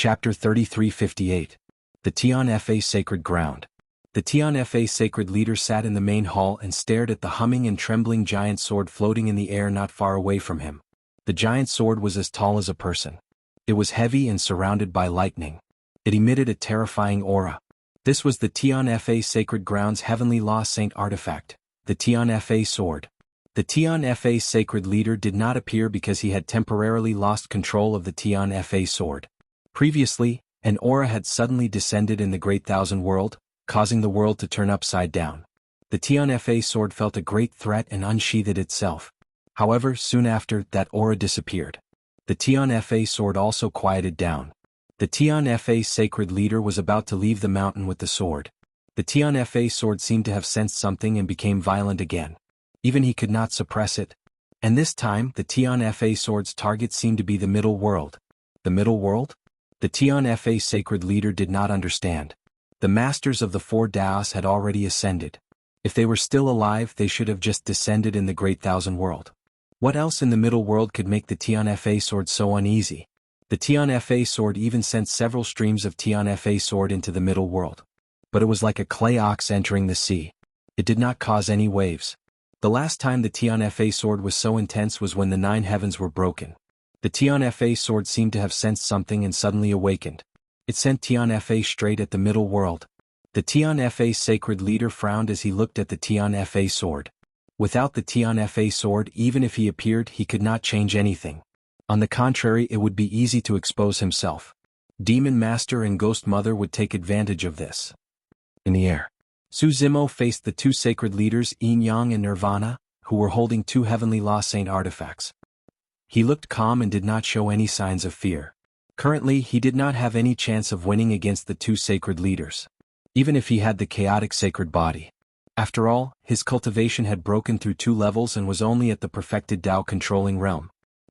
Chapter 3358. The Tian-Fa Sacred Ground. The Tian-Fa sacred leader sat in the main hall and stared at the humming and trembling giant sword floating in the air not far away from him. The giant sword was as tall as a person. It was heavy and surrounded by lightning. It emitted a terrifying aura. This was the Tian-Fa Sacred Ground's heavenly law saint artifact, the Tian-Fa sword. The Tian-Fa sacred leader did not appear because he had temporarily lost control of the Tian-Fa sword. Previously, an aura had suddenly descended in the Great Thousand World, causing the world to turn upside down. The Tian-Fa sword felt a great threat and unsheathed itself. However, soon after, that aura disappeared. The Tian-Fa sword also quieted down. The Tian-Fa sacred leader was about to leave the mountain with the sword. The Tian-Fa sword seemed to have sensed something and became violent again. Even he could not suppress it. And this time, the Tian-Fa sword's target seemed to be the middle world. The middle world? The Tian-Fa sacred leader did not understand. The masters of the four Daos had already ascended. If they were still alive, they should have just descended in the Great Thousand World. What else in the middle world could make the Tian-Fa sword so uneasy? The Tian-Fa sword even sent several streams of Tian-Fa sword into the middle world. But it was like a clay ox entering the sea. It did not cause any waves. The last time the Tian-Fa sword was so intense was when the 9 heavens were broken. The Tian-Fa sword seemed to have sensed something and suddenly awakened. It sent Tian-Fa straight at the middle world. The Tian-Fa sacred leader frowned as he looked at the Tian-Fa sword. Without the Tian-Fa sword, even if he appeared, he could not change anything. On the contrary, it would be easy to expose himself. Demon Master and Ghost Mother would take advantage of this. In the air, Su Zimo faced the 2 sacred leaders Yin Yang and Nirvana, who were holding 2 heavenly law saint artifacts. He looked calm and did not show any signs of fear. Currently, he did not have any chance of winning against the 2 sacred leaders, even if he had the chaotic sacred body. After all, his cultivation had broken through 2 levels and was only at the perfected Tao controlling realm.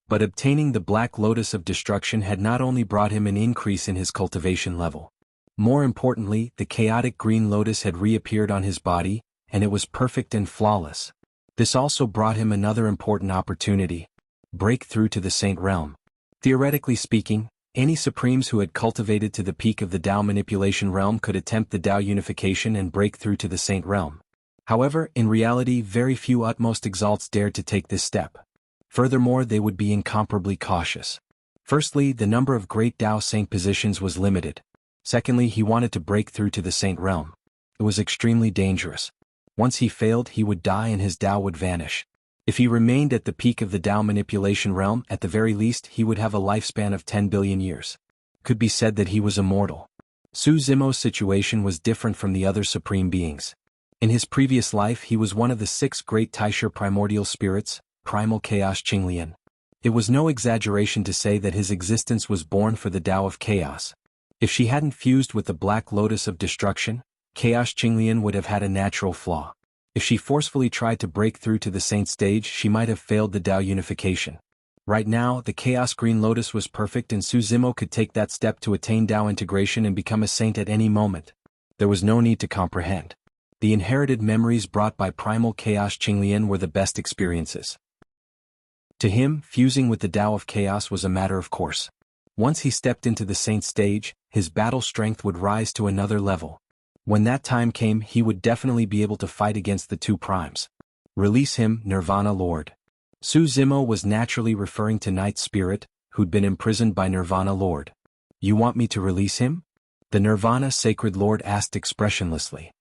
But obtaining the Black Lotus of Destruction had not only brought him an increase in his cultivation level. More importantly, the chaotic green lotus had reappeared on his body, and it was perfect and flawless. This also brought him another important opportunity: breakthrough to the Saint Realm. Theoretically speaking, any Supremes who had cultivated to the peak of the Tao Manipulation Realm could attempt the Tao Unification and break through to the Saint Realm. However, in reality, very few utmost exalts dared to take this step. Furthermore, they would be incomparably cautious. Firstly, the number of great Tao Saint positions was limited. Secondly, he wanted to break through to the Saint Realm. It was extremely dangerous. Once he failed, he would die and his Tao would vanish. If he remained at the peak of the Tao Manipulation Realm, at the very least he would have a lifespan of 10 billion years. Could be said that he was immortal. Su Zimo's situation was different from the other supreme beings. In his previous life he was one of the 6 great Taisha primordial spirits, primal chaos Qinglian. It was no exaggeration to say that his existence was born for the Tao of chaos. If she hadn't fused with the Black Lotus of Destruction, Chaos Qinglian would have had a natural flaw. If she forcefully tried to break through to the Saint stage, she might have failed the Tao Unification. Right now, the Chaos Green Lotus was perfect and Su Zimo could take that step to attain Tao integration and become a saint at any moment. There was no need to comprehend. The inherited memories brought by primal Chaos Qinglian were the best experiences. To him, fusing with the Tao of Chaos was a matter of course. Once he stepped into the Saint stage, his battle strength would rise to another level. When that time came, he would definitely be able to fight against the 2 primes. Release him, Nirvana Lord. Su Zimo was naturally referring to Night Spirit, who'd been imprisoned by Nirvana Lord. You want me to release him? The Nirvana Sacred Lord asked expressionlessly.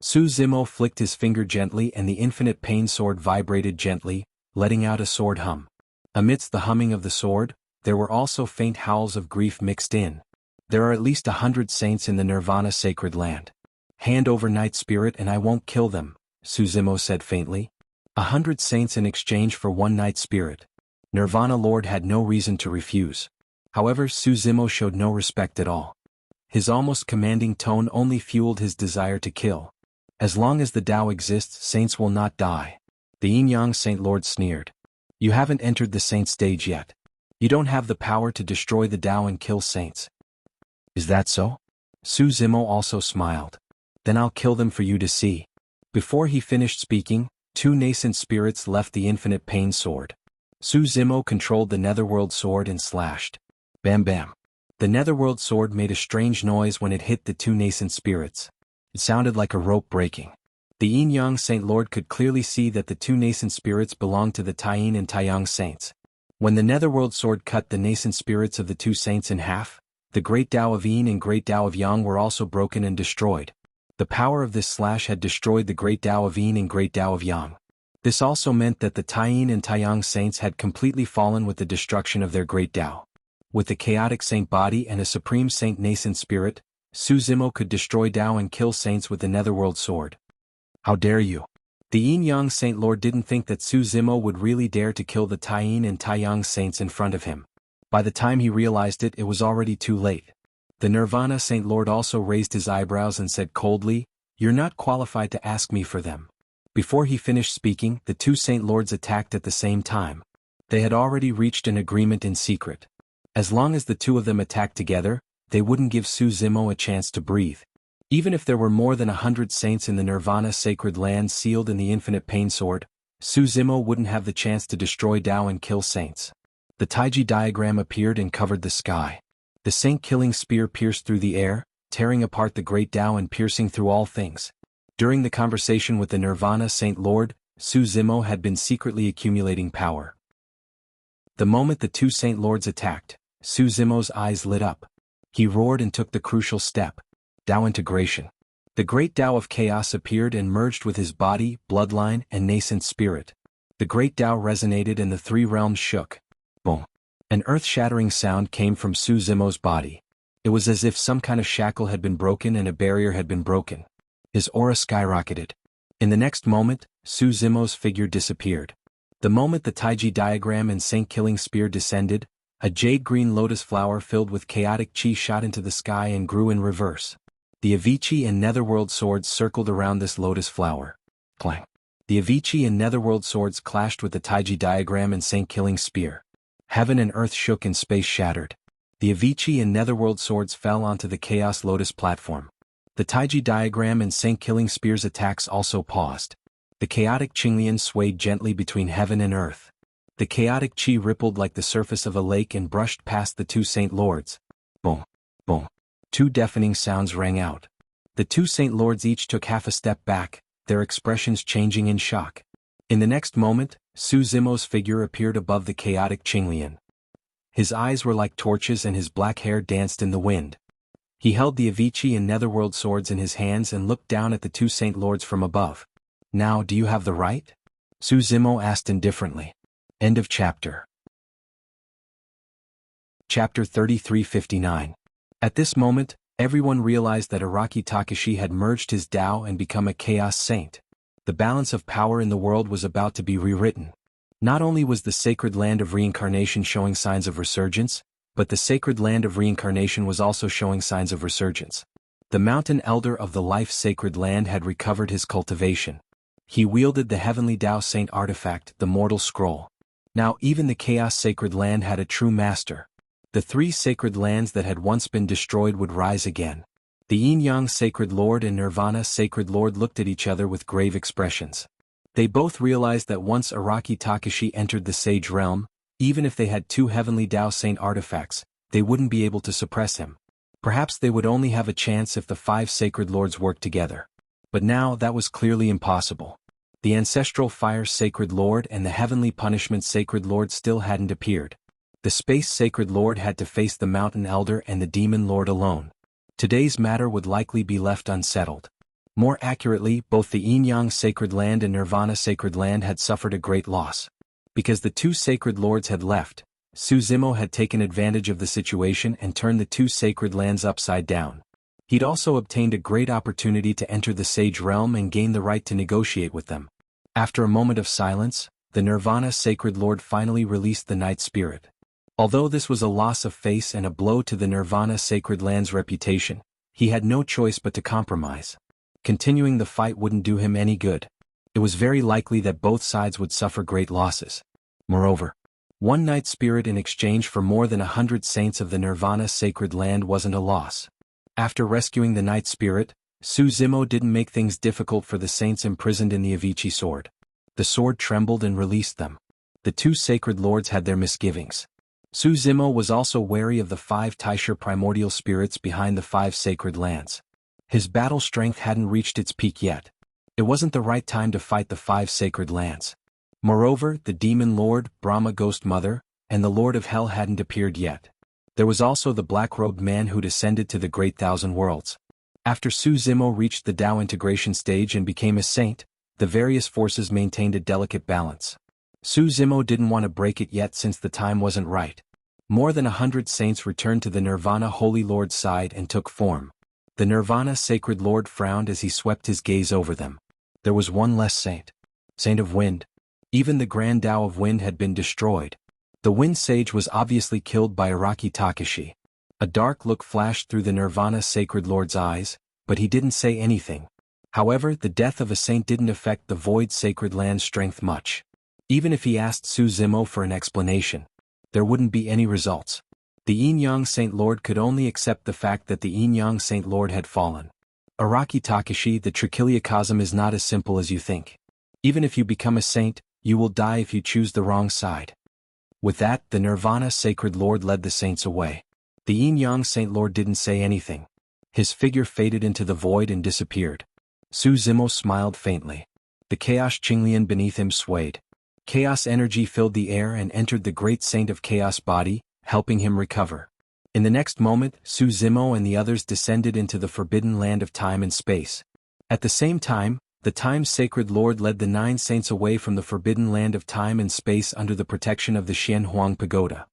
Su Zimo flicked his finger gently and the infinite pain sword vibrated gently, letting out a sword hum. Amidst the humming of the sword, there were also faint howls of grief mixed in. There are at least 100 saints in the Nirvana sacred land. Hand over Night Spirit and I won't kill them, Su Zimo said faintly. 100 saints in exchange for 1 Night Spirit. Nirvana Lord had no reason to refuse. However, Su Zimo showed no respect at all. His almost commanding tone only fueled his desire to kill. As long as the Tao exists, saints will not die. The Yin Yang Saint Lord sneered. You haven't entered the saint stage yet. You don't have the power to destroy the Tao and kill saints. Is that so? Su Zimo also smiled. Then I'll kill them for you to see. Before he finished speaking, 2 nascent spirits left the infinite pain sword. Su Zimo controlled the netherworld sword and slashed. Bam bam. The netherworld sword made a strange noise when it hit the two nascent spirits. It sounded like a rope breaking. The Yin-Yang Saint Lord could clearly see that the two nascent spirits belonged to the Taiyin and Taiyang saints. When the netherworld sword cut the nascent spirits of the two saints in half, the great Tao of Yin and great Tao of Yang were also broken and destroyed. The power of this slash had destroyed the great Tao of Yin and great Tao of Yang. This also meant that the Taiyin and Taiyang saints had completely fallen with the destruction of their great Tao. With the chaotic saint body and a supreme saint nascent spirit, Su Zimo could destroy Tao and kill saints with the netherworld sword. How dare you? The Yin-Yang Saint Lord didn't think that Su Zimo would really dare to kill the Taiyin and Taiyang saints in front of him. By the time he realized it, it was already too late. The Nirvana Saint Lord also raised his eyebrows and said coldly, "You're not qualified to ask me for them." Before he finished speaking, the two Saint Lords attacked at the same time. They had already reached an agreement in secret. As long as the two of them attacked together, they wouldn't give Su Zimo a chance to breathe. Even if there were more than 100 saints in the Nirvana sacred land sealed in the infinite pain sword, Su Zimo wouldn't have the chance to destroy Tao and kill saints. The Taiji diagram appeared and covered the sky. The saint-killing spear pierced through the air, tearing apart the great Tao and piercing through all things. During the conversation with the Nirvana Saint Lord, Su Zimo had been secretly accumulating power. The moment the two Saint Lords attacked, Su Zimo's eyes lit up. He roared and took the crucial step. Tao integration. The great Tao of chaos appeared and merged with his body, bloodline, and nascent spirit. The great Tao resonated and the three realms shook. Boom. An earth-shattering sound came from Su Zimo's body. It was as if some kind of shackle had been broken and a barrier had been broken. His aura skyrocketed. In the next moment, Su Zimo's figure disappeared. The moment the Taiji diagram and saint-killing spear descended, a jade-green lotus flower filled with chaotic chi shot into the sky and grew in reverse. The Avicii and Netherworld swords circled around this lotus flower. Clang. The Avicii and Netherworld swords clashed with the Taiji diagram and saint-killing spear. Heaven and earth shook and space shattered. The Avicii and Netherworld swords fell onto the Chaos Lotus platform. The Taiji diagram and saint-killing spear's attacks also paused. The chaotic Qinglian swayed gently between heaven and earth. The chaotic chi rippled like the surface of a lake and brushed past the two Saint Lords. Boom, boom. Two deafening sounds rang out. The two Saint Lords each took half a step back, their expressions changing in shock. In the next moment, Su Zimo's figure appeared above the chaotic Qinglian. His eyes were like torches and his black hair danced in the wind. He held the Avicii and Netherworld swords in his hands and looked down at the two Saint Lords from above. "Now do you have the right?" Su Zimo asked indifferently. End of chapter. Chapter 3359. At this moment, everyone realized that Araki Takashi had merged his Tao and become a Chaos Saint. The balance of power in the world was about to be rewritten. Not only was the sacred land of reincarnation showing signs of resurgence, but the sacred land of reincarnation was also showing signs of resurgence. The mountain elder of the life sacred land had recovered his cultivation. He wielded the heavenly Tao Saint artifact, the mortal scroll. Now even the chaos sacred land had a true master. The three sacred lands that had once been destroyed would rise again. The Yin-Yang Sacred Lord and Nirvana Sacred Lord looked at each other with grave expressions. They both realized that once Araki Takashi entered the Sage Realm, even if they had two Heavenly Tao Saint artifacts, they wouldn't be able to suppress him. Perhaps they would only have a chance if the five Sacred Lords worked together. But now that was clearly impossible. The Ancestral Fire Sacred Lord and the Heavenly Punishment Sacred Lord still hadn't appeared. The Space Sacred Lord had to face the Mountain Elder and the Demon Lord alone. Today's matter would likely be left unsettled. More accurately, both the Yin-Yang Sacred Land and Nirvana Sacred Land had suffered a great loss. Because the two Sacred Lords had left, Su Zimo had taken advantage of the situation and turned the two Sacred Lands upside down. He'd also obtained a great opportunity to enter the Sage Realm and gain the right to negotiate with them. After a moment of silence, the Nirvana Sacred Lord finally released the Night Spirit. Although this was a loss of face and a blow to the Nirvana Sacred Land's reputation, he had no choice but to compromise. Continuing the fight wouldn't do him any good. It was very likely that both sides would suffer great losses. Moreover, one Night Spirit in exchange for more than 100 saints of the Nirvana Sacred Land wasn't a loss. After rescuing the Night Spirit, Su Zimo didn't make things difficult for the saints imprisoned in the Avicii sword. The sword trembled and released them. The two Sacred Lords had their misgivings. Su Zimo was also wary of the 5 Taisha primordial spirits behind the 5 sacred lands. His battle strength hadn't reached its peak yet. It wasn't the right time to fight the 5 sacred lands. Moreover, the Demon Lord, Brahma Ghost Mother, and the Lord of Hell hadn't appeared yet. There was also the black-robed man who'd ascended to the Great Thousand Worlds. After Su Zimo reached the Tao integration stage and became a saint, the various forces maintained a delicate balance. Su Zimo didn't want to break it yet since the time wasn't right. More than 100 saints returned to the Nirvana Holy Lord's side and took form. The Nirvana Sacred Lord frowned as he swept his gaze over them. There was one less saint. Saint of Wind. Even the Grand Tao of Wind had been destroyed. The Wind Sage was obviously killed by Araki Takashi. A dark look flashed through the Nirvana Sacred Lord's eyes, but he didn't say anything. However, the death of a saint didn't affect the Void Sacred Land's strength much. Even if he asked Su Zimo for an explanation, there wouldn't be any results. The Yin-Yang Saint Lord could only accept the fact that the Yin-Yang Saint Lord had fallen. Araki Takashi, the trichiliocosm is not as simple as you think. Even if you become a saint, you will die if you choose the wrong side. With that, the Nirvana Sacred Lord led the saints away. The Yin-Yang Saint Lord didn't say anything. His figure faded into the void and disappeared. Su Zimo smiled faintly. The Chaos Qinglian beneath him swayed. Chaos energy filled the air and entered the great saint of chaos body, helping him recover. In the next moment, Su Zimo and the others descended into the forbidden land of time and space. At the same time, the Time's Sacred Lord led the 9 saints away from the forbidden land of time and space under the protection of the Xianhuang Pagoda.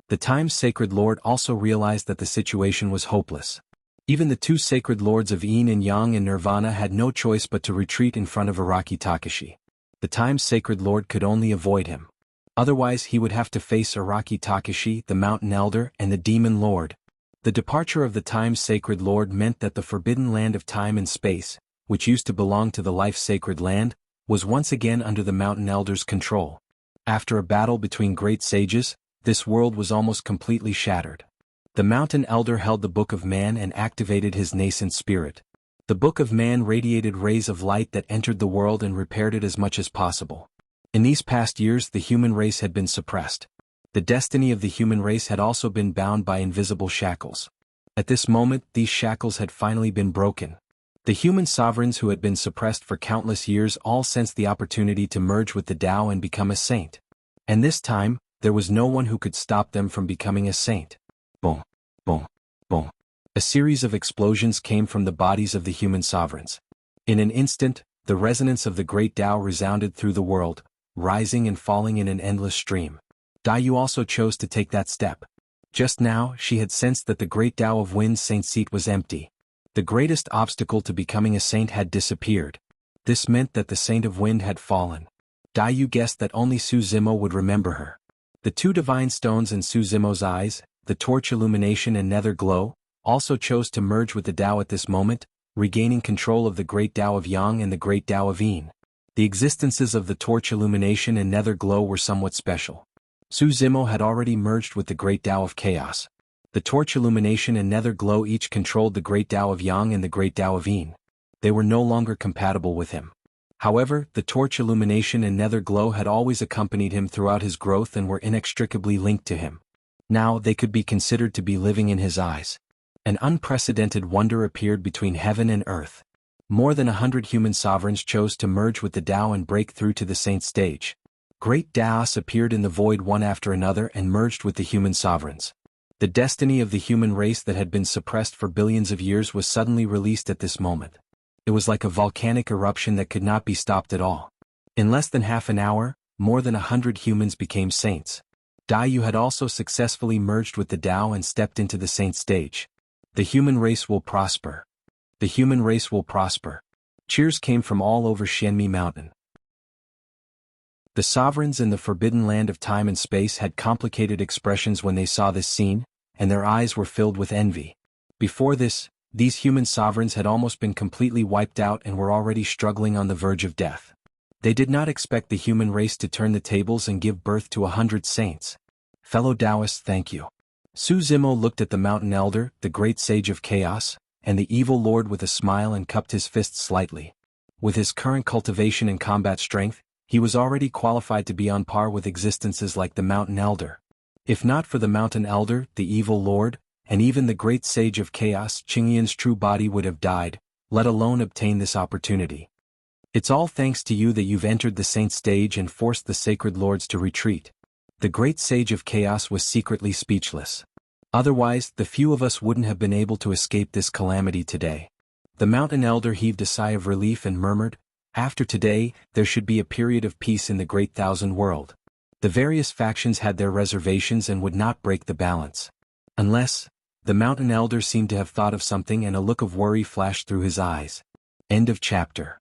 The Time's Sacred Lord also realized that the situation was hopeless. Even the 2 Sacred Lords of Yin and Yang and Nirvana had no choice but to retreat in front of Araki Takashi. The Time's Sacred Lord could only avoid him. Otherwise he would have to face Araki Takashi, the Mountain Elder, and the Demon Lord. The departure of the Time's Sacred Lord meant that the forbidden land of time and space, which used to belong to the Life Sacred Land, was once again under the Mountain Elder's control. After a battle between great sages, this world was almost completely shattered. The Mountain Elder held the Book of Man and activated his nascent spirit. The Book of Man radiated rays of light that entered the world and repaired it as much as possible. In these past years the human race had been suppressed. The destiny of the human race had also been bound by invisible shackles. At this moment these shackles had finally been broken. The human sovereigns who had been suppressed for countless years all sensed the opportunity to merge with the Tao and become a saint. And this time, there was no one who could stop them from becoming a saint. Boom, boom, boom. A series of explosions came from the bodies of the human sovereigns. In an instant, the resonance of the great Tao resounded through the world, rising and falling in an endless stream. Daiyu also chose to take that step. Just now, she had sensed that the great Tao of Wind's saint seat was empty. The greatest obstacle to becoming a saint had disappeared. This meant that the Saint of Wind had fallen. Daiyu guessed that only Su Zimo would remember her. The 2 divine stones in Su Zimo's eyes, the torch illumination and nether glow, also chose to merge with the Tao at this moment, regaining control of the great Tao of Yang and the great Tao of Yin. The existences of the torch illumination and nether glow were somewhat special. Su Zimo had already merged with the great Tao of chaos. The torch illumination and nether glow each controlled the great Tao of Yang and the great Tao of Yin. They were no longer compatible with him. However, the torch illumination and nether glow had always accompanied him throughout his growth and were inextricably linked to him. Now they could be considered to be living in his eyes. An unprecedented wonder appeared between heaven and earth. More than 100 human sovereigns chose to merge with the Tao and break through to the saint stage. Great Taos appeared in the void one after another and merged with the human sovereigns. The destiny of the human race that had been suppressed for billions of years was suddenly released at this moment. It was like a volcanic eruption that could not be stopped at all. In less than half an hour, more than 100 humans became saints. Daiyu had also successfully merged with the Tao and stepped into the saint stage. The human race will prosper. The human race will prosper. Cheers came from all over Xianmi Mountain. The sovereigns in the forbidden land of time and space had complicated expressions when they saw this scene, and their eyes were filled with envy. Before this, these human sovereigns had almost been completely wiped out and were already struggling on the verge of death. They did not expect the human race to turn the tables and give birth to 100 saints. Fellow Taoists, thank you. Su Zimo looked at the Mountain Elder, the great sage of chaos, and the evil lord with a smile and cupped his fists slightly. With his current cultivation and combat strength, he was already qualified to be on par with existences like the Mountain Elder. If not for the Mountain Elder, the Evil Lord, and even the great Sage of Chaos, Qinglian's true body would have died, let alone obtain this opportunity. It's all thanks to you that you've entered the Saint stage and forced the Sacred Lords to retreat. The great Sage of Chaos was secretly speechless. Otherwise, the few of us wouldn't have been able to escape this calamity today. The Mountain Elder heaved a sigh of relief and murmured, "After today, there should be a period of peace in the Great Thousand World." The various factions had their reservations and would not break the balance. Unless, the Mountain Elder seemed to have thought of something and a look of worry flashed through his eyes. End of chapter.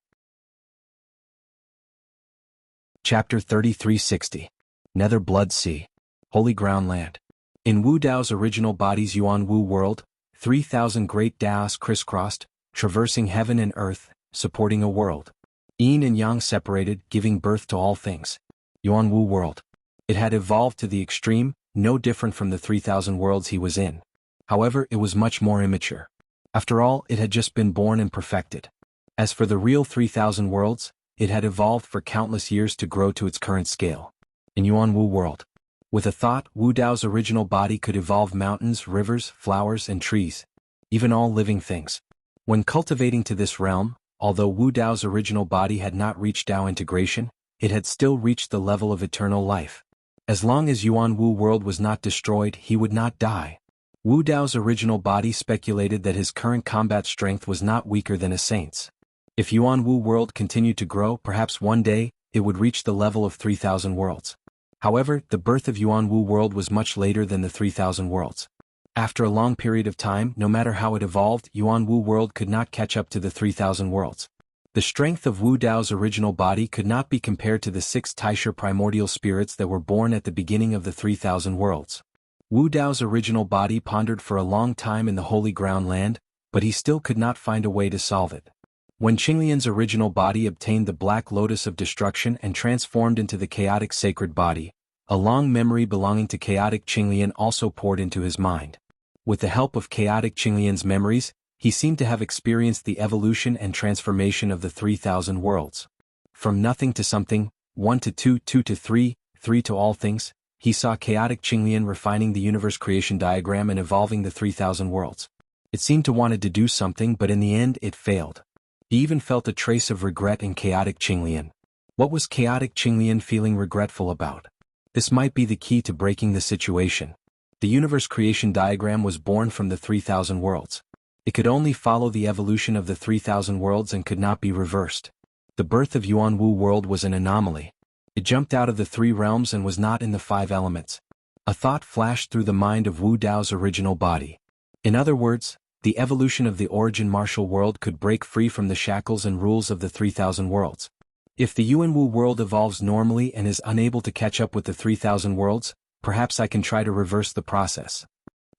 Chapter 3360. Nether Blood Sea. Holy Ground Land. In Wu Dao's original body's Yuan Wu world, 3,000 great Daos crisscrossed, traversing heaven and earth, supporting a world. Yin and Yang separated, giving birth to all things. Yuan Wu world. It had evolved to the extreme, no different from the 3,000 worlds he was in. However, it was much more immature. After all, it had just been born and perfected. As for the real 3,000 worlds, it had evolved for countless years to grow to its current scale. In Yuan Wu world. With a thought, Wu Dao's original body could evolve mountains, rivers, flowers, and trees. Even all living things. When cultivating to this realm, although Wu Dao's original body had not reached Dao integration, it had still reached the level of eternal life. As long as Yuan Wu world was not destroyed, he would not die. Wu Dao's original body speculated that his current combat strength was not weaker than a saint's. If Yuan Wu world continued to grow, perhaps one day, it would reach the level of 3,000 worlds. However, the birth of Yuan Wu world was much later than the 3,000 worlds. After a long period of time, no matter how it evolved, Yuan Wu world could not catch up to the 3,000 worlds. The strength of Wu Dao's original body could not be compared to the 6 Taisha primordial spirits that were born at the beginning of the 3,000 worlds. Wu Dao's original body pondered for a long time in the Holy Ground Land, but he still could not find a way to solve it. When Qinglian's original body obtained the Black Lotus of Destruction and transformed into the chaotic sacred body, a long memory belonging to chaotic Qinglian also poured into his mind. With the help of chaotic Qinglian's memories, he seemed to have experienced the evolution and transformation of the 3,000 worlds. From nothing to something, 1 to 2, 2 to 3, 3 to all things, he saw chaotic Qinglian refining the universe creation diagram and evolving the 3,000 worlds. It seemed to wanted to do something, but in the end it failed. He even felt a trace of regret in chaotic Qinglian. What was chaotic Qinglian feeling regretful about? This might be the key to breaking the situation. The universe creation diagram was born from the 3,000 worlds. It could only follow the evolution of the 3,000 worlds and could not be reversed. The birth of Yuan Wu world was an anomaly. It jumped out of the 3 realms and was not in the 5 elements. A thought flashed through the mind of Wu Dao's original body. In other words, the evolution of the origin martial world could break free from the shackles and rules of the 3,000 worlds. If the Yuan Wu world evolves normally and is unable to catch up with the 3,000 worlds, perhaps I can try to reverse the process.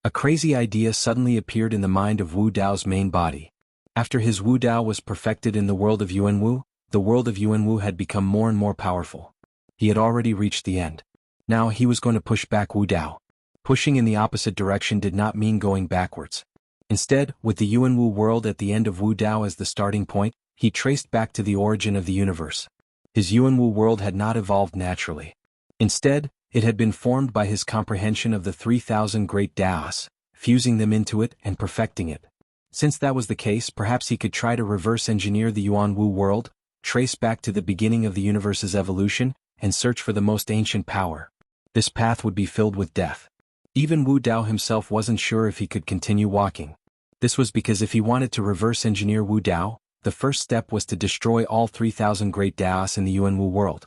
A crazy idea suddenly appeared in the mind of Wu Dao's main body. After his Wu Dao was perfected in the world of Yuan Wu, the world of Yuan Wu had become more and more powerful. He had already reached the end. Now he was going to push back Wu Dao. Pushing in the opposite direction did not mean going backwards. Instead, with the Yuan Wu world at the end of Wu Dao as the starting point, he traced back to the origin of the universe. His Yuan Wu world had not evolved naturally. Instead, it had been formed by his comprehension of the 3,000 great Daos, fusing them into it and perfecting it. Since that was the case, perhaps he could try to reverse engineer the Yuan Wu world, trace back to the beginning of the universe's evolution, and search for the most ancient power. This path would be filled with death. Even Wu Dao himself wasn't sure if he could continue walking. This was because if he wanted to reverse engineer Wu Dao, the first step was to destroy all 3,000 great Daos in the Yuan Wu world.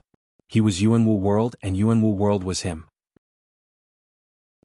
He was Yuan Wu world and Yuan Wu world was him.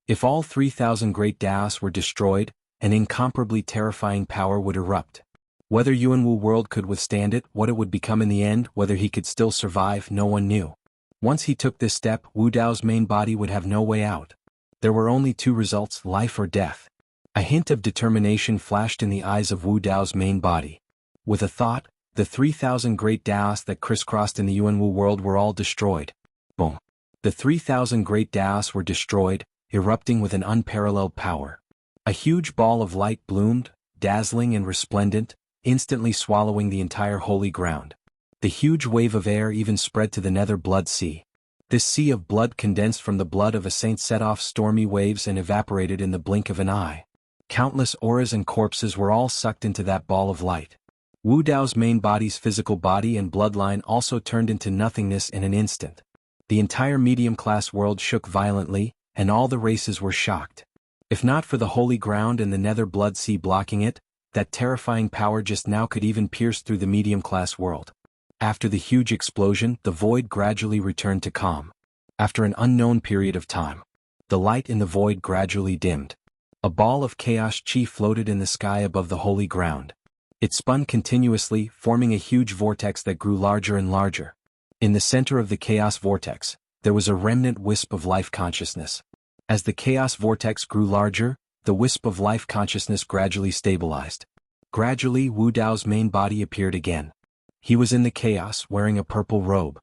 If all 3,000 great Daos were destroyed, an incomparably terrifying power would erupt. Whether Yuan Wu world could withstand it, what it would become in the end, whether he could still survive, no one knew. Once he took this step, Wu Dao's main body would have no way out. There were only 2 results, life or death. A hint of determination flashed in the eyes of Wu Dao's main body. With a thought, the 3,000 great Daos that crisscrossed in the Yuan Wu world were all destroyed. Boom. The 3,000 great Daos were destroyed, erupting with an unparalleled power. A huge ball of light bloomed, dazzling and resplendent, instantly swallowing the entire holy ground. The huge wave of air even spread to the Nether Blood Sea. This sea of blood condensed from the blood of a saint set off stormy waves and evaporated in the blink of an eye. Countless auras and corpses were all sucked into that ball of light. Wu Dao's main body's physical body and bloodline also turned into nothingness in an instant. The entire medium-class world shook violently, and all the races were shocked. If not for the holy ground and the nether blood sea blocking it, that terrifying power just now could even pierce through the medium-class world. After the huge explosion, the void gradually returned to calm. After an unknown period of time, the light in the void gradually dimmed. A ball of chaos chi floated in the sky above the holy ground. It spun continuously, forming a huge vortex that grew larger and larger. In the center of the chaos vortex, there was a remnant wisp of life consciousness. As the chaos vortex grew larger, the wisp of life consciousness gradually stabilized. Gradually, Wu Dao's main body appeared again. He was in the chaos, wearing a purple robe.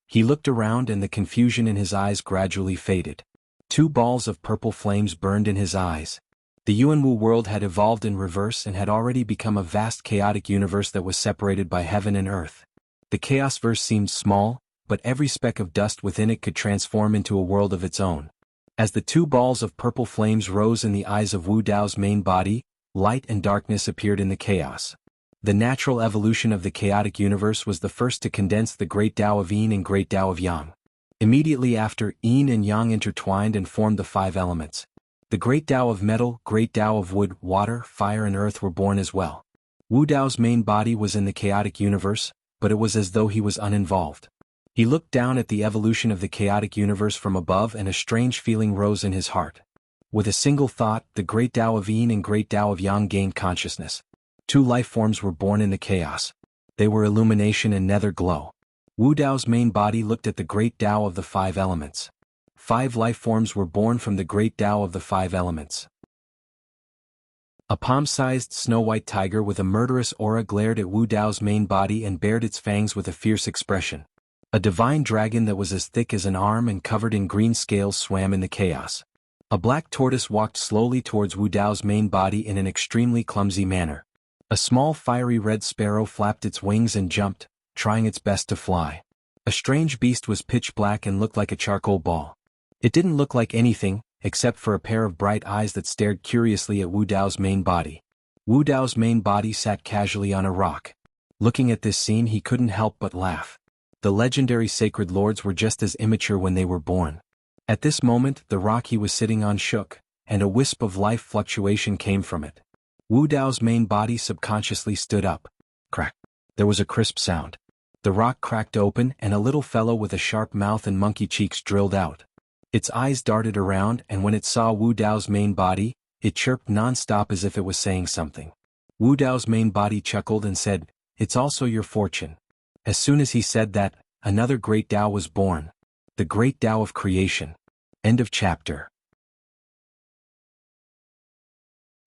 He looked around and the confusion in his eyes gradually faded. 2 balls of purple flames burned in his eyes. The Yuanwu world had evolved in reverse and had already become a vast chaotic universe that was separated by heaven and earth. The chaosverse seemed small, but every speck of dust within it could transform into a world of its own. As the 2 balls of purple flames rose in the eyes of Wu Dao's main body, light and darkness appeared in the chaos. The natural evolution of the chaotic universe was the first to condense the Great Tao of Yin and Great Tao of Yang. Immediately after, Yin and Yang intertwined and formed the 5 elements. The Great Tao of Metal, Great Tao of Wood, Water, Fire and Earth were born as well. Wu Dao's main body was in the chaotic universe, but it was as though he was uninvolved. He looked down at the evolution of the chaotic universe from above and a strange feeling rose in his heart. With a single thought, the Great Tao of Yin and Great Tao of Yang gained consciousness. 2 life forms were born in the chaos. They were illumination and nether glow. Wu Dao's main body looked at the Great Tao of the 5 elements. 5 life forms were born from the Great Tao of the 5 elements. A palm-sized snow-white tiger with a murderous aura glared at Wu Dao's main body and bared its fangs with a fierce expression. A divine dragon that was as thick as an arm and covered in green scales swam in the chaos. A black tortoise walked slowly towards Wu Dao's main body in an extremely clumsy manner. A small fiery red sparrow flapped its wings and jumped, trying its best to fly. A strange beast was pitch black and looked like a charcoal ball. It didn't look like anything, except for a pair of bright eyes that stared curiously at Wu Dao's main body. Wu Dao's main body sat casually on a rock. Looking at this scene, he couldn't help but laugh. The legendary sacred lords were just as immature when they were born. At this moment, the rock he was sitting on shook, and a wisp of life fluctuation came from it. Wu Dao's main body subconsciously stood up. Crack. There was a crisp sound. The rock cracked open and a little fellow with a sharp mouth and monkey cheeks drilled out. Its eyes darted around, and when it saw Wu Dao's main body, it chirped non-stop as if it was saying something. Wu Dao's main body chuckled and said, "It's also your fortune." As soon as he said that, another Great Tao was born. The Great Tao of Creation. End of chapter.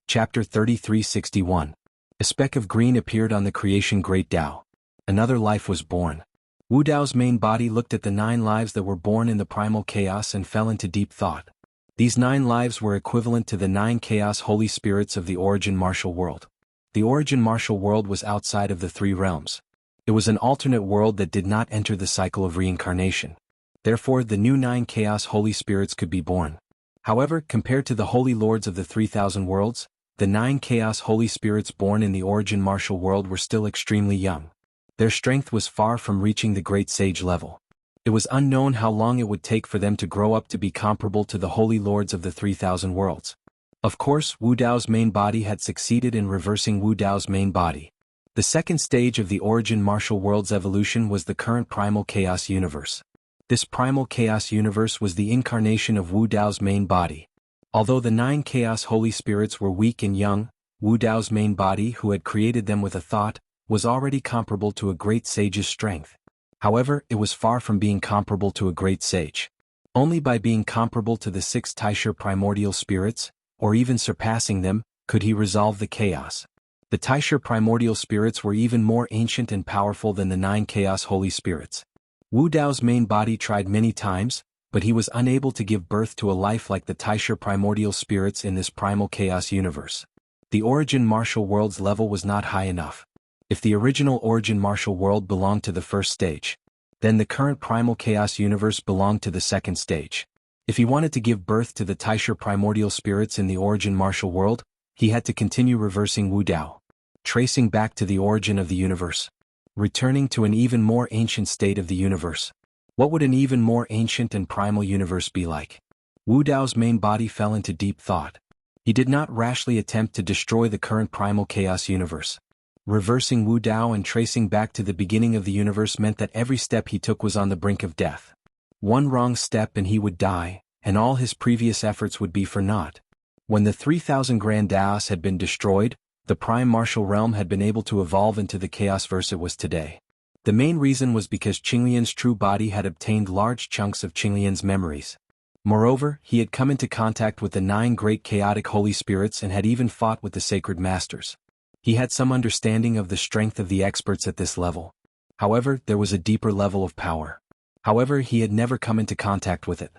Chapter 3361. A speck of green appeared on the creation Great Tao. Another life was born. Wu Dao's main body looked at the 9 lives that were born in the primal chaos and fell into deep thought. These 9 lives were equivalent to the 9 chaos holy spirits of the origin martial world. The origin martial world was outside of the 3 realms. It was an alternate world that did not enter the cycle of reincarnation. Therefore, the new 9 chaos holy spirits could be born. However, compared to the holy lords of the 3,000 worlds, the 9 chaos holy spirits born in the origin martial world were still extremely young. Their strength was far from reaching the great sage level. It was unknown how long it would take for them to grow up to be comparable to the holy lords of the 3,000 worlds. Of course, Wu Dao's main body had succeeded in reversing Wu Dao's main body. The second stage of the origin martial world's evolution was the current primal chaos universe. This primal chaos universe was the incarnation of Wu Dao's main body. Although the 9 chaos holy spirits were weak and young, Wu Dao's main body, who had created them with a thought, was already comparable to a great sage's strength. However, it was far from being comparable to a great sage. Only by being comparable to the 6 Taisha primordial spirits, or even surpassing them, could he resolve the chaos. The Taisha primordial spirits were even more ancient and powerful than the 9 chaos holy spirits. Wu Dao's main body tried many times, but he was unable to give birth to a life like the Taisha primordial spirits in this primal chaos universe. The origin martial world's level was not high enough. If the original origin martial world belonged to the first stage, Then the current primal chaos universe belonged to the second stage. If he wanted to give birth to the Taisha primordial spirits in the origin martial world, he had to continue reversing Wu Dao, tracing back to the origin of the universe, returning to an even more ancient state of the universe. What would an even more ancient and primal universe be like? Wu Dao's main body fell into deep thought. He did not rashly attempt to destroy the current primal chaos universe. Reversing Wu Dao and tracing back to the beginning of the universe meant that every step he took was on the brink of death. One wrong step and he would die, and all his previous efforts would be for naught. When the 3,000 Grand Daos had been destroyed, the Prime Martial Realm had been able to evolve into the Chaos-verse it was today. The main reason was because Qinglian's true body had obtained large chunks of Qinglian's memories. Moreover, he had come into contact with the 9 great chaotic holy spirits and had even fought with the sacred masters. He had some understanding of the strength of the experts at this level. However, there was a deeper level of power. However, he had never come into contact with it.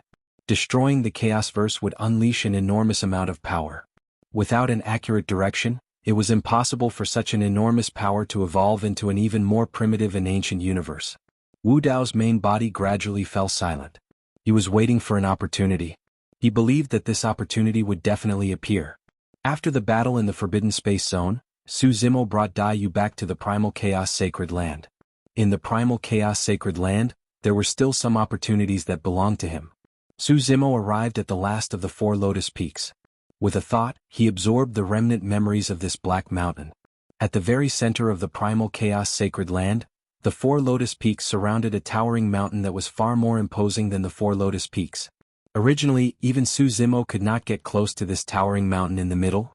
Destroying the Chaos-verse would unleash an enormous amount of power. Without an accurate direction, it was impossible for such an enormous power to evolve into an even more primitive and ancient universe. Wu Dao's main body gradually fell silent. He was waiting for an opportunity. He believed that this opportunity would definitely appear. After the battle in the Forbidden Space Zone, Su Zimo brought Dai Yu back to the Primal Chaos Sacred Land. In the Primal Chaos Sacred Land, there were still some opportunities that belonged to him. Su Zimo arrived at the last of the 4 Lotus Peaks. With a thought, he absorbed the remnant memories of this black mountain. At the very center of the Primal Chaos Sacred Land, the 4 Lotus Peaks surrounded a towering mountain that was far more imposing than the 4 Lotus Peaks. Originally, even Su Zimo could not get close to this towering mountain in the middle.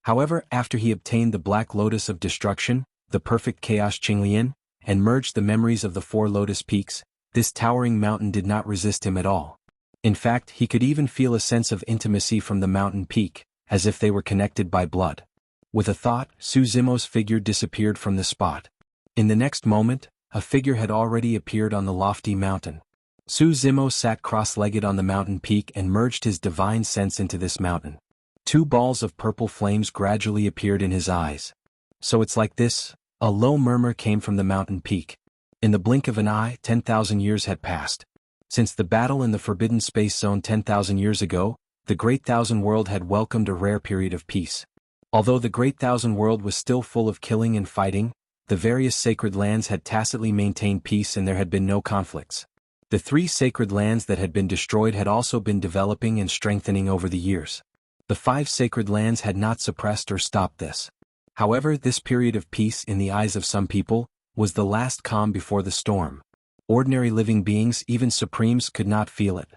However, after he obtained the Black Lotus of Destruction, the perfect Chaos Qinglian, and merged the memories of the 4 Lotus Peaks, this towering mountain did not resist him at all. In fact, he could even feel a sense of intimacy from the mountain peak, as if they were connected by blood. With a thought, Su Zimo's figure disappeared from the spot. In the next moment, a figure had already appeared on the lofty mountain. Su Zimo sat cross-legged on the mountain peak and merged his divine sense into this mountain. 2 balls of purple flames gradually appeared in his eyes. So it's like this? A low murmur came from the mountain peak. In the blink of an eye, 10,000 years had passed. Since the battle in the Forbidden Space Zone 10,000 years ago, the Great Thousand World had welcomed a rare period of peace. Although the Great Thousand World was still full of killing and fighting, the various sacred lands had tacitly maintained peace and there had been no conflicts. The 3 sacred lands that had been destroyed had also been developing and strengthening over the years. The 5 sacred lands had not suppressed or stopped this. However, this period of peace in the eyes of some people was the last calm before the storm. Ordinary living beings, even supremes, could not feel it.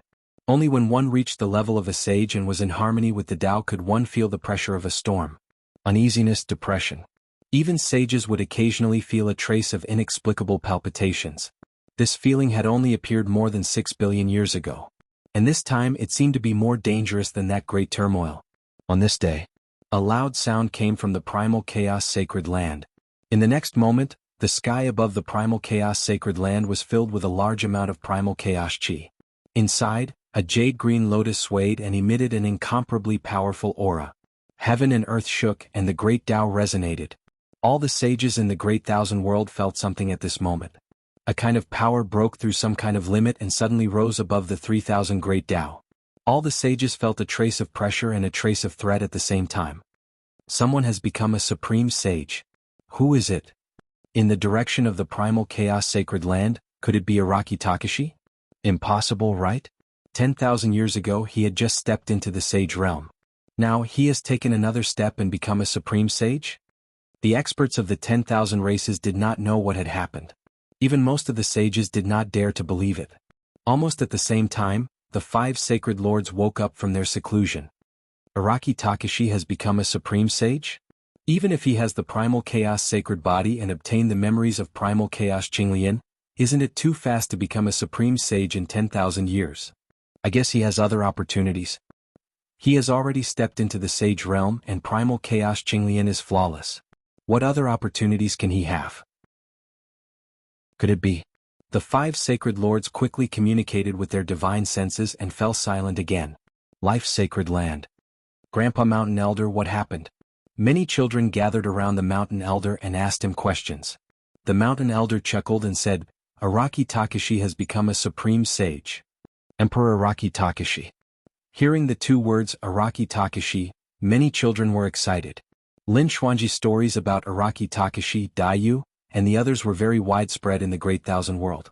Only when one reached the level of a sage and was in harmony with the Tao could one feel the pressure of a storm. Uneasiness, depression. Even sages would occasionally feel a trace of inexplicable palpitations. This feeling had only appeared more than 6 billion years ago. And this time it seemed to be more dangerous than that great turmoil. On this day, a loud sound came from the Primal Chaos Sacred Land. In the next moment, the sky above the Primal Chaos Sacred Land was filled with a large amount of Primal Chaos Chi. Inside, a jade-green lotus swayed and emitted an incomparably powerful aura. Heaven and earth shook and the great Tao resonated. All the sages in the Great Thousand World felt something at this moment. A kind of power broke through some kind of limit and suddenly rose above the 3,000 great Tao. All the sages felt a trace of pressure and a trace of threat at the same time. Someone has become a supreme sage. Who is it? In the direction of the Primal Chaos Sacred Land, could it be Araki Takashi? Impossible, right? 10,000 years ago he had just stepped into the sage realm. Now he has taken another step and become a supreme sage? The experts of the 10,000 races did not know what had happened. Even most of the sages did not dare to believe it. Almost at the same time, the 5 sacred lords woke up from their seclusion. Araki Takashi has become a supreme sage? Even if he has the Primal Chaos Sacred Body and obtained the memories of Primal Chaos Qinglian, isn't it too fast to become a supreme sage in 10,000 years? I guess he has other opportunities. He has already stepped into the sage realm and Primal Chaos Qinglian is flawless. What other opportunities can he have? Could it be? The 5 sacred lords quickly communicated with their divine senses and fell silent again. Life's sacred land. Grandpa Mountain Elder, what happened? Many children gathered around the mountain elder and asked him questions. The mountain elder chuckled and said, "Araki Takashi has become a supreme sage." Emperor Araki Takashi. Hearing the two words Araki Takashi, many children were excited. Lin Xuanji's stories about Araki Takashi, Daiyu, and the others were very widespread in the Great Thousand World.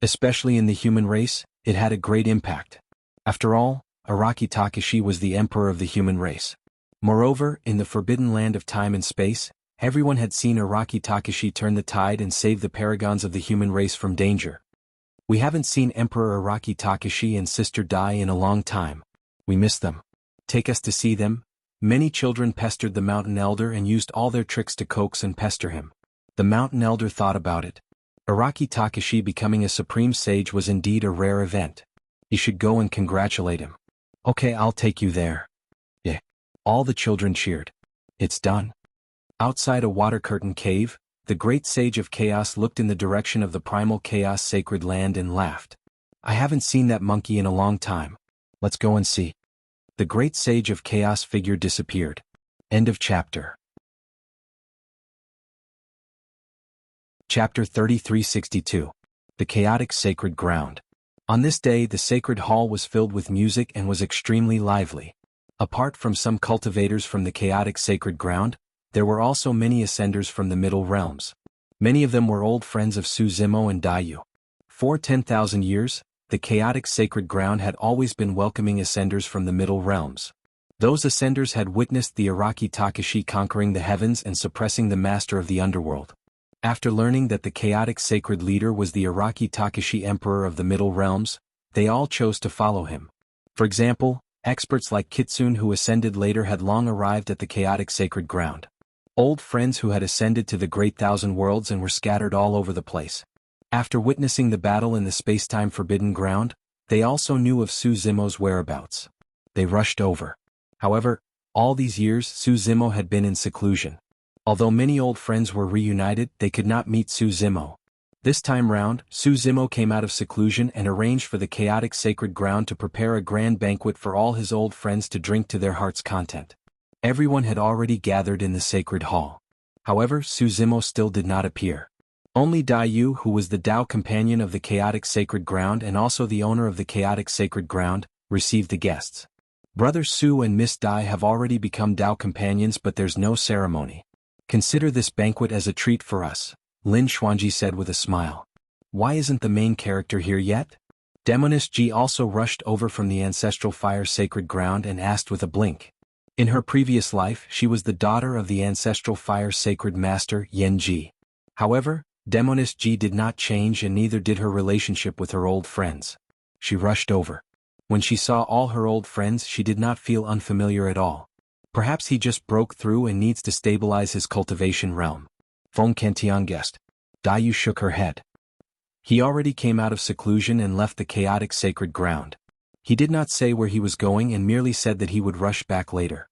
Especially in the human race, it had a great impact. After all, Araki Takashi was the emperor of the human race. Moreover, in the forbidden land of time and space, everyone had seen Araki Takashi turn the tide and save the paragons of the human race from danger. We haven't seen Emperor Araki Takashi and Sister Dai in a long time. We miss them. Take us to see them. Many children pestered the mountain elder and used all their tricks to coax and pester him. The mountain elder thought about it. Araki Takashi becoming a supreme sage was indeed a rare event. He should go and congratulate him. Okay, I'll take you there. Yeah. All the children cheered. It's done. Outside a water curtain cave, the great sage of chaos looked in the direction of the primal chaos sacred land and laughed. I haven't seen that monkey in a long time. Let's go and see. The great sage of chaos figure disappeared. End of chapter. Chapter 3362. The Chaotic Sacred Ground. On this day the sacred hall was filled with music and was extremely lively. Apart from some cultivators from the chaotic sacred ground, there were also many ascenders from the middle realms. Many of them were old friends of Suzimo and Daiyu. For 10,000 years, the chaotic sacred ground had always been welcoming ascenders from the middle realms. Those ascenders had witnessed the Araki Takashi conquering the heavens and suppressing the master of the underworld. After learning that the chaotic sacred leader was the Araki Takashi emperor of the middle realms, they all chose to follow him. For example, experts like Kitsune who ascended later had long arrived at the chaotic sacred ground. Old friends who had ascended to the Great Thousand Worlds and were scattered all over the place. After witnessing the battle in the space-time forbidden ground, they also knew of Suzimo's whereabouts. They rushed over. However, all these years Suzimo had been in seclusion. Although many old friends were reunited, they could not meet Suzimo. This time round, Suzimo came out of seclusion and arranged for the chaotic sacred ground to prepare a grand banquet for all his old friends to drink to their heart's content. Everyone had already gathered in the sacred hall. However, Suzimo still did not appear. Only Daiyu, who was the Tao companion of the chaotic sacred ground and also the owner of the chaotic sacred ground, received the guests. Brother Su and Miss Dai have already become Tao companions, but there's no ceremony. Consider this banquet as a treat for us, Lin Xuanji said with a smile. Why isn't the main character here yet? Demoness Ji also rushed over from the ancestral fire sacred ground and asked with a blink. In her previous life, she was the daughter of the ancestral fire sacred master Yen Ji. However, Demoness Ji did not change and neither did her relationship with her old friends. She rushed over. When she saw all her old friends, she did not feel unfamiliar at all. Perhaps he just broke through and needs to stabilize his cultivation realm. Feng Kentian guessed. Daiyu shook her head. He already came out of seclusion and left the chaotic sacred ground. He did not say where he was going and merely said that he would rush back later.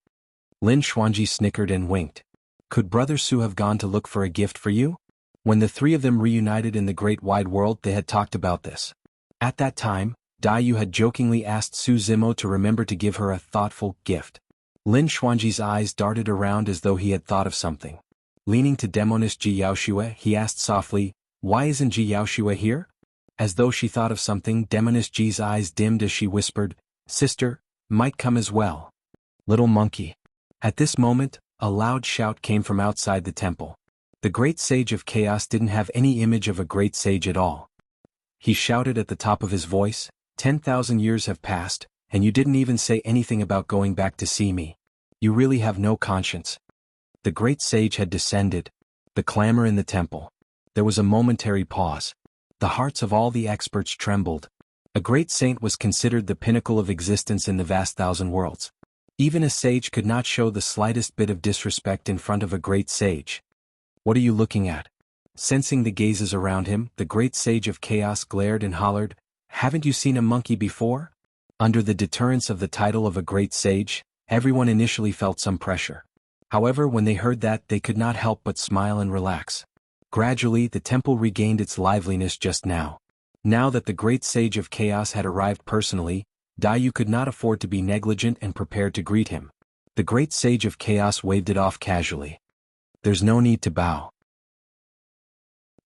Lin Xuanji snickered and winked. Could Brother Su have gone to look for a gift for you? When the three of them reunited in the great wide world, they had talked about this. At that time, Daiyu had jokingly asked Suzimo to remember to give her a thoughtful gift. Lin Xuanji's eyes darted around as though he had thought of something. Leaning to Demoness Ji Yaoshue, he asked softly, "Why isn't Ji Yaoshue here?" As though she thought of something, Demoness Ji's eyes dimmed as she whispered, "Sister, might come as well." Little monkey. At this moment, a loud shout came from outside the temple. The great sage of chaos didn't have any image of a great sage at all. He shouted at the top of his voice, 10,000 years have passed, and you didn't even say anything about going back to see me. You really have no conscience." The great sage had descended. The clamor in the temple. There was a momentary pause. The hearts of all the experts trembled. A great saint was considered the pinnacle of existence in the vast thousand worlds. Even a sage could not show the slightest bit of disrespect in front of a great sage. "What are you looking at?" Sensing the gazes around him, the great sage of chaos glared and hollered, "Haven't you seen a monkey before?" Under the deterrence of the title of a great sage, everyone initially felt some pressure. However, when they heard that, they could not help but smile and relax. Gradually, the temple regained its liveliness just now. Now that the great sage of chaos had arrived personally, Daiyu could not afford to be negligent and prepared to greet him. The great sage of chaos waved it off casually. "There's no need to bow.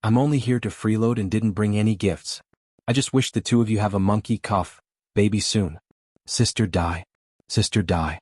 I'm only here to freeload and didn't bring any gifts. I just wish the two of you have a monkey cough, baby soon. Sister die. Sister die.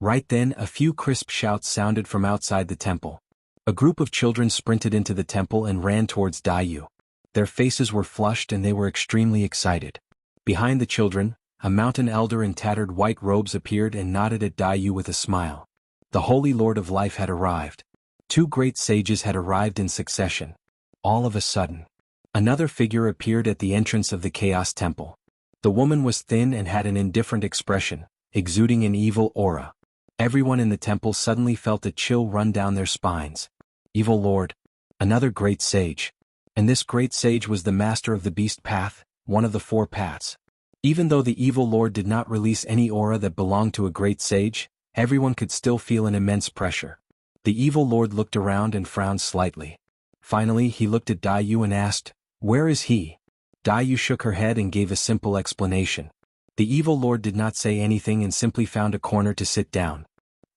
Right then, a few crisp shouts sounded from outside the temple. A group of children sprinted into the temple and ran towards Daiyu. Their faces were flushed and they were extremely excited. Behind the children, a mountain elder in tattered white robes appeared and nodded at Daiyu with a smile. The Holy Lord of Life had arrived. Two great sages had arrived in succession. All of a sudden, another figure appeared at the entrance of the Chaos Temple. The woman was thin and had an indifferent expression, exuding an evil aura. Everyone in the temple suddenly felt a chill run down their spines. Evil Lord. Another great sage. And this great sage was the master of the beast path, one of the four paths. Even though the evil lord did not release any aura that belonged to a great sage, everyone could still feel an immense pressure. The evil lord looked around and frowned slightly. Finally, he looked at Daiyu and asked, "Where is he?" Daiyu shook her head and gave a simple explanation. The evil lord did not say anything and simply found a corner to sit down.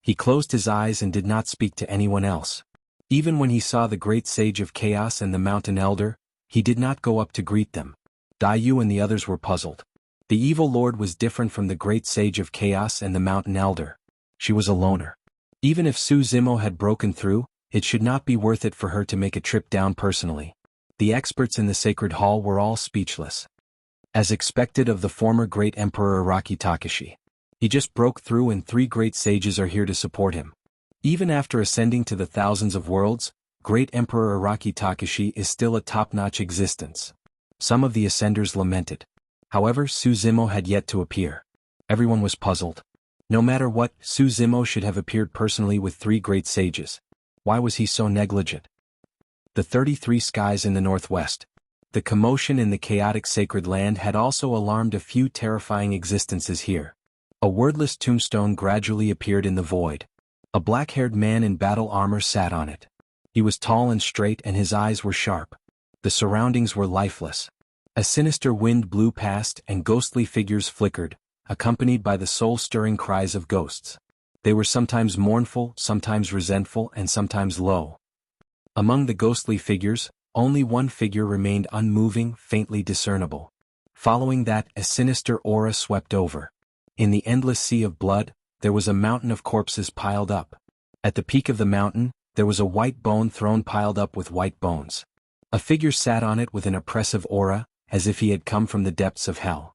He closed his eyes and did not speak to anyone else. Even when he saw the great sage of chaos and the mountain elder, he did not go up to greet them. Daiyu and the others were puzzled. The evil lord was different from the great sage of chaos and the mountain elder. She was a loner. Even if Su Zimo had broken through, it should not be worth it for her to make a trip down personally. The experts in the sacred hall were all speechless. As expected of the former great emperor Araki Takashi. He just broke through and three great sages are here to support him. Even after ascending to the thousands of worlds, great emperor Araki Takashi is still a top-notch existence. Some of the ascenders lamented. However, Su Zimo had yet to appear. Everyone was puzzled. No matter what, Su Zimo should have appeared personally with three great sages. Why was he so negligent? The 33 skies in the northwest. The commotion in the chaotic sacred land had also alarmed a few terrifying existences here. A wordless tombstone gradually appeared in the void. A black-haired man in battle armor sat on it. He was tall and straight and his eyes were sharp. The surroundings were lifeless. A sinister wind blew past and ghostly figures flickered, accompanied by the soul-stirring cries of ghosts. They were sometimes mournful, sometimes resentful, and sometimes low. Among the ghostly figures, only one figure remained unmoving, faintly discernible. Following that, a sinister aura swept over. In the endless sea of blood, there was a mountain of corpses piled up. At the peak of the mountain, there was a white bone throne piled up with white bones. A figure sat on it with an oppressive aura, as if he had come from the depths of hell.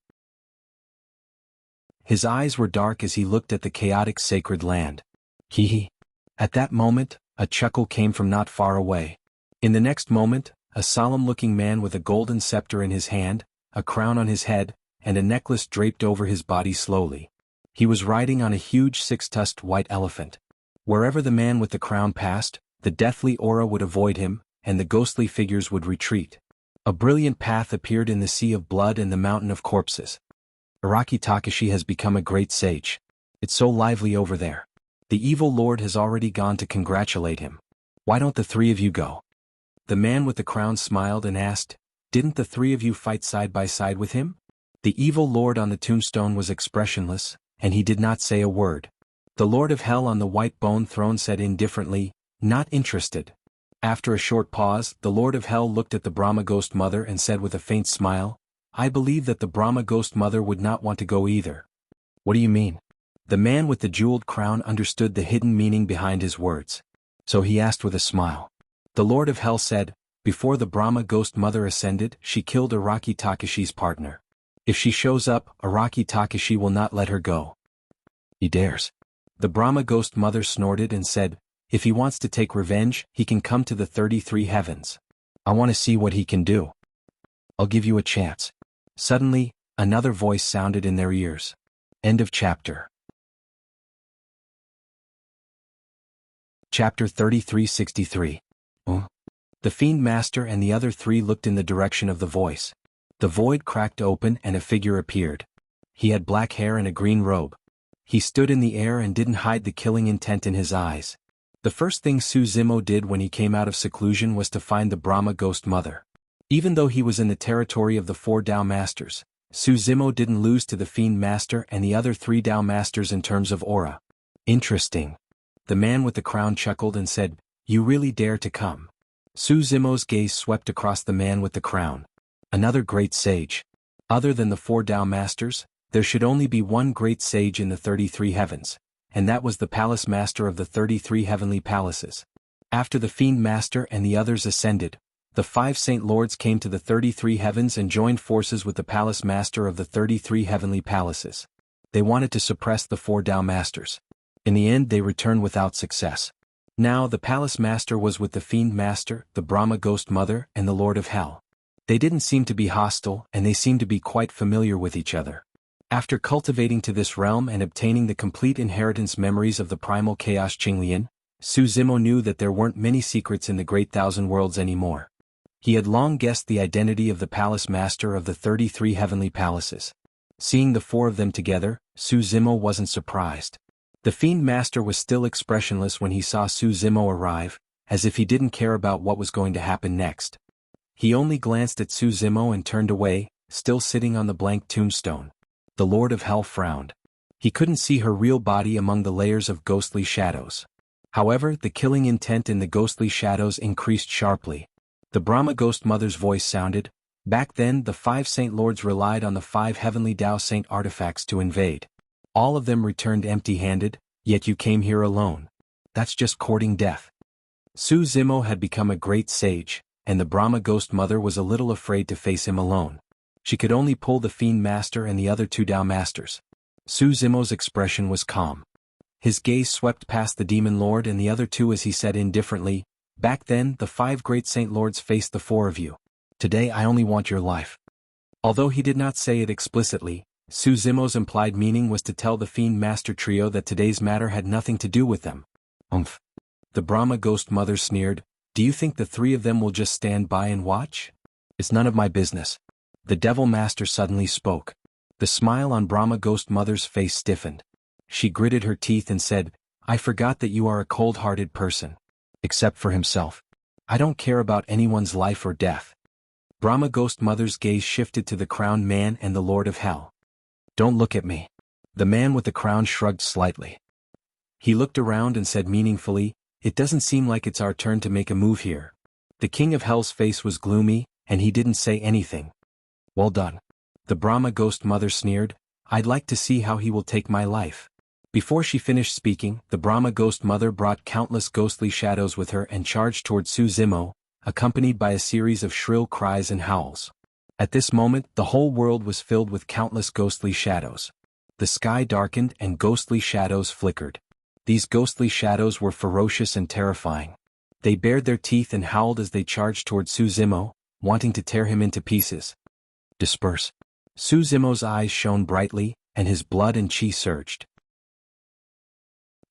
His eyes were dark as he looked at the chaotic sacred land. Hee. At that moment, a chuckle came from not far away. In the next moment, a solemn-looking man with a golden scepter in his hand, a crown on his head, and a necklace draped over his body slowly. He was riding on a huge six-tusked white elephant. Wherever the man with the crown passed, the deathly aura would avoid him, and the ghostly figures would retreat. A brilliant path appeared in the sea of blood and the mountain of corpses. Araki Takashi has become a great sage. It's so lively over there. The evil lord has already gone to congratulate him. Why don't the three of you go? The man with the crown smiled and asked, "Didn't the three of you fight side by side with him?" The evil lord on the tombstone was expressionless, and he did not say a word. The Lord of Hell on the white bone throne said indifferently, "Not interested." After a short pause, the Lord of Hell looked at the Brahma Ghost Mother and said with a faint smile, "I believe that the Brahma Ghost Mother would not want to go either." "What do you mean?" The man with the jeweled crown understood the hidden meaning behind his words. So he asked with a smile. The Lord of Hell said, "Before the Brahma Ghost Mother ascended, she killed Araki Takashi's partner. If she shows up, Araki Takashi will not let her go." "He dares." The Brahma Ghost Mother snorted and said, "If he wants to take revenge, he can come to the 33 heavens. I want to see what he can do. I'll give you a chance." Suddenly, another voice sounded in their ears. End of chapter. Chapter 3363. The Fiend Master and the other three looked in the direction of the voice. The void cracked open and a figure appeared. He had black hair and a green robe. He stood in the air and didn't hide the killing intent in his eyes. The first thing Su Zimo did when he came out of seclusion was to find the Brahma Ghost Mother. Even though he was in the territory of the 4 Dao Masters, Su Zimo didn't lose to the Fiend Master and the other 3 Dao Masters in terms of aura. Interesting. The man with the crown chuckled and said, "You really dare to come. Su Zimo's gaze swept across the man with the crown. Another great sage. Other than the 4 Tao masters, there should only be one great sage in the 33 heavens, and that was the palace master of the 33 heavenly palaces. After the fiend master and the others ascended, the 5 saint lords came to the 33 heavens and joined forces with the palace master of the 33 heavenly palaces. They wanted to suppress the 4 Tao masters. In the end they returned without success. Now the palace master was with the fiend master, the Brahma ghost mother, and the Lord of Hell. They didn't seem to be hostile, and they seemed to be quite familiar with each other. After cultivating to this realm and obtaining the complete inheritance memories of the primal chaos Qinglian, Su Zimo knew that there weren't many secrets in the great thousand worlds anymore. He had long guessed the identity of the palace master of the 33 heavenly palaces. Seeing the 4 of them together, Su Zimo wasn't surprised. The fiend master was still expressionless when he saw Su Zimo arrive, as if he didn't care about what was going to happen next. He only glanced at Su Zimo and turned away, still sitting on the blank tombstone. The Lord of Hell frowned. He couldn't see her real body among the layers of ghostly shadows. However, the killing intent in the ghostly shadows increased sharply. The Brahma ghost mother's voice sounded. Back then the 5 saint lords relied on the 5 heavenly Tao saint artifacts to invade. All of them returned empty-handed, yet you came here alone. That's just courting death. Su Zimo had become a great sage, and the Brahma ghost mother was a little afraid to face him alone. She could only pull the fiend master and the other 2 Tao masters. Su Zimo's expression was calm. His gaze swept past the demon lord and the other 2 as he said indifferently, "Back then the 5 great saint lords faced the 4 of you. Today I only want your life." Although he did not say it explicitly, Su Zimo's implied meaning was to tell the fiend master trio that today's matter had nothing to do with them. "Umph." The Brahma ghost mother sneered, "Do you think the 3 of them will just stand by and watch? It's none of my business." The devil master suddenly spoke. The smile on Brahma ghost mother's face stiffened. She gritted her teeth and said, "I forgot that you are a cold-hearted person. Except for himself. I don't care about anyone's life or death." Brahma ghost mother's gaze shifted to the crowned man and the Lord of Hell. "Don't look at me." The man with the crown shrugged slightly. He looked around and said meaningfully, "It doesn't seem like it's our turn to make a move here." The king of Hell's face was gloomy, and he didn't say anything. "Well done." The Brahma ghost mother sneered, "I'd like to see how he will take my life." Before she finished speaking, the Brahma ghost mother brought countless ghostly shadows with her and charged toward Su Zimo, accompanied by a series of shrill cries and howls. At this moment, the whole world was filled with countless ghostly shadows. The sky darkened and ghostly shadows flickered. These ghostly shadows were ferocious and terrifying. They bared their teeth and howled as they charged toward Su Zimo, wanting to tear him into pieces. "Disperse." Su Zimo's eyes shone brightly, and his blood and chi surged.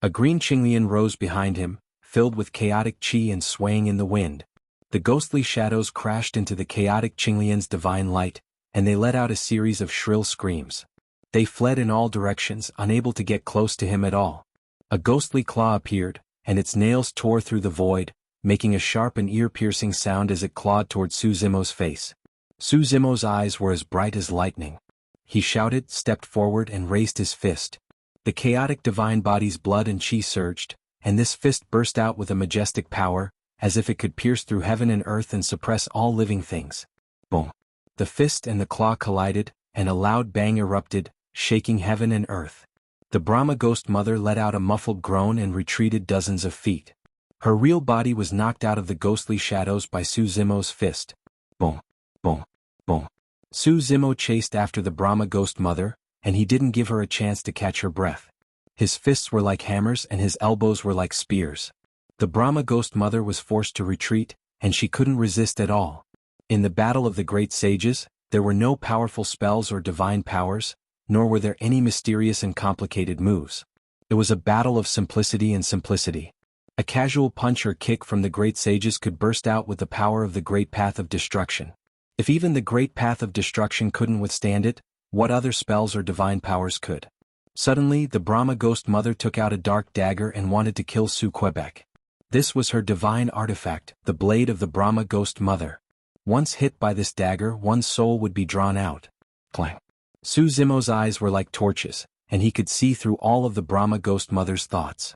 A green Qinglian rose behind him, filled with chaotic chi and swaying in the wind. The ghostly shadows crashed into the chaotic Qinglian's divine light, and they let out a series of shrill screams. They fled in all directions, unable to get close to him at all. A ghostly claw appeared, and its nails tore through the void, making a sharp and ear-piercing sound as it clawed toward Su Zimo's face. Su Zimo's eyes were as bright as lightning. He shouted, stepped forward and raised his fist. The chaotic divine body's blood and chi surged, and this fist burst out with a majestic power, as if it could pierce through heaven and earth and suppress all living things. Boom! The fist and the claw collided, and a loud bang erupted, shaking heaven and earth. The Brahma ghost mother let out a muffled groan and retreated dozens of feet. Her real body was knocked out of the ghostly shadows by Su Zimo's fist. Boom! Boom! Boom! Su Zimo chased after the Brahma ghost mother, and he didn't give her a chance to catch her breath. His fists were like hammers and his elbows were like spears. The Brahma ghost mother was forced to retreat, and she couldn't resist at all. In the battle of the great sages, there were no powerful spells or divine powers, nor were there any mysterious and complicated moves. It was a battle of simplicity and simplicity. A casual punch or kick from the great sages could burst out with the power of the great path of destruction. If even the great path of destruction couldn't withstand it, what other spells or divine powers could? Suddenly, the Brahma ghost mother took out a dark dagger and wanted to kill Su Quebec. This was her divine artifact, the blade of the Brahma ghost mother. Once hit by this dagger, one's soul would be drawn out. Clang! Su Zimo's eyes were like torches, and he could see through all of the Brahma ghost mother's thoughts.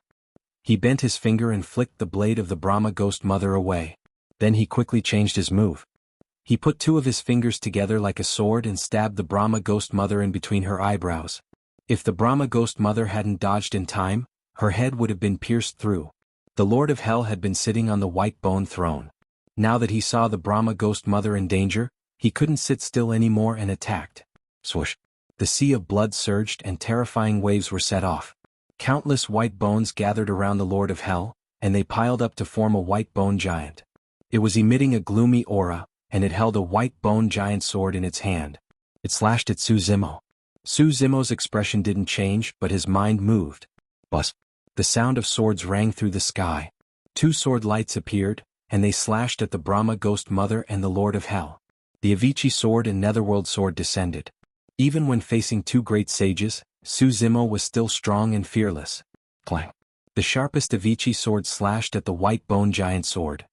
He bent his finger and flicked the blade of the Brahma ghost mother away. Then he quickly changed his move. He put two of his fingers together like a sword and stabbed the Brahma Ghost Mother in between her eyebrows. If the Brahma Ghost Mother hadn't dodged in time, her head would have been pierced through. The Lord of Hell had been sitting on the white bone throne. Now that he saw the Brahma Ghost Mother in danger, he couldn't sit still anymore and attacked. Swoosh! The sea of blood surged and terrifying waves were set off. Countless white bones gathered around the Lord of Hell, and they piled up to form a white bone giant. It was emitting a gloomy aura, and it held a white bone giant sword in its hand. It slashed at Su Zimo. Su Zimo's expression didn't change, but his mind moved. Buzz! The sound of swords rang through the sky. Two sword lights appeared, and they slashed at the Brahma Ghost Mother and the Lord of Hell. The Avicii sword and Netherworld sword descended. Even when facing two great sages, Su Zimo was still strong and fearless. Clang! The sharpest Avicii sword slashed at the white bone giant sword.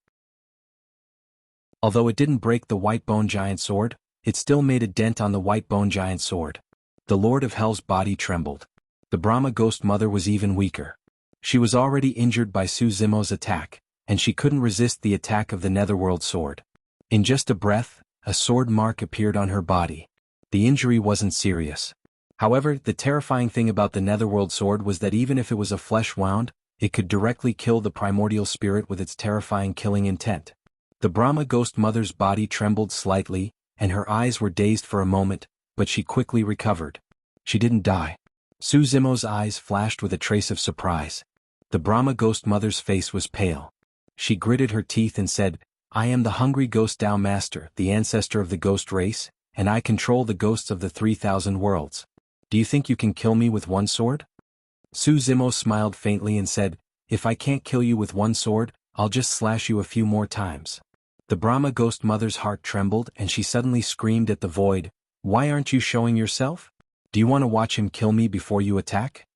Although it didn't break the white bone giant sword, it still made a dent on the white bone giant sword. The Lord of Hell's body trembled. The Brahma Ghost Mother was even weaker. She was already injured by Su Zimo's attack, and she couldn't resist the attack of the Netherworld sword. In just a breath, a sword mark appeared on her body. The injury wasn't serious. However, the terrifying thing about the Netherworld sword was that even if it was a flesh wound, it could directly kill the primordial spirit with its terrifying killing intent. The Brahma Ghost Mother's body trembled slightly, and her eyes were dazed for a moment, but she quickly recovered. She didn't die. Su Zimo's eyes flashed with a trace of surprise. The Brahma Ghost Mother's face was pale. She gritted her teeth and said, "I am the hungry Ghost Tao Master, the ancestor of the ghost race, and I control the ghosts of the 3,000 worlds. Do you think you can kill me with one sword?" Su Zimo smiled faintly and said, "If I can't kill you with one sword, I'll just slash you a few more times." The Brahma Ghost Mother's heart trembled and she suddenly screamed at the void, "Why aren't you showing yourself? Do you want to watch him kill me before you attack?"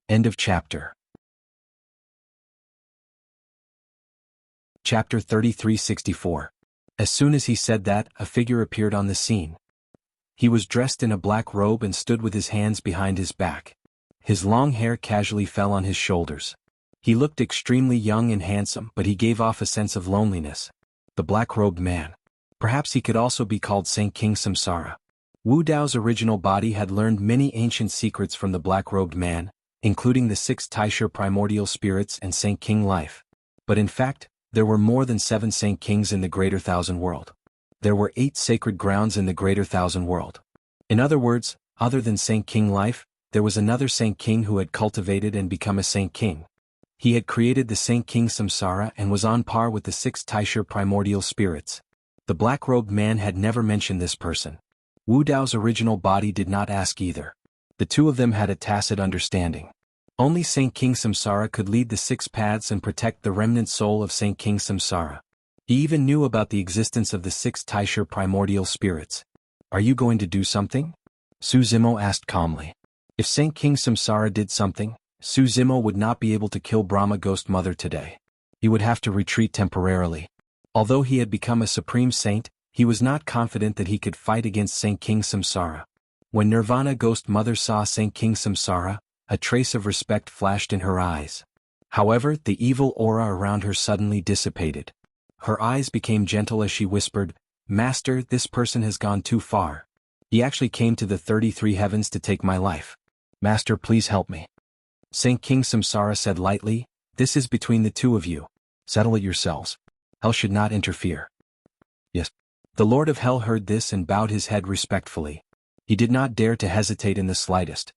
End of chapter. Chapter 3364. As soon as he said that, a figure appeared on the scene. He was dressed in a black robe and stood with his hands behind his back. His long hair casually fell on his shoulders. He looked extremely young and handsome, but he gave off a sense of loneliness. The black-robed man. Perhaps he could also be called Saint King Samsara. Wu Dao's original body had learned many ancient secrets from the black-robed man, including the 6 Taisha primordial spirits and Saint King life. But in fact, there were more than 7 Saint Kings in the Greater Thousand World. There were 8 sacred grounds in the Greater Thousand World. In other words, other than Saint King life, there was another Saint King who had cultivated and become a Saint King. He had created the Saint King Samsara and was on par with the 6 Taisha primordial spirits. The black-robed man had never mentioned this person. Wu Dao's original body did not ask either. The two of them had a tacit understanding. Only Saint King Samsara could lead the 6 paths and protect the remnant soul of Saint King Samsara. He even knew about the existence of the 6 Taisha primordial spirits. "Are you going to do something?" Su Zimo asked calmly. If Saint King Samsara did something, Su Zimo would not be able to kill Brahma Ghost Mother today. He would have to retreat temporarily. Although he had become a supreme saint, he was not confident that he could fight against Saint King Samsara. When Nirvana Ghost Mother saw Saint King Samsara, a trace of respect flashed in her eyes. However, the evil aura around her suddenly dissipated. Her eyes became gentle as she whispered, "Master, this person has gone too far. He actually came to the 33 heavens to take my life. Master, please help me." Saint King Samsara said lightly, "This is between the two of you. Settle it yourselves. Hell should not interfere." Yes. The Lord of Hell heard this and bowed his head respectfully. He did not dare to hesitate in the slightest.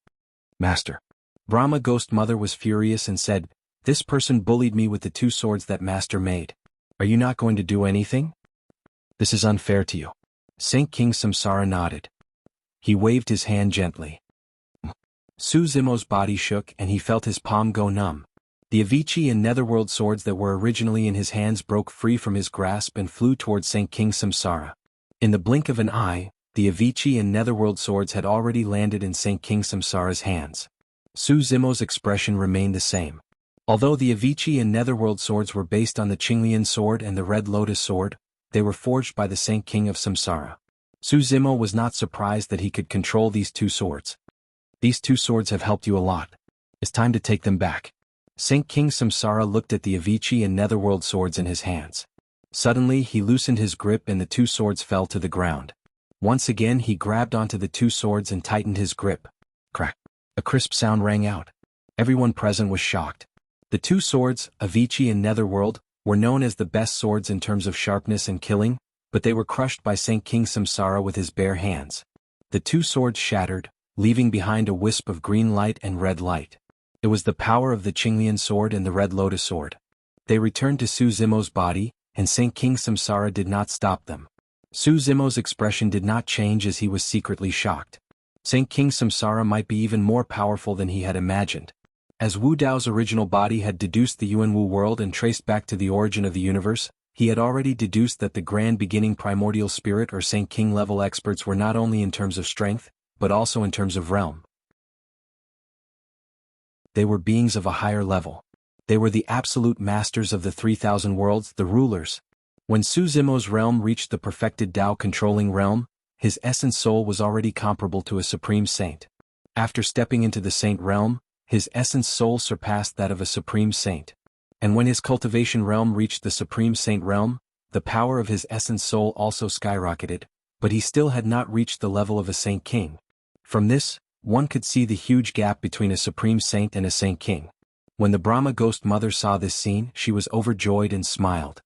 "Master." Brahma Ghost Mother was furious and said, "This person bullied me with the 2 swords that Master made. Are you not going to do anything? This is unfair to you." Saint King Samsara nodded. He waved his hand gently. Su Zimo's body shook and he felt his palm go numb. The Avicii and Netherworld swords that were originally in his hands broke free from his grasp and flew towards Saint King Samsara. In the blink of an eye, the Avicii and Netherworld swords had already landed in Saint King Samsara's hands. Su Zimo's expression remained the same. Although the Avicii and Netherworld swords were based on the Qinglian sword and the Red Lotus sword, they were forged by the Saint King of Samsara. Su Zimo was not surprised that he could control these 2 swords. "These 2 swords have helped you a lot. It's time to take them back." Saint King Samsara looked at the Avicii and Netherworld swords in his hands. Suddenly he loosened his grip and the two swords fell to the ground. Once again he grabbed onto the two swords and tightened his grip. Crack! A crisp sound rang out. Everyone present was shocked. The two swords, Avicii and Netherworld, were known as the best swords in terms of sharpness and killing, but they were crushed by Saint King Samsara with his bare hands. The two swords shattered, leaving behind a wisp of green light and red light. It was the power of the Qinglian sword and the Red Lotus sword. They returned to Su Zimo's body, and Saint King Samsara did not stop them. Su Zimo's expression did not change as he was secretly shocked. Saint King Samsara might be even more powerful than he had imagined. As Wu Dao's original body had deduced the Yuanwu world and traced back to the origin of the universe, he had already deduced that the grand beginning primordial spirit or Saint King level experts were not only in terms of strength, but also in terms of realm. They were beings of a higher level. They were the absolute masters of the 3,000 worlds, the rulers. When Su Zimo's realm reached the perfected Dao controlling realm, his essence soul was already comparable to a supreme saint. After stepping into the saint realm, his essence soul surpassed that of a supreme saint. And when his cultivation realm reached the supreme saint realm, the power of his essence soul also skyrocketed, but he still had not reached the level of a saint king. From this, one could see the huge gap between a supreme saint and a saint king. When the Brahma ghost mother saw this scene, she was overjoyed and smiled.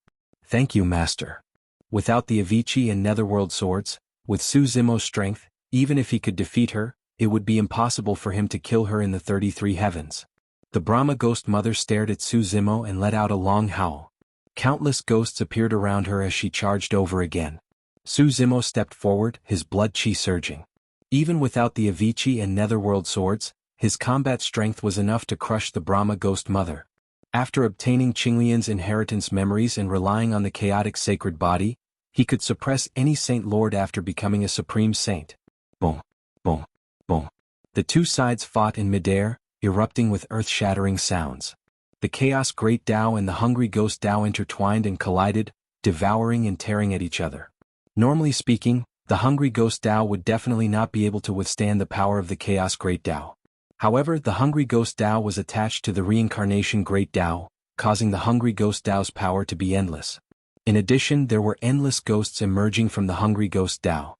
"Thank you, master." Without the Avicii and Netherworld swords, with Su Zimo's strength, even if he could defeat her, it would be impossible for him to kill her in the 33 heavens. The Brahma ghost mother stared at Su Zimo and let out a long howl. Countless ghosts appeared around her as she charged over again. Su Zimo stepped forward, his blood chi surging. Even without the Avicii and Netherworld swords, his combat strength was enough to crush the Brahma ghost mother. After obtaining Qinglian's inheritance memories and relying on the chaotic sacred body, he could suppress any saint lord after becoming a supreme saint. Boom, boom, boom. The two sides fought in midair, erupting with earth-shattering sounds. The chaos great Dao and the hungry ghost Dao intertwined and collided, devouring and tearing at each other. Normally speaking, the hungry ghost Dao would definitely not be able to withstand the power of the chaos great Dao. However, the hungry ghost Dao was attached to the reincarnation great Dao, causing the hungry ghost Dao's power to be endless. In addition, there were endless ghosts emerging from the hungry ghost Dao.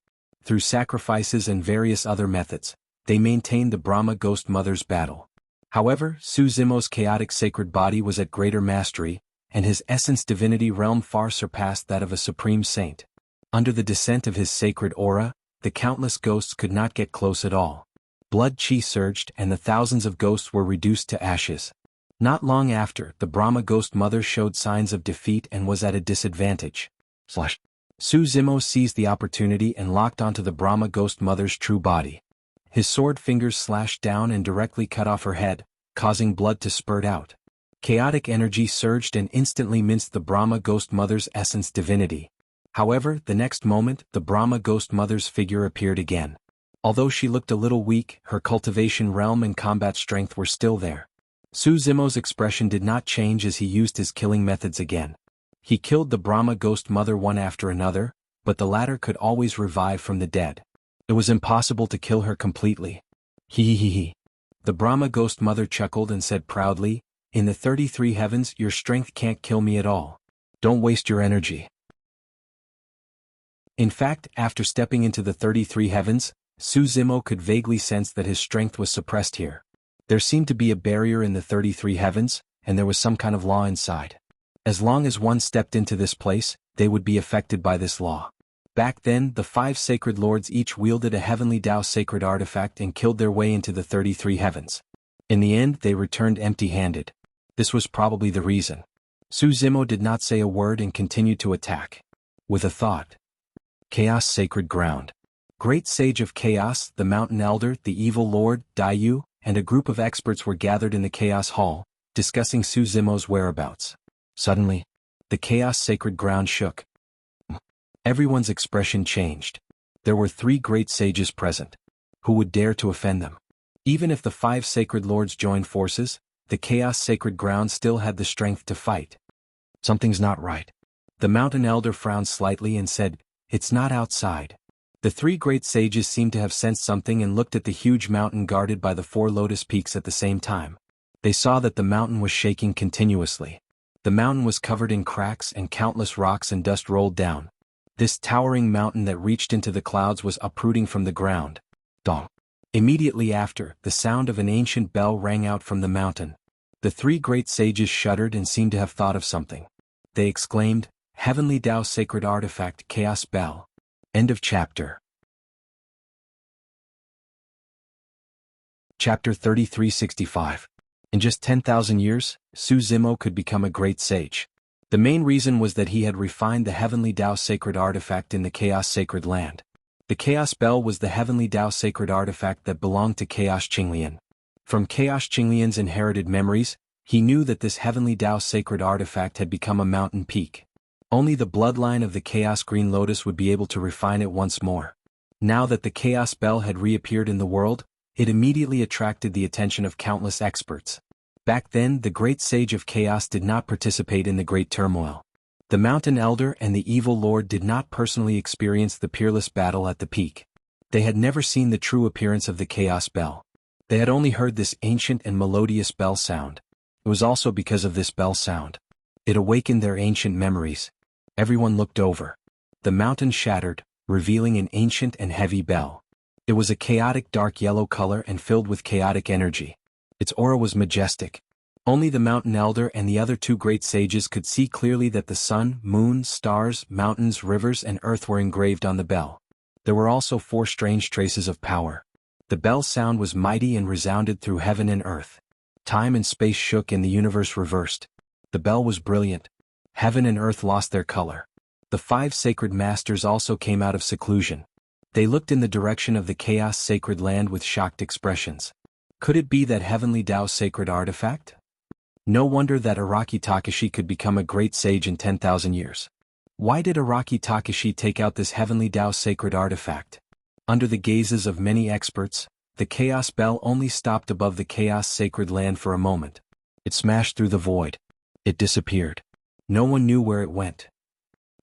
Through sacrifices and various other methods, they maintained the Brahma ghost mother's battle. However, Su Zimo's chaotic sacred body was at greater mastery, and his essence divinity realm far surpassed that of a supreme saint. Under the descent of his sacred aura, the countless ghosts could not get close at all. Blood chi surged and the thousands of ghosts were reduced to ashes. Not long after, the Brahma ghost mother showed signs of defeat and was at a disadvantage. Su Zimo seized the opportunity and locked onto the Brahma ghost mother's true body. His sword fingers slashed down and directly cut off her head, causing blood to spurt out. Chaotic energy surged and instantly minced the Brahma ghost mother's essence divinity. However, the next moment, the Brahma ghost mother's figure appeared again. Although she looked a little weak, her cultivation realm and combat strength were still there. Su Zimo's expression did not change as he used his killing methods again. He killed the Brahma ghost mother one after another, but the latter could always revive from the dead. It was impossible to kill her completely. He. The Brahma ghost mother chuckled and said proudly, "In the 33 heavens, your strength can't kill me at all. Don't waste your energy." In fact, after stepping into the 33 heavens, Su Zimo could vaguely sense that his strength was suppressed here. There seemed to be a barrier in the 33 heavens, and there was some kind of law inside. As long as one stepped into this place, they would be affected by this law. Back then, the 5 sacred lords each wielded a heavenly Dao sacred artifact and killed their way into the 33 heavens. In the end, they returned empty-handed. This was probably the reason. Su Zimo did not say a word and continued to attack. With a thought. Chaos sacred ground. Great Sage of Chaos, the Mountain Elder, the Evil Lord, Daiyu, and a group of experts were gathered in the Chaos Hall, discussing Su Zimo's whereabouts. Suddenly, the Chaos sacred ground shook. Everyone's expression changed. There were 3 great sages present. Who would dare to offend them? Even if the 5 sacred lords joined forces, the Chaos sacred ground still had the strength to fight. Something's not right. The Mountain Elder frowned slightly and said, "It's not outside." The 3 great sages seemed to have sensed something and looked at the huge mountain guarded by the 4 lotus peaks at the same time. They saw that the mountain was shaking continuously. The mountain was covered in cracks and countless rocks and dust rolled down. This towering mountain that reached into the clouds was uprooting from the ground. Dong. Immediately after, the sound of an ancient bell rang out from the mountain. The three great sages shuddered and seemed to have thought of something. They exclaimed, "Heavenly Tao Sacred Artifact Chaos Bell." End of chapter. Chapter 3365. In just 10,000 years, Su Zimo could become a great sage. The main reason was that he had refined the Heavenly Tao Sacred Artifact in the Chaos Sacred Land. The Chaos Bell was the Heavenly Tao Sacred Artifact that belonged to Chaos Qinglian. From Chaos Qinglian's inherited memories, he knew that this Heavenly Tao Sacred Artifact had become a mountain peak. Only the bloodline of the Chaos Green Lotus would be able to refine it once more. Now that the Chaos Bell had reappeared in the world, it immediately attracted the attention of countless experts. Back then, the great sage of chaos did not participate in the great turmoil. The Mountain Elder and the Evil Lord did not personally experience the peerless battle at the peak. They had never seen the true appearance of the Chaos Bell. They had only heard this ancient and melodious bell sound. It was also because of this bell sound. It awakened their ancient memories. Everyone looked over. The mountain shattered, revealing an ancient and heavy bell. It was a chaotic dark yellow color and filled with chaotic energy. Its aura was majestic. Only the Mountain Elder and the other two great sages could see clearly that the sun, moon, stars, mountains, rivers, and earth were engraved on the bell. There were also 4 strange traces of power. The bell's sound was mighty and resounded through heaven and earth. Time and space shook and the universe reversed. The bell was brilliant. Heaven and earth lost their color. The 5 sacred masters also came out of seclusion. They looked in the direction of the Chaos Sacred Land with shocked expressions. Could it be that Heavenly Tao Sacred Artifact? No wonder that Araki Takashi could become a great sage in 10,000 years. Why did Araki Takashi take out this Heavenly Tao Sacred Artifact? Under the gazes of many experts, the Chaos Bell only stopped above the Chaos Sacred Land for a moment. It smashed through the void. It disappeared. No one knew where it went.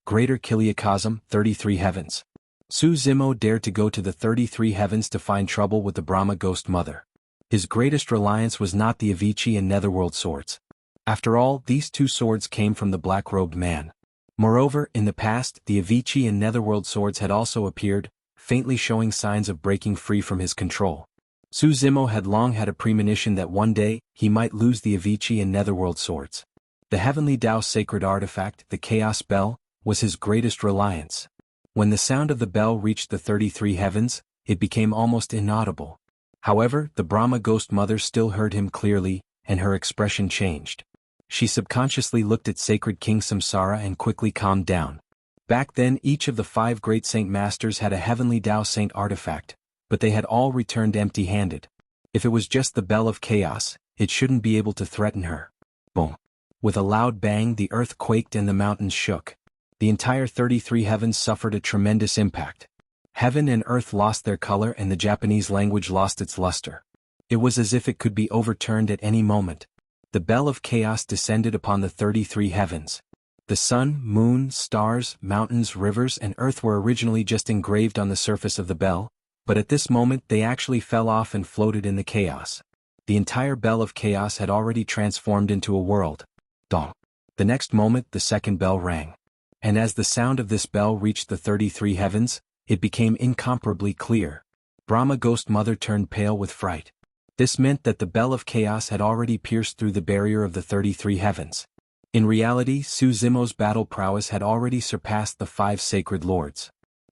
Greater Kiliakosm, 33 Heavens. Su Zimo dared to go to the 33 Heavens to find trouble with the Brahma Ghost Mother. His greatest reliance was not the Avicii and Netherworld swords. After all, these 2 swords came from the black-robed man. Moreover, in the past, the Avicii and Netherworld swords had also appeared, faintly showing signs of breaking free from his control. Su Zimo had long had a premonition that one day, he might lose the Avicii and Netherworld swords. The Heavenly Tao Sacred Artifact, the Chaos Bell, was his greatest reliance. When the sound of the bell reached the 33 Heavens, it became almost inaudible. However, the Brahma Ghost Mother still heard him clearly, and her expression changed. She subconsciously looked at Sacred King Samsara and quickly calmed down. Back then, each of the 5 great Saint Masters had a Heavenly Tao Saint artifact, but they had all returned empty-handed. If it was just the Bell of Chaos, it shouldn't be able to threaten her. Boom. With a loud bang, the earth quaked and the mountains shook. The entire 33 Heavens suffered a tremendous impact. Heaven and earth lost their color and the Japanese language lost its luster. It was as if it could be overturned at any moment. The Bell of Chaos descended upon the 33 Heavens. The sun, moon, stars, mountains, rivers, and earth were originally just engraved on the surface of the bell, but at this moment they actually fell off and floated in the chaos. The entire Bell of Chaos had already transformed into a world. Dong. The next moment the second bell rang. And as the sound of this bell reached the 33 Heavens, it became incomparably clear. Brahma Ghost Mother turned pale with fright. This meant that the Bell of Chaos had already pierced through the barrier of the 33 Heavens. In reality, Su Zimo's battle prowess had already surpassed the 5 sacred lords.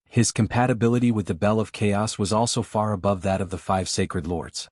His compatibility with the Bell of Chaos was also far above that of the 5 sacred lords.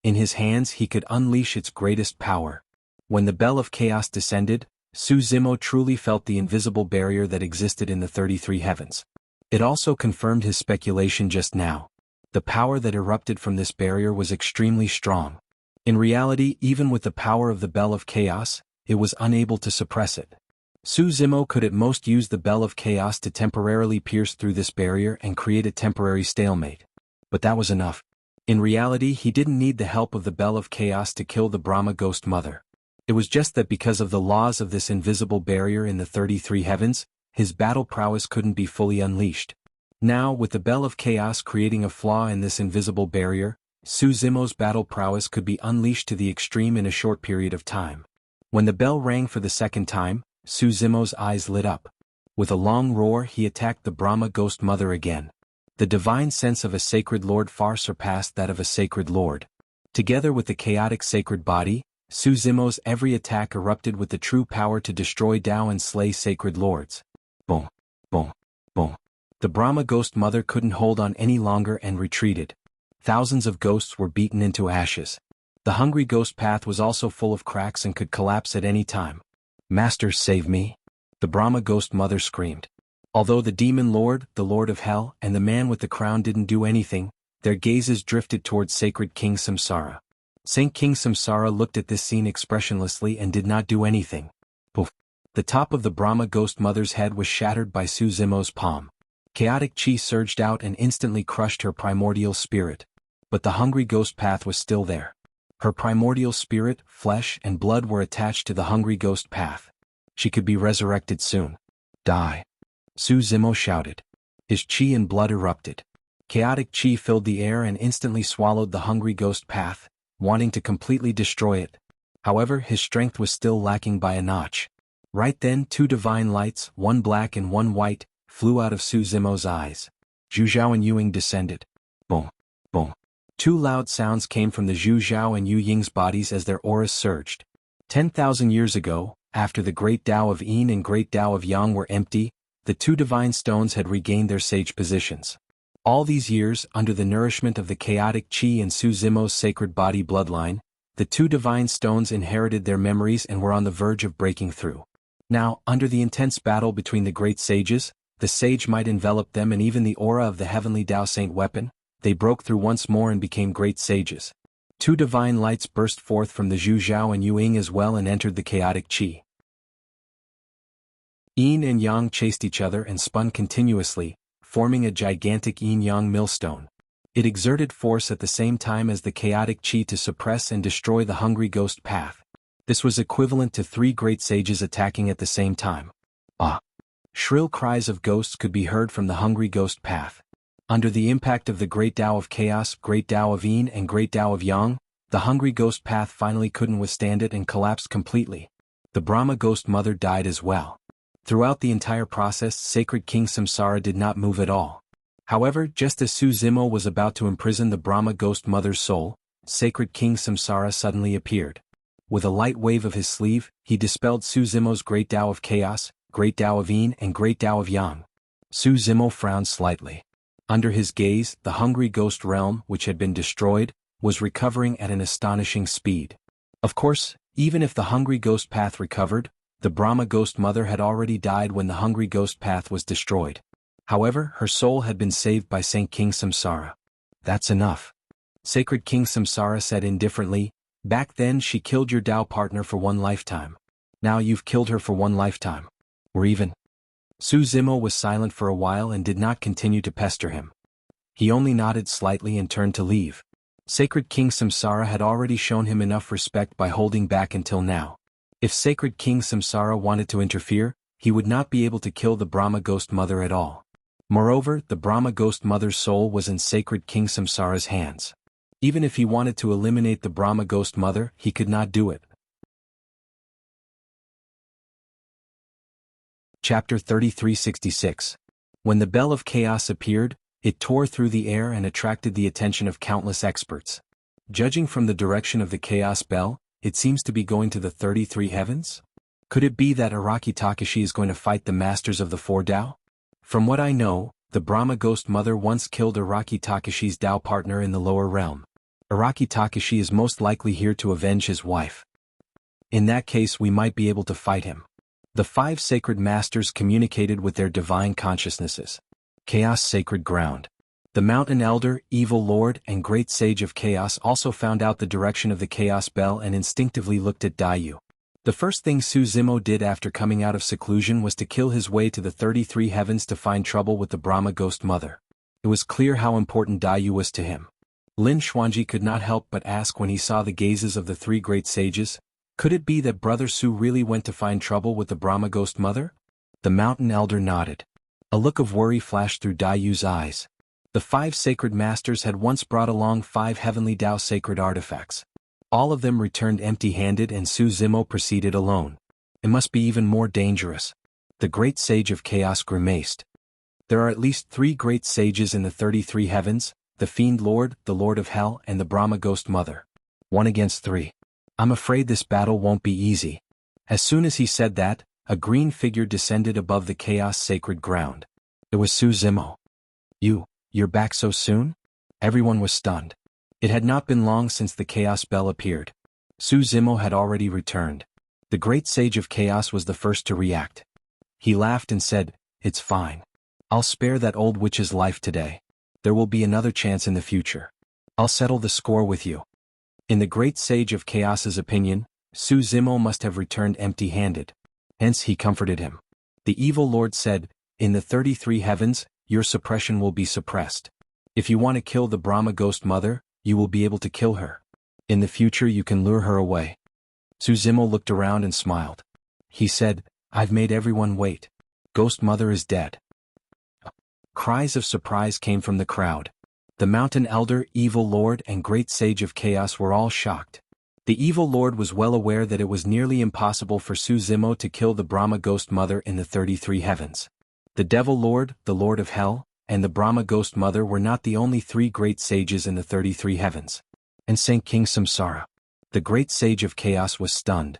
In his hands he could unleash its greatest power. When the Bell of Chaos descended, Su Zimo truly felt the invisible barrier that existed in the 33 Heavens. It also confirmed his speculation just now. The power that erupted from this barrier was extremely strong. In reality, even with the power of the Bell of Chaos, it was unable to suppress it. Su Zimo could at most use the Bell of Chaos to temporarily pierce through this barrier and create a temporary stalemate. But that was enough. In reality, he didn't need the help of the Bell of Chaos to kill the Brahma Ghost Mother. It was just that because of the laws of this invisible barrier in the 33 Heavens, his battle prowess couldn't be fully unleashed. Now, with the Bell of Chaos creating a flaw in this invisible barrier, Su Zimo's battle prowess could be unleashed to the extreme in a short period of time. When the bell rang for the second time, Su Zimo's eyes lit up. With a long roar he attacked the Brahma Ghost Mother again. The divine sense of a sacred lord far surpassed that of a sacred lord. Together with the chaotic sacred body, Su Zimo's every attack erupted with the true power to destroy Tao and slay sacred lords. Boom, boom, boom. The Brahma Ghost Mother couldn't hold on any longer and retreated. Thousands of ghosts were beaten into ashes. The hungry ghost path was also full of cracks and could collapse at any time. "Master, save me!" the Brahma Ghost Mother screamed. Although the Demon Lord, the Lord of Hell, and the man with the crown didn't do anything, their gazes drifted towards sacred King Samsara. Saint King Samsara looked at this scene expressionlessly and did not do anything. Poof! The top of the Brahma Ghost Mother's head was shattered by Su Zimo's palm. Chaotic chi surged out and instantly crushed her primordial spirit. But the hungry ghost path was still there. Her primordial spirit, flesh, and blood were attached to the hungry ghost path. She could be resurrected soon. "Die!" Su Zimo shouted. His chi and blood erupted. Chaotic chi filled the air and instantly swallowed the hungry ghost path, wanting to completely destroy it. However, his strength was still lacking by a notch. Right then, two divine lights, one black and one white, flew out of Su Zimo's eyes. Zhu Zhao and Yu Ying descended. Boom, boom. Two loud sounds came from the Zhu Zhao and Yu Ying's bodies as their auras surged. 10,000 years ago, after the great Tao of Yin and great Tao of Yang were empty, the two divine stones had regained their sage positions. All these years, under the nourishment of the chaotic chi and Su Zimo's sacred body bloodline, the two divine stones inherited their memories and were on the verge of breaking through. Now, under the intense battle between the great sages, the sage might envelop them and even the aura of the heavenly Tao Saint weapon, they broke through once more and became great sages. Two divine lights burst forth from the Zhu Zhao and Yu Ying as well and entered the chaotic chi. Yin and Yang chased each other and spun continuously, forming a gigantic yin-yang millstone. It exerted force at the same time as the chaotic chi to suppress and destroy the hungry ghost path. This was equivalent to three great sages attacking at the same time. Ah! Shrill cries of ghosts could be heard from the hungry ghost path. Under the impact of the great Tao of Chaos, great Tao of Yin and great Tao of Yang, the hungry ghost path finally couldn't withstand it and collapsed completely. The Brahma Ghost Mother died as well. Throughout the entire process, sacred King Samsara did not move at all. However, just as Su Zimo was about to imprison the Brahma Ghost Mother's soul, sacred King Samsara suddenly appeared. With a light wave of his sleeve, he dispelled Su Zimo's great Tao of Chaos, great Tao of Yin and great Tao of Yang. Su Zimo frowned slightly. Under his gaze, the hungry ghost realm, which had been destroyed, was recovering at an astonishing speed. Of course, even if the hungry ghost path recovered, the Brahma Ghost Mother had already died when the hungry ghost path was destroyed. However, her soul had been saved by Saint King Samsara. "That's enough," Sacred King Samsara said indifferently. "Back then she killed your Tao partner for one lifetime. Now you've killed her for one lifetime. We're even." Su Zimo was silent for a while and did not continue to pester him. He only nodded slightly and turned to leave. Sacred King Samsara had already shown him enough respect by holding back until now. If Sacred King Samsara wanted to interfere, he would not be able to kill the Brahma Ghost Mother at all. Moreover, the Brahma Ghost Mother's soul was in Sacred King Samsara's hands. Even if he wanted to eliminate the Brahma Ghost Mother, he could not do it. Chapter 3366. When the Bell of Chaos appeared, it tore through the air and attracted the attention of countless experts. Judging from the direction of the Chaos Bell, it seems to be going to the 33 heavens? Could it be that Araki Takashi is going to fight the masters of the four Tao? From what I know, the Brahma Ghost Mother once killed Araki Takashi's Tao partner in the lower realm. Araki Takashi is most likely here to avenge his wife. In that case we might be able to fight him. The five sacred masters communicated with their divine consciousnesses. Chaos Sacred Ground. The Mountain Elder, Evil Lord, and Great Sage of Chaos also found out the direction of the Chaos Bell and instinctively looked at Daiyu. The first thing Su Zimo did after coming out of seclusion was to kill his way to the 33 heavens to find trouble with the Brahma Ghost Mother. It was clear how important Daiyu was to him. Lin Xuanji could not help but ask when he saw the gazes of the three great sages, could it be that Brother Su really went to find trouble with the Brahma Ghost Mother? The Mountain Elder nodded. A look of worry flashed through Daiyu's eyes. The five sacred masters had once brought along 5 heavenly Tao sacred artifacts. All of them returned empty-handed and Su Zimo proceeded alone. It must be even more dangerous. The great sage of chaos grimaced. There are at least 3 great sages in the 33 heavens, the Fiend Lord, the Lord of Hell, and the Brahma Ghost Mother. 1 against 3. I'm afraid this battle won't be easy. As soon as he said that, a green figure descended above the chaos sacred ground. It was Su Zimo. You're back so soon? Everyone was stunned. It had not been long since the chaos bell appeared. Su Zimo had already returned. The great sage of chaos was the first to react. He laughed and said, "It's fine. I'll spare that old witch's life today. There will be another chance in the future. I'll settle the score with you." In the great sage of chaos's opinion, Su Zimo must have returned empty-handed. Hence he comforted him. The evil lord said, "In the 33 heavens, your suppression will be suppressed. If you want to kill the Brahma Ghost Mother, you will be able to kill her. In the future you can lure her away." Su Zimo looked around and smiled. He said, "I've made everyone wait. Ghost Mother is dead." Cries of surprise came from the crowd. The Mountain Elder, Evil Lord, and Great Sage of Chaos were all shocked. The Evil Lord was well aware that it was nearly impossible for Su Zimo to kill the Brahma Ghost Mother in the 33 heavens. The Devil Lord, the Lord of Hell, and the Brahma Ghost Mother were not the only 3 great sages in the 33 heavens. And Saint King Samsara, the great sage of chaos, was stunned.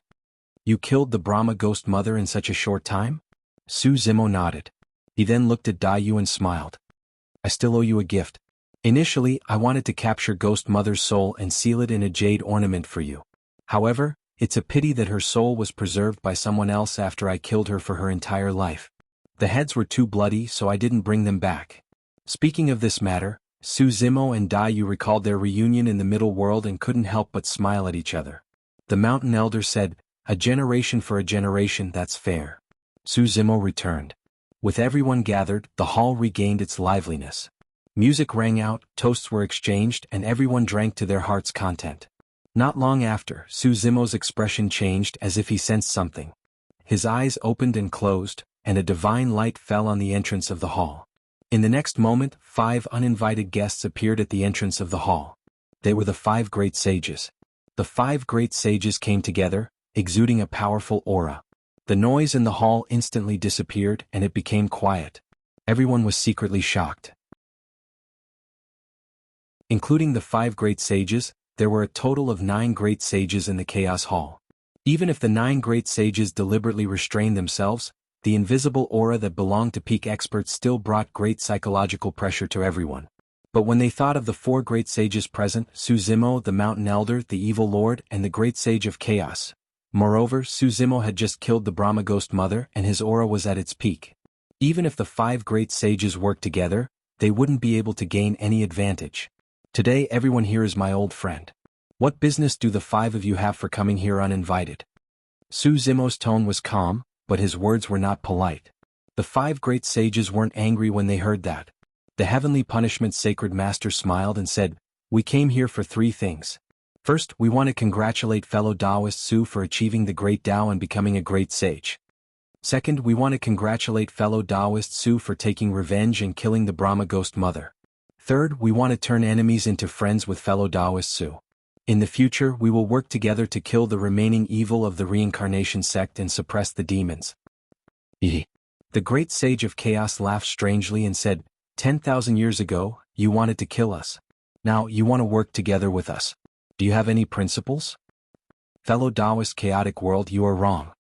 "You killed the Brahma Ghost Mother in such a short time?" Su Zimo nodded. He then looked at Dayu and smiled. "I still owe you a gift. Initially, I wanted to capture Ghost Mother's soul and seal it in a jade ornament for you. However, it's a pity that her soul was preserved by someone else after I killed her for her entire life. The heads were too bloody, so I didn't bring them back." Speaking of this matter, Su Zimo and Dayu recalled their reunion in the middle world and couldn't help but smile at each other. The Mountain Elder said, "A generation for a generation, that's fair." Su Zimo returned. With everyone gathered, the hall regained its liveliness. Music rang out, toasts were exchanged, and everyone drank to their heart's content. Not long after, Su Zimo's expression changed as if he sensed something. His eyes opened and closed, and a divine light fell on the entrance of the hall. In the next moment, 5 uninvited guests appeared at the entrance of the hall. They were the 5 great sages. The 5 great sages came together, exuding a powerful aura. The noise in the hall instantly disappeared and it became quiet. Everyone was secretly shocked. Including the 5 great sages, there were a total of 9 great sages in the Chaos Hall. Even if the 9 great sages deliberately restrained themselves, the invisible aura that belonged to peak experts still brought great psychological pressure to everyone. But when they thought of the 4 great sages present, Su Zimo, the Mountain Elder, the Evil Lord, and the Great Sage of Chaos. Moreover, Su Zimo had just killed the Brahma Ghost Mother and his aura was at its peak. Even if the 5 great sages worked together, they wouldn't be able to gain any advantage. Today everyone here is my old friend. What business do the 5 of you have for coming here uninvited? Su Zimo's tone was calm, but his words were not polite. The 5 great sages weren't angry when they heard that. The Heavenly Punishment Sacred Master smiled and said, "We came here for 3 things. First, we want to congratulate fellow Taoist Su for achieving the great Tao and becoming a great sage. Second, we want to congratulate fellow Taoist Su for taking revenge and killing the Brahma Ghost Mother. Third, we want to turn enemies into friends with fellow Taoist Su. In the future, we will work together to kill the remaining evil of the reincarnation sect and suppress the demons." The great sage of chaos laughed strangely and said, 10,000 years ago, you wanted to kill us. Now you want to work together with us. Do you have any principles? Fellow Taoist chaotic world, you are wrong.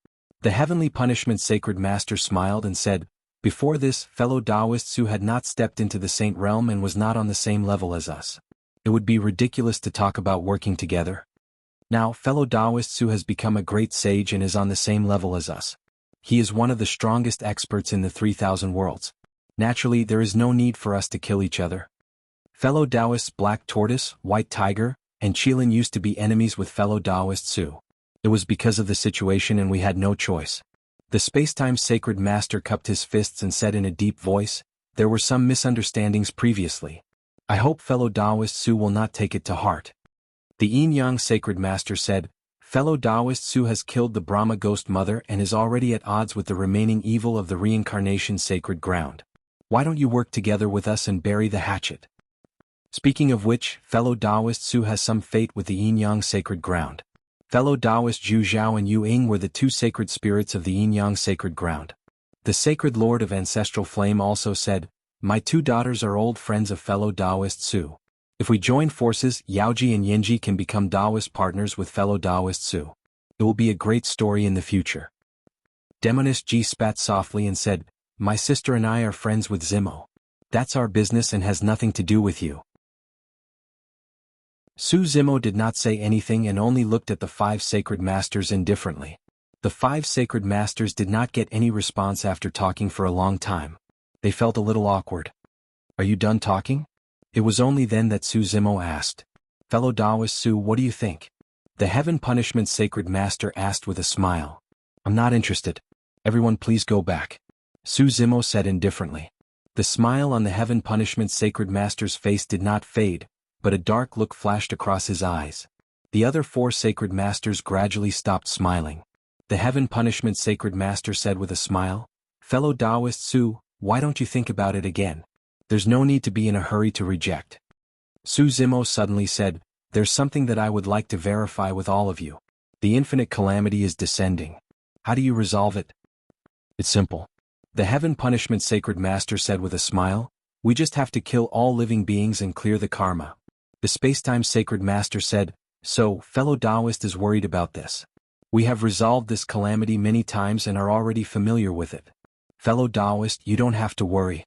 The Heavenly Punishment Sacred Master smiled and said, before this, fellow Taoist Su had not stepped into the Saint Realm and was not on the same level as us. It would be ridiculous to talk about working together. Now, fellow Taoist Su has become a great sage and is on the same level as us. He is one of the strongest experts in the 3,000 worlds. Naturally, there is no need for us to kill each other. Fellow Taoists Black Tortoise, White Tiger, and Qilin used to be enemies with fellow Taoist Su. It was because of the situation and we had no choice. The Spacetime Sacred Master cupped his fists and said in a deep voice, there were some misunderstandings previously. I hope fellow Taoist Su will not take it to heart. The Yin Yang Sacred Master said, fellow Taoist Su has killed the Brahma Ghost Mother and is already at odds with the remaining evil of the reincarnation sacred ground. Why don't you work together with us and bury the hatchet? Speaking of which, fellow Taoist Su has some fate with the Yin-Yang sacred ground. Fellow Taoist Zhu Zhao and Yu Ying were the two sacred spirits of the Yin-Yang sacred ground. The sacred lord of ancestral flame also said, "My two daughters are old friends of fellow Taoist Su. If we join forces, Yaoji and Yinji can become Taoist partners with fellow Taoist Su. It will be a great story in the future." Demonist Ji spat softly and said, "My sister and I are friends with Zimo. That's our business and has nothing to do with you." Su Zimo did not say anything and only looked at the five sacred masters indifferently. The five sacred masters did not get any response after talking for a long time. They felt a little awkward. "Are you done talking?" It was only then that Su Zimo asked, "Fellow Taoist Su, what do you think?" The Heaven Punishment Sacred Master asked with a smile. "I'm not interested. Everyone please go back," Su Zimo said indifferently. The smile on the Heaven Punishment Sacred Master's face did not fade, but a dark look flashed across his eyes. The other four sacred masters gradually stopped smiling. The Heaven Punishment Sacred Master said with a smile, "Fellow Taoist Su, why don't you think about it again? There's no need to be in a hurry to reject." Su Zimo suddenly said, "There's something that I would like to verify with all of you. The infinite calamity is descending. How do you resolve it?" "It's simple." The Heaven Punishment Sacred Master said with a smile, "We just have to kill all living beings and clear the karma." The Spacetime Sacred Master said, "So, fellow Taoist is worried about this. We have resolved this calamity many times and are already familiar with it. Fellow Taoist, you don't have to worry."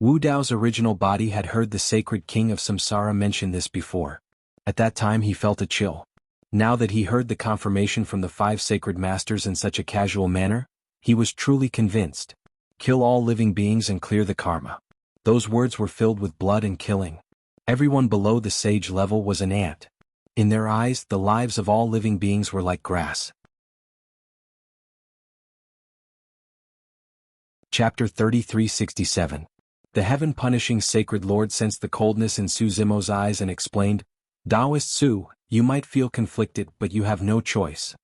Wu Dao's original body had heard the sacred king of Samsara mention this before. At that time he felt a chill. Now that he heard the confirmation from the five sacred masters in such a casual manner, he was truly convinced. Kill all living beings and clear the karma. Those words were filled with blood and killing. Everyone below the sage level was an ant. In their eyes, the lives of all living beings were like grass. Chapter 3367. The Heaven-Punishing Sacred Lord sensed the coldness in Su Zimo's eyes and explained, "Taoist Su, you might feel conflicted but you have no choice.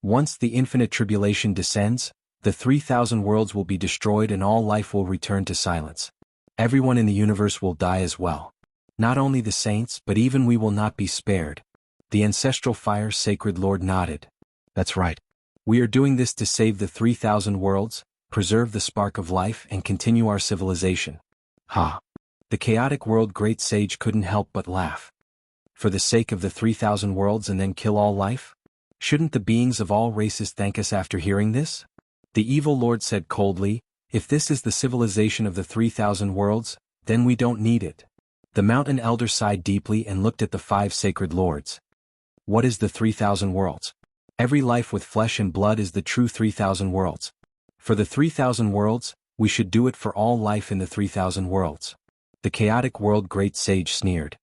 Once the infinite tribulation descends, the 3,000 worlds will be destroyed and all life will return to silence. Everyone in the universe will die as well. Not only the saints but even we will not be spared." The Ancestral Fire Sacred Lord nodded. "That's right. We are doing this to save the 3,000 worlds, preserve the spark of life and continue our civilization." Ha! The Chaotic World Great Sage couldn't help but laugh. For the sake of the 3,000 worlds and then kill all life? Shouldn't the beings of all races thank us after hearing this? The Evil Lord said coldly, "If this is the civilization of the 3,000 worlds, then we don't need it." The Mountain Elder sighed deeply and looked at the five sacred lords. "What is the 3,000 worlds? Every life with flesh and blood is the true 3,000 worlds. For the 3,000 worlds, we should do it for all life in the 3,000 worlds." The Chaotic World Great Sage sneered.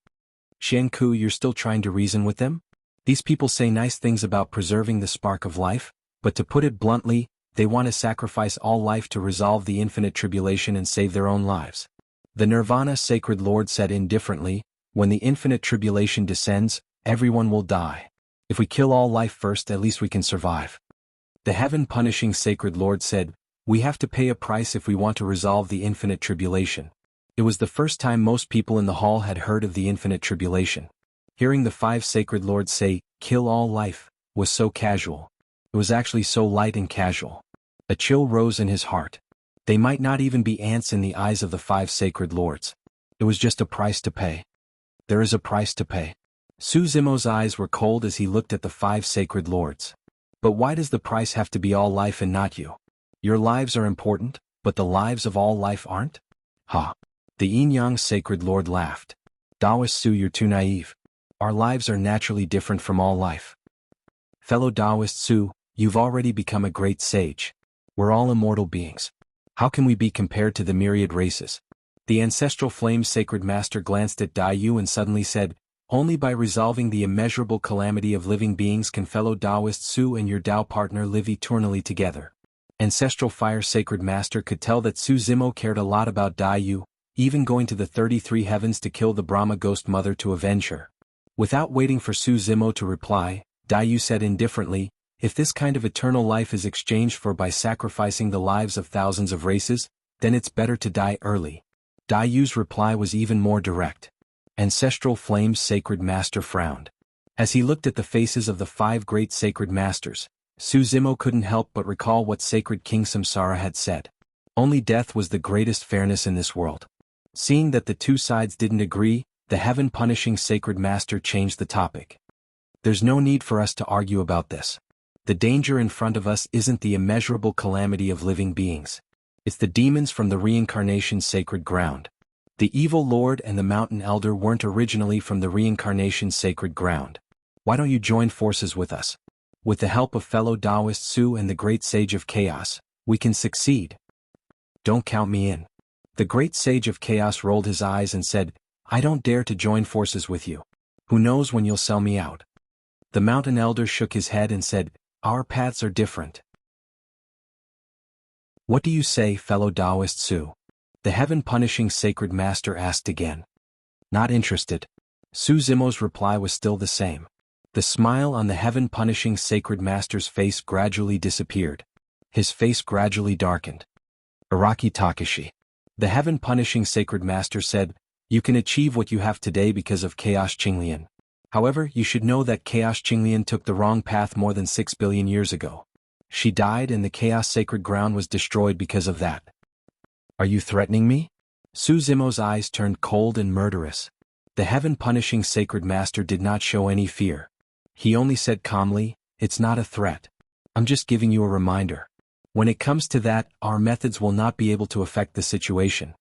"Jianghu, you're still trying to reason with them? These people say nice things about preserving the spark of life, but to put it bluntly, they want to sacrifice all life to resolve the infinite tribulation and save their own lives." The Nirvana Sacred Lord said indifferently, "When the infinite tribulation descends, everyone will die. If we kill all life first, at least we can survive." The Heaven Punishing Sacred Lord said, "We have to pay a price if we want to resolve the infinite tribulation." It was the first time most people in the hall had heard of the infinite tribulation. Hearing the five sacred lords say, "Kill all life," was so casual. It was actually so light and casual. A chill rose in his heart. They might not even be ants in the eyes of the five sacred lords. It was just a price to pay. There is a price to pay. Su Zimo's eyes were cold as he looked at the five sacred lords. "But why does the price have to be all life and not you? Your lives are important, but the lives of all life aren't?" Ha! The Yin-Yang Sacred Lord laughed. "Taoist Su, you're too naive. Our lives are naturally different from all life. Fellow Taoist Su, you've already become a great sage. We're all immortal beings. How can we be compared to the myriad races?" The Ancestral Flame Sacred Master glanced at Dai and suddenly said, "Only by resolving the immeasurable calamity of living beings can fellow Taoist Su and your Tao partner live eternally together." Ancestral Fire Sacred Master could tell that Su Zimo cared a lot about Dai, even going to the 33 heavens to kill the Brahma Ghost Mother to avenge her. Without waiting for Su Zimo to reply, Dai said indifferently, "If this kind of eternal life is exchanged for by sacrificing the lives of thousands of races, then it's better to die early." Dai's reply was even more direct. Ancestral Flame's sacred master frowned. As he looked at the faces of the 5 great sacred masters, Suzimo couldn't help but recall what sacred King Samsara had said. Only death was the greatest fairness in this world. Seeing that the 2 sides didn't agree, the heaven-punishing sacred master changed the topic. There's no need for us to argue about this. The danger in front of us isn't the immeasurable calamity of living beings. It's the demons from the reincarnation's sacred ground. The evil lord and the mountain elder weren't originally from the reincarnation's sacred ground. Why don't you join forces with us? With the help of fellow Taoist Su and the great sage of chaos, we can succeed. Don't count me in. The great sage of chaos rolled his eyes and said, I don't dare to join forces with you. Who knows when you'll sell me out? The mountain elder shook his head and said, our paths are different. What do you say, fellow Taoist Su? The heaven-punishing sacred master asked again. Not interested. Suzimo's reply was still the same. The smile on the heaven-punishing sacred master's face gradually disappeared. His face gradually darkened. Araki Takashi. The heaven-punishing sacred master said, you can achieve what you have today because of Chaos Qinglian. However, you should know that Chaos Qinglian took the wrong path more than 6 billion years ago. She died and the Chaos Sacred Ground was destroyed because of that. Are you threatening me? Suzimo's eyes turned cold and murderous. The heaven-punishing sacred master did not show any fear. He only said calmly, it's not a threat. I'm just giving you a reminder. When it comes to that, our methods will not be able to affect the situation.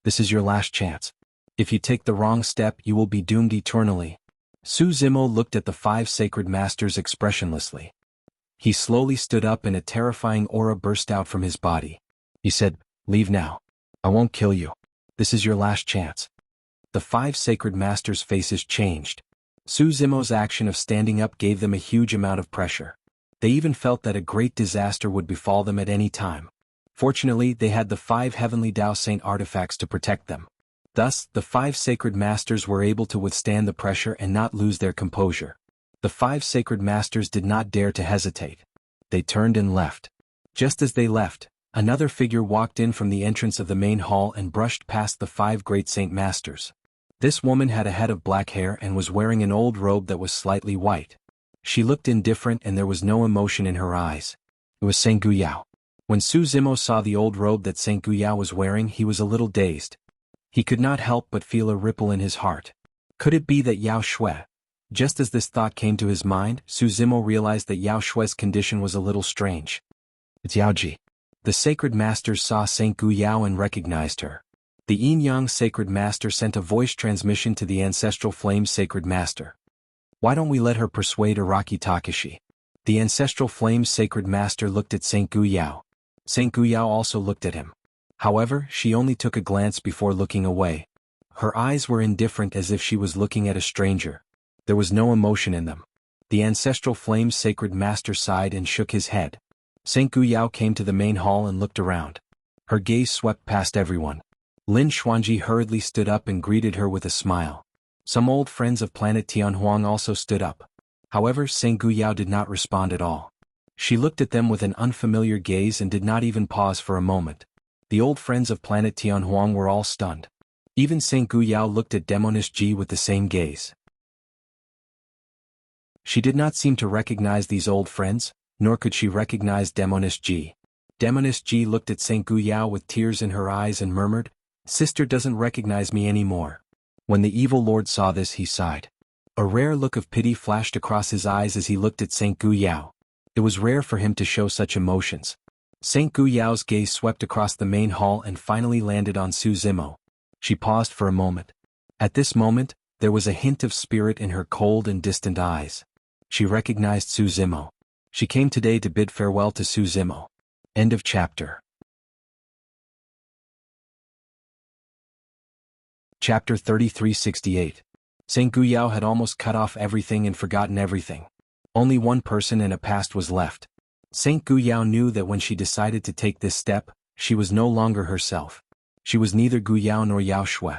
This is your last chance. If you take the wrong step, you will be doomed eternally. Suzimo looked at the 5 sacred masters expressionlessly. He slowly stood up and a terrifying aura burst out from his body. He said, leave now. I won't kill you. This is your last chance. The 5 sacred masters' faces changed. Suzimo's action of standing up gave them a huge amount of pressure. They even felt that a great disaster would befall them at any time. Fortunately, they had the 5 heavenly Tao Saint artifacts to protect them. Thus, the 5 sacred masters were able to withstand the pressure and not lose their composure. The 5 sacred masters did not dare to hesitate. They turned and left. Just as they left, another figure walked in from the entrance of the main hall and brushed past the 5 great saint masters. This woman had a head of black hair and was wearing an old robe that was slightly white. She looked indifferent and there was no emotion in her eyes. It was Saint Guyao. When Suzimo saw the old robe that Saint Guyao was wearing, he was a little dazed. He could not help but feel a ripple in his heart. Could it be that Yao Shui? Just as this thought came to his mind, Suzimo realized that Yao Shui's condition was a little strange. It's Yaoji. The sacred masters saw Saint Guyao and recognized her. The Yin-Yang sacred master sent a voice transmission to the ancestral flame sacred master. Why don't we let her persuade Araki Takashi? The ancestral flame sacred master looked at Saint Guyao. Saint Guyao also looked at him. However, she only took a glance before looking away. Her eyes were indifferent as if she was looking at a stranger. There was no emotion in them. The ancestral flame sacred master sighed and shook his head. Saint Guyao came to the main hall and looked around. Her gaze swept past everyone. Lin Xuanji hurriedly stood up and greeted her with a smile. Some old friends of planet Tianhuang also stood up. However, Saint Guyao did not respond at all. She looked at them with an unfamiliar gaze and did not even pause for a moment. The old friends of planet Tianhuang were all stunned. Even Saint Guyao looked at Demoness Ji with the same gaze. She did not seem to recognize these old friends, nor could she recognize Demoness Ji. Demoness Ji looked at Saint Guyao with tears in her eyes and murmured, "Sister doesn't recognize me anymore." When the evil lord saw this, he sighed. A rare look of pity flashed across his eyes as he looked at Saint Guyao. It was rare for him to show such emotions. Saint Guyao's gaze swept across the main hall and finally landed on Suzimo. She paused for a moment. At this moment, there was a hint of spirit in her cold and distant eyes. She recognized Suzimo. She came today to bid farewell to Suzimo. End of chapter. Chapter 3368. Saint Guyao had almost cut off everything and forgotten everything. Only one person and a past was left. Saint Guyao knew that when she decided to take this step, she was no longer herself. She was neither Guyao nor Yao Shui.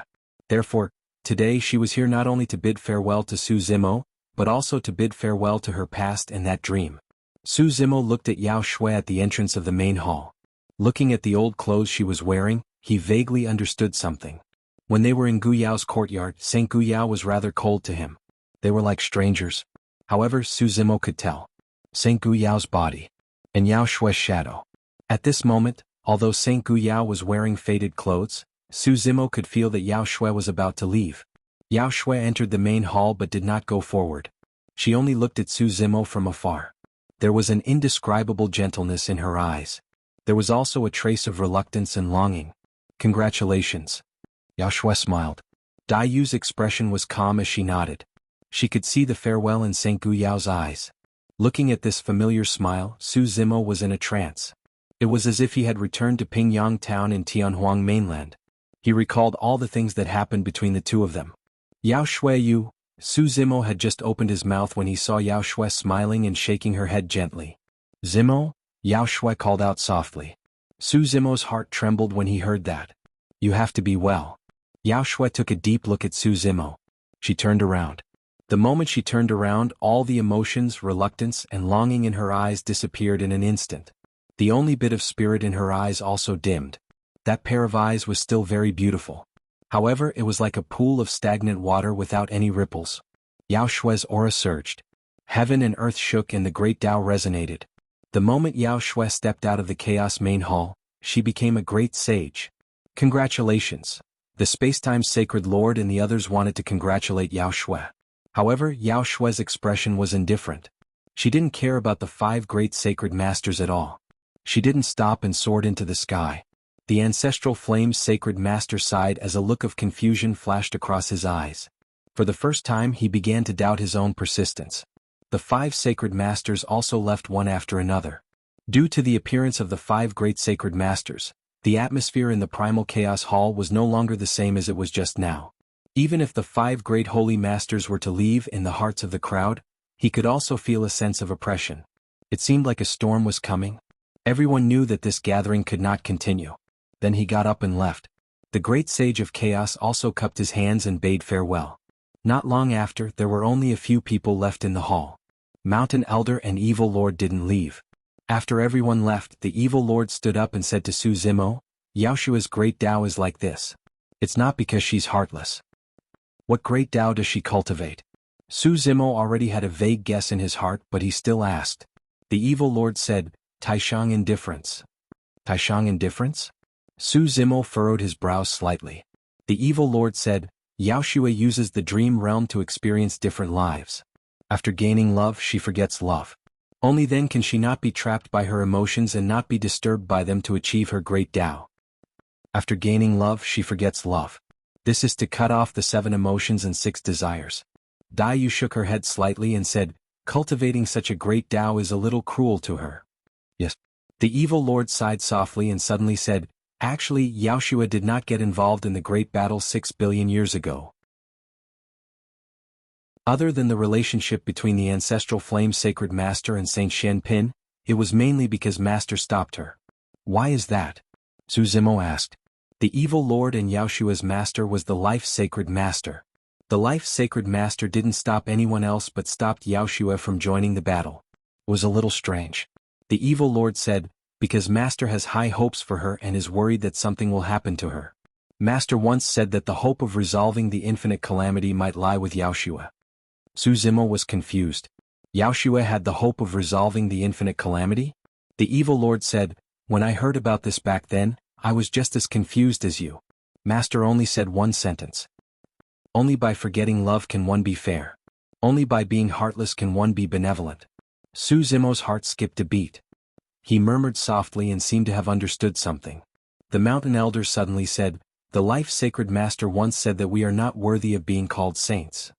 Therefore, today she was here not only to bid farewell to Suzimo, but also to bid farewell to her past and that dream. Suzimo looked at Yao Shui at the entrance of the main hall. Looking at the old clothes she was wearing, he vaguely understood something. When they were in Gu Yao's courtyard, Saint Gu Yao was rather cold to him. They were like strangers. However, Su Zimo could tell Saint Gu Yao's body and Yao Shue's shadow. At this moment, although Saint Gu Yao was wearing faded clothes, Su Zimo could feel that Yao Shui was about to leave. Yao Shui entered the main hall but did not go forward. She only looked at Su Zimo from afar. There was an indescribable gentleness in her eyes. There was also a trace of reluctance and longing. "Congratulations." Yao Shui smiled. Dai Yu's expression was calm as she nodded. She could see the farewell in Saint Gu Yao's eyes. Looking at this familiar smile, Su Zimo was in a trance. It was as if he had returned to Pingyang town in Tianhuang mainland. He recalled all the things that happened between the two of them. Yao Shui Yu. Su Zimo had just opened his mouth when he saw Yao Shui smiling and shaking her head gently. "Zimo?" Yao Shui called out softly. Su Zimo's heart trembled when he heard that. "You have to be well." Yao Shui took a deep look at Su Zimo. She turned around. The moment she turned around, all the emotions, reluctance, and longing in her eyes disappeared in an instant. The only bit of spirit in her eyes also dimmed. That pair of eyes was still very beautiful. However, it was like a pool of stagnant water without any ripples. Yao Shui's aura surged. Heaven and earth shook and the great Tao resonated. The moment Yao Shui stepped out of the Chaos main hall, she became a great sage. "Congratulations." The Spacetime Sacred Lord and the others wanted to congratulate Yao Shui. However, Yao Shui's expression was indifferent. She didn't care about the 5 great sacred masters at all. She didn't stop and soared into the sky. The ancestral flame's sacred master sighed as a look of confusion flashed across his eyes. For the first time he began to doubt his own persistence. The 5 sacred masters also left one after another. Due to the appearance of the 5 great sacred masters, the atmosphere in the primal chaos hall was no longer the same as it was just now. Even if the 5 great holy masters were to leave in the hearts of the crowd, he could also feel a sense of oppression. It seemed like a storm was coming. Everyone knew that this gathering could not continue. Then he got up and left. The great sage of chaos also cupped his hands and bade farewell. Not long after, there were only a few people left in the hall. Mountain Elder and Evil Lord didn't leave. After everyone left, the Evil Lord stood up and said to Su Zimo, "Yao Shui's great Tao is like this. It's not because she's heartless." "What great Tao does she cultivate?" Su Zimo already had a vague guess in his heart, but he still asked. The Evil Lord said, "Taishang indifference." "Taishang indifference?" Su Zimo furrowed his brows slightly. The Evil Lord said, "Yao Shui uses the dream realm to experience different lives. After gaining love, she forgets love. Only then can she not be trapped by her emotions and not be disturbed by them to achieve her great Tao. After gaining love, she forgets love. This is to cut off the 7 emotions and 6 desires." Dai Yu shook her head slightly and said, "Cultivating such a great Tao is a little cruel to her." "Yes." The Evil Lord sighed softly and suddenly said, "Actually, Yao Shui did not get involved in the great battle 6 billion years ago. Other than the relationship between the ancestral flame sacred master and Saint Shen Pin, it was mainly because master stopped her." "Why is that?" Su Zimo asked. The Evil Lord and Yao Shui's master was the life sacred master. The life sacred master didn't stop anyone else but stopped Yao Shui from joining the battle. It was a little strange. The Evil Lord said, "Because master has high hopes for her and is worried that something will happen to her. Master once said that the hope of resolving the infinite calamity might lie with Yao Shui." Su Zimo was confused. Yao Shui had the hope of resolving the infinite calamity? The Evil Lord said, "When I heard about this back then, I was just as confused as you. Master only said one sentence. Only by forgetting love can one be fair. Only by being heartless can one be benevolent." Su Zimo's heart skipped a beat. He murmured softly and seemed to have understood something. The Mountain Elder suddenly said, "The life sacred master once said that we are not worthy of being called saints."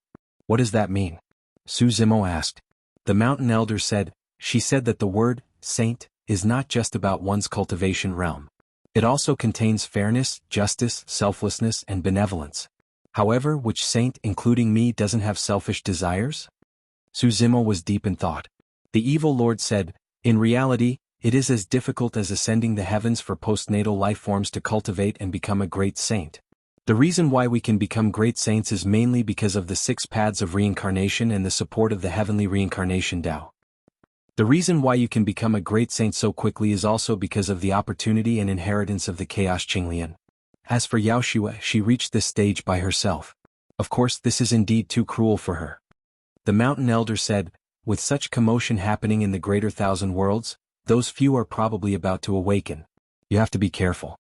"What does that mean?" Su Zimo asked. The Mountain Elder said, "She said that the word, saint, is not just about one's cultivation realm. It also contains fairness, justice, selflessness, and benevolence. However, which saint, including me, doesn't have selfish desires?" Su Zimo was deep in thought. The Evil Lord said, "In reality, it is as difficult as ascending the heavens for postnatal life forms to cultivate and become a great saint. The reason why we can become great saints is mainly because of the 6 paths of reincarnation and the support of the heavenly reincarnation Tao. The reason why you can become a great saint so quickly is also because of the opportunity and inheritance of the Chaos Qinglian. As for Yao Xue, she reached this stage by herself. Of course, this is indeed too cruel for her. The mountain elder said, with such commotion happening in the greater thousand worlds, those few are probably about to awaken. You have to be careful.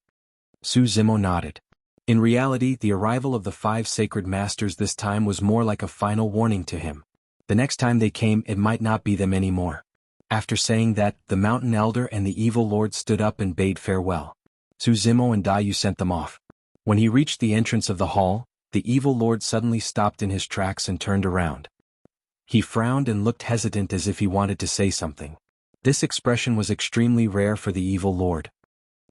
Su Zimo nodded. In reality, the arrival of the 5 sacred masters this time was more like a final warning to him. The next time they came, it might not be them anymore. After saying that, the mountain elder and the evil lord stood up and bade farewell. Su Zimo and Dai Yu sent them off. When he reached the entrance of the hall, the evil lord suddenly stopped in his tracks and turned around. He frowned and looked hesitant as if he wanted to say something. This expression was extremely rare for the evil lord.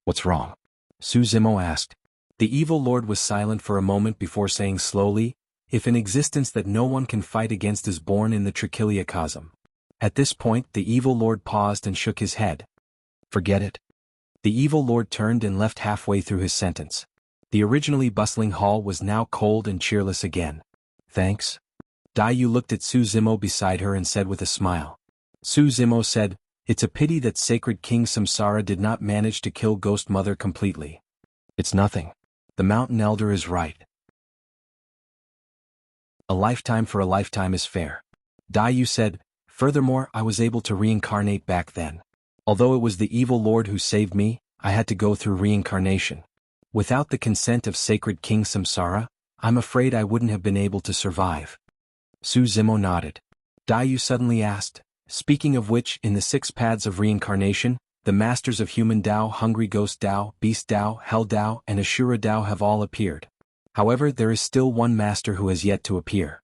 What's wrong? Su Zimo asked. The evil lord was silent for a moment before saying slowly, if an existence that no one can fight against is born in the trichiliocosm. At this point, the evil lord paused and shook his head. Forget it. The evil lord turned and left halfway through his sentence. The originally bustling hall was now cold and cheerless again. Thanks. Dai Yu looked at Su Zimo beside her and said with a smile. Su Zimo said, it's a pity that Sacred King Samsara did not manage to kill Ghost Mother completely. It's nothing. The mountain elder is right. A lifetime for a lifetime is fair. Dai Yu said, furthermore, I was able to reincarnate back then. Although it was the evil lord who saved me, I had to go through reincarnation. Without the consent of Sacred King Samsara, I'm afraid I wouldn't have been able to survive. Su Zimo nodded. Dai Yu suddenly asked, speaking of which, in the 6 paths of reincarnation, the masters of human Tao, hungry ghost Tao, beast Tao, hell Tao, and Ashura Tao have all appeared. However, there is still one master who has yet to appear.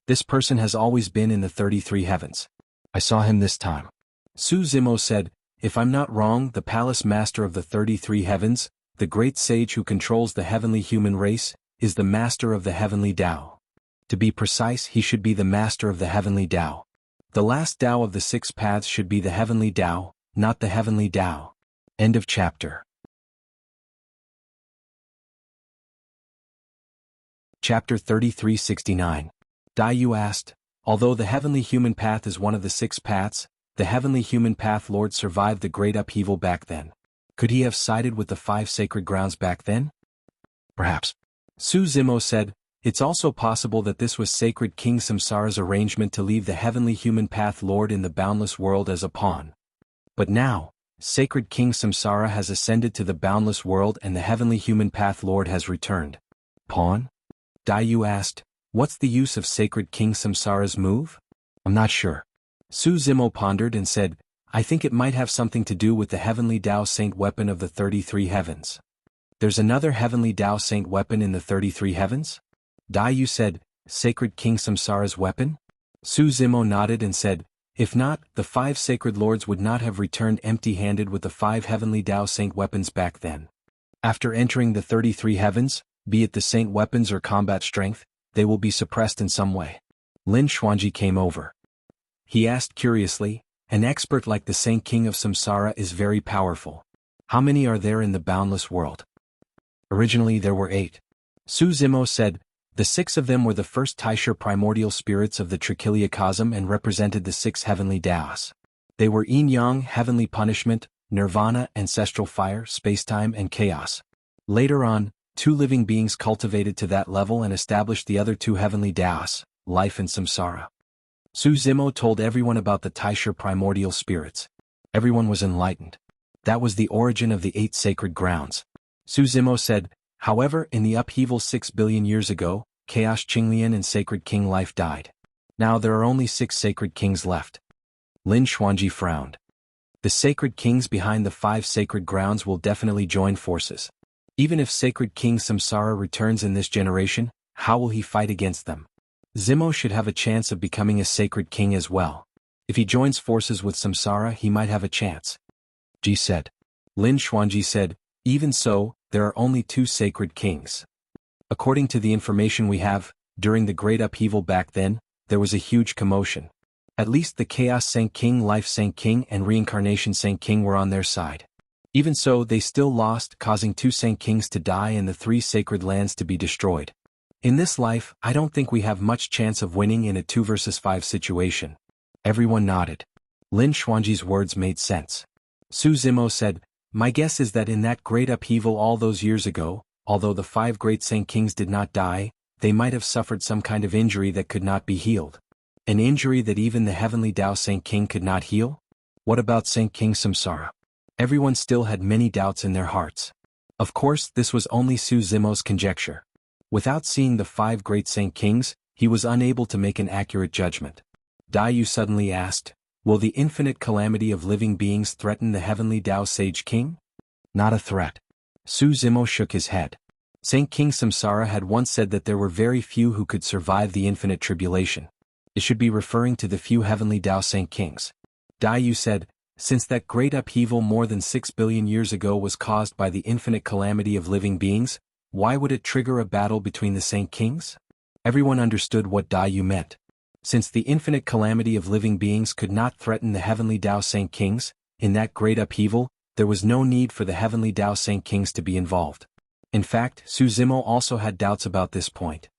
This person has always been in the 33 heavens. I saw him this time. Su Zimo said, if I'm not wrong, the palace master of the 33 heavens, the great sage who controls the heavenly human race, is the master of the heavenly Tao. To be precise, he should be the master of the heavenly Tao. The last Tao of the 6 paths should be the heavenly Tao, not the heavenly Tao. End of chapter. Chapter 3369. Dai Yu asked, although the heavenly human path is one of the 6 paths, the heavenly human path lord survived the great upheaval back then. Could he have sided with the 5 sacred grounds back then? Perhaps. Su Zimo said, it's also possible that this was Sacred King Samsara's arrangement to leave the heavenly human path lord in the boundless world as a pawn. But now, Sacred King Samsara has ascended to the boundless world and the heavenly human path lord has returned. Pawn? Dai Yu asked, what's the use of Sacred King Samsara's move? I'm not sure. Su Zimo pondered and said, I think it might have something to do with the heavenly Tao Saint weapon of the 33 heavens. There's another heavenly Tao Saint weapon in the 33 heavens? Dai Yu said, Sacred King Samsara's weapon? Su Zimo nodded and said, if not, the 5 sacred lords would not have returned empty-handed with the 5 heavenly Tao Saint weapons back then. After entering the 33 heavens, be it the saint weapons or combat strength, they will be suppressed in some way. Lin Xuanji came over. He asked curiously, an expert like the Saint King of Samsara is very powerful. How many are there in the boundless world? Originally there were 8. Su Zimo said, the 6 of them were the first Taisha primordial spirits of the trichiliocosm and represented the 6 heavenly Taos. They were yin-yang, heavenly punishment, nirvana, ancestral fire, spacetime, and chaos. Later on, 2 living beings cultivated to that level and established the other 2 heavenly Taos, life and samsara. Su Zimo told everyone about the Taisha primordial spirits. Everyone was enlightened. That was the origin of the 8 sacred grounds. Su Zimo said, however, in the upheaval 6 billion years ago, Chaos Qinglian and Sacred King Life died. Now there are only 6 sacred kings left. Lin Xuanji frowned. The sacred kings behind the 5 sacred grounds will definitely join forces. Even if Sacred King Samsara returns in this generation, how will he fight against them? Zimo should have a chance of becoming a sacred king as well. If he joins forces with Samsara, he might have a chance. Ji said. Lin Xuanji said, even so, there are only 2 sacred kings. According to the information we have, during the great upheaval back then, there was a huge commotion. At least the Chaos Saint King, Life Saint King, and Reincarnation Saint King were on their side. Even so, they still lost, causing 2 Saint Kings to die and the 3 sacred lands to be destroyed. In this life, I don't think we have much chance of winning in a 2 versus 5 situation. Everyone nodded. Lin Xuanji's words made sense. Su Zimo said, my guess is that in that great upheaval all those years ago, although the 5 great Saint Kings did not die, they might have suffered some kind of injury that could not be healed. An injury that even the heavenly Tao Saint King could not heal? What about Saint King Samsara? Everyone still had many doubts in their hearts. Of course, this was only Su Zimo's conjecture. Without seeing the 5 great Saint Kings, he was unable to make an accurate judgment. Dai Yu suddenly asked, "Will the infinite calamity of living beings threaten the heavenly Tao Sage King?" "Not a threat." Su Zimo shook his head. Saint King Samsara had once said that there were very few who could survive the infinite tribulation. It should be referring to the few heavenly Tao Saint Kings. Dai Yu said, "Since that great upheaval more than 6 billion years ago was caused by the infinite calamity of living beings, why would it trigger a battle between the Saint Kings?" Everyone understood what Dai Yu meant. Since the infinite calamity of living beings could not threaten the heavenly Tao Saint Kings, in that great upheaval, there was no need for the heavenly Tao Saint Kings to be involved. In fact, Su Zimo also had doubts about this point.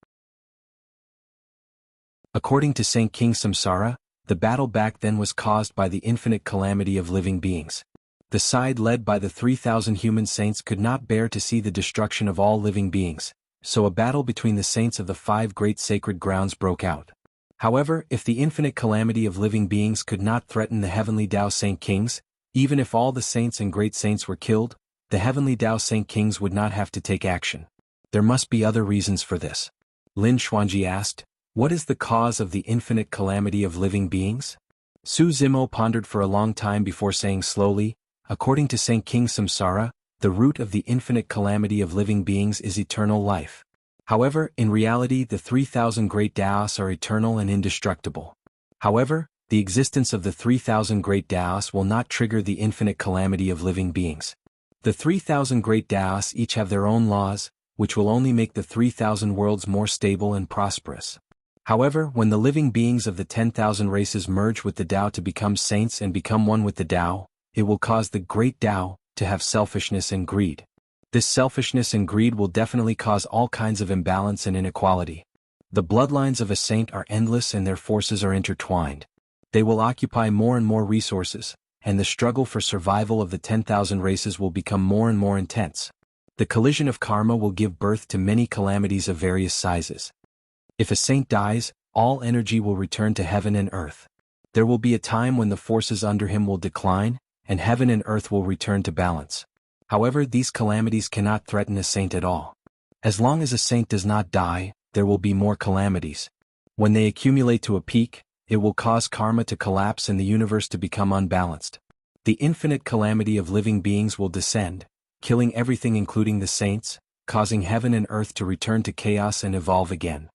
According to Saint King Samsara, the battle back then was caused by the infinite calamity of living beings. The side led by the 3,000 human saints could not bear to see the destruction of all living beings, so a battle between the saints of the 5 great sacred grounds broke out. However, if the infinite calamity of living beings could not threaten the heavenly Tao Saint Kings, even if all the saints and great saints were killed, the heavenly Tao Saint Kings would not have to take action. There must be other reasons for this. Lin Xuanji asked, "What is the cause of the infinite calamity of living beings?" Su Zimo pondered for a long time before saying slowly, "According to Saint King Samsara, the root of the infinite calamity of living beings is eternal life. However, in reality the 3,000 great Taos are eternal and indestructible. However, the existence of the 3,000 great Taos will not trigger the infinite calamity of living beings. The 3,000 great Taos each have their own laws, which will only make the 3,000 worlds more stable and prosperous. However, when the living beings of the 10,000 races merge with the Tao to become saints and become one with the Tao, it will cause the great Tao to have selfishness and greed. This selfishness and greed will definitely cause all kinds of imbalance and inequality. The bloodlines of a saint are endless and their forces are intertwined. They will occupy more and more resources, and the struggle for survival of the 10,000 races will become more and more intense. The collision of karma will give birth to many calamities of various sizes. If a saint dies, all energy will return to heaven and earth. There will be a time when the forces under him will decline, and heaven and earth will return to balance. However, these calamities cannot threaten a saint at all. As long as a saint does not die, there will be more calamities. When they accumulate to a peak, it will cause karma to collapse and the universe to become unbalanced. The infinite calamity of living beings will descend, killing everything including the saints, causing heaven and earth to return to chaos and evolve again.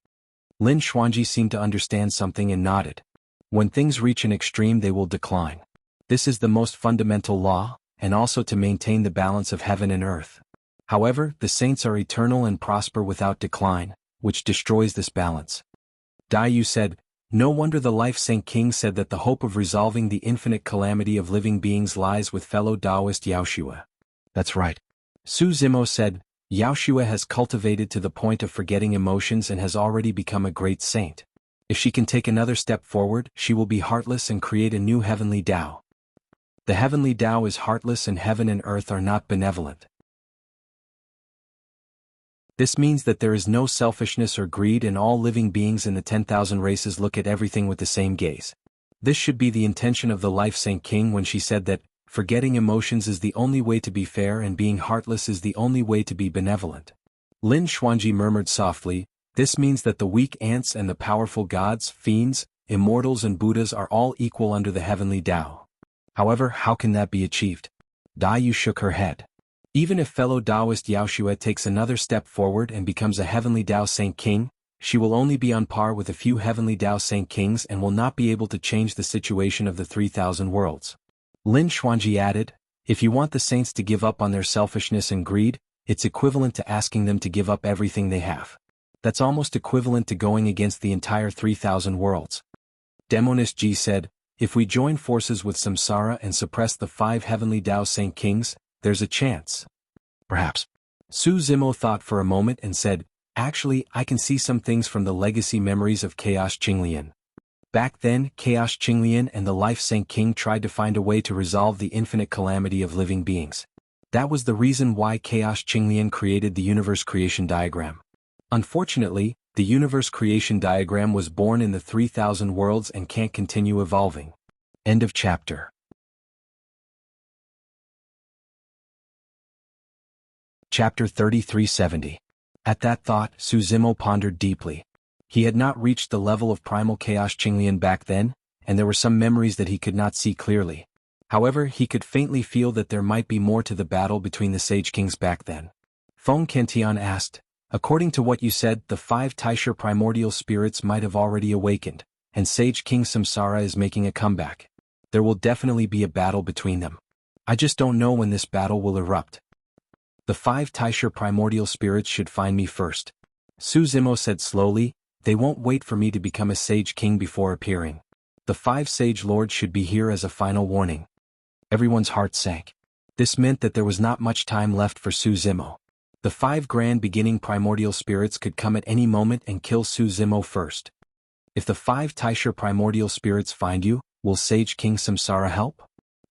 Lin Xuanji seemed to understand something and nodded. When things reach an extreme they will decline. This is the most fundamental law, and also to maintain the balance of heaven and earth. However, the saints are eternal and prosper without decline, which destroys this balance. Dai Yu said, "No wonder the Life Saint King said that the hope of resolving the infinite calamity of living beings lies with fellow Taoist Yaoshua." That's right. Su Zimo said, "Yaoshua has cultivated to the point of forgetting emotions and has already become a great saint. If she can take another step forward, she will be heartless and create a new heavenly Tao. The heavenly Tao is heartless and heaven and earth are not benevolent. This means that there is no selfishness or greed and all living beings in the 10,000 races look at everything with the same gaze. This should be the intention of the Life Saint King when she said that, forgetting emotions is the only way to be fair and being heartless is the only way to be benevolent." Lin Xuanji murmured softly, "This means that the weak ants and the powerful gods, fiends, immortals and Buddhas are all equal under the heavenly Tao. However, how can that be achieved?" Dai Yu shook her head. "Even if fellow Taoist Yaoshua takes another step forward and becomes a heavenly Tao Saint King, she will only be on par with a few heavenly Tao Saint Kings and will not be able to change the situation of the 3,000 worlds." Lin Xuanji added, "If you want the saints to give up on their selfishness and greed, it's equivalent to asking them to give up everything they have. That's almost equivalent to going against the entire 3,000 worlds." Demonist Ji said, "If we join forces with Samsara and suppress the 5 heavenly Tao Saint Kings, there's a chance." "Perhaps." Su Zimo thought for a moment and said, "Actually, I can see some things from the legacy memories of Chaos Qinglian. Back then, Chaos Qinglian and the Life Saint King tried to find a way to resolve the infinite calamity of living beings. That was the reason why Chaos Qinglian created the universe creation diagram. Unfortunately, the universe creation diagram was born in the 3000 worlds and can't continue evolving. End of chapter. Chapter 3370. At that thought, Su Zimo pondered deeply. He had not reached the level of primal Chaos Qinglian back then, and there were some memories that he could not see clearly. However, he could faintly feel that there might be more to the battle between the Sage Kings back then. Feng Kentian asked, according to what you said, the 5 Taisha primordial spirits might have already awakened, and Sage King Samsara is making a comeback. There will definitely be a battle between them. I just don't know when this battle will erupt. The 5 Taisha primordial spirits should find me first. Su Zimo said slowly, they won't wait for me to become a Sage King before appearing. The 5 Sage Lords should be here as a final warning. Everyone's heart sank. This meant that there was not much time left for Su Zimo. The 5 grand beginning primordial spirits could come at any moment and kill Su Zimo first. If the 5 Taisha primordial spirits find you, will Sage King Samsara help?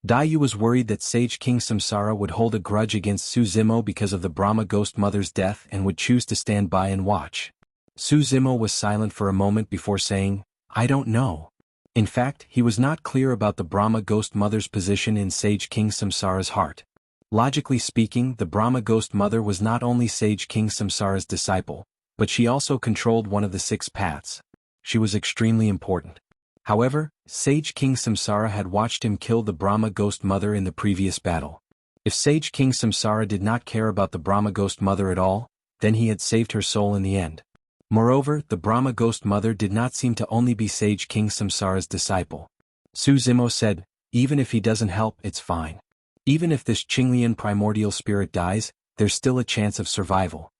Daiyu was worried that Sage King Samsara would hold a grudge against Su Zimo because of the Brahma Ghost Mother's death and would choose to stand by and watch. Su Zimo was silent for a moment before saying, I don't know. In fact, he was not clear about the Brahma Ghost Mother's position in Sage King Samsara's heart. Logically speaking, the Brahma Ghost Mother was not only Sage King Samsara's disciple, but she also controlled one of the 6 paths. She was extremely important. However, Sage King Samsara had watched him kill the Brahma Ghost Mother in the previous battle. If Sage King Samsara did not care about the Brahma Ghost Mother at all, then he had saved her soul in the end. Moreover, the Brahma Ghost Mother did not seem to only be Sage King Samsara's disciple. Su Zimo said, even if he doesn't help, it's fine. Even if this Qinglian primordial spirit dies, there's still a chance of survival.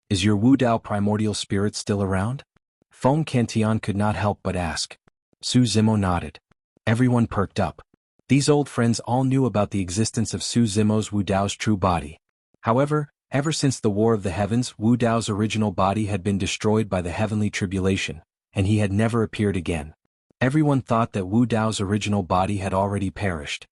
Is your Wu Dao primordial spirit still around? Feng Kentian could not help but ask. Su Zimo nodded. Everyone perked up. These old friends all knew about the existence of Su Zimo's Wu Dao's true body. However, ever since the War of the Heavens, Wu Dao's original body had been destroyed by the heavenly tribulation, and he had never appeared again. Everyone thought that Wu Dao's original body had already perished.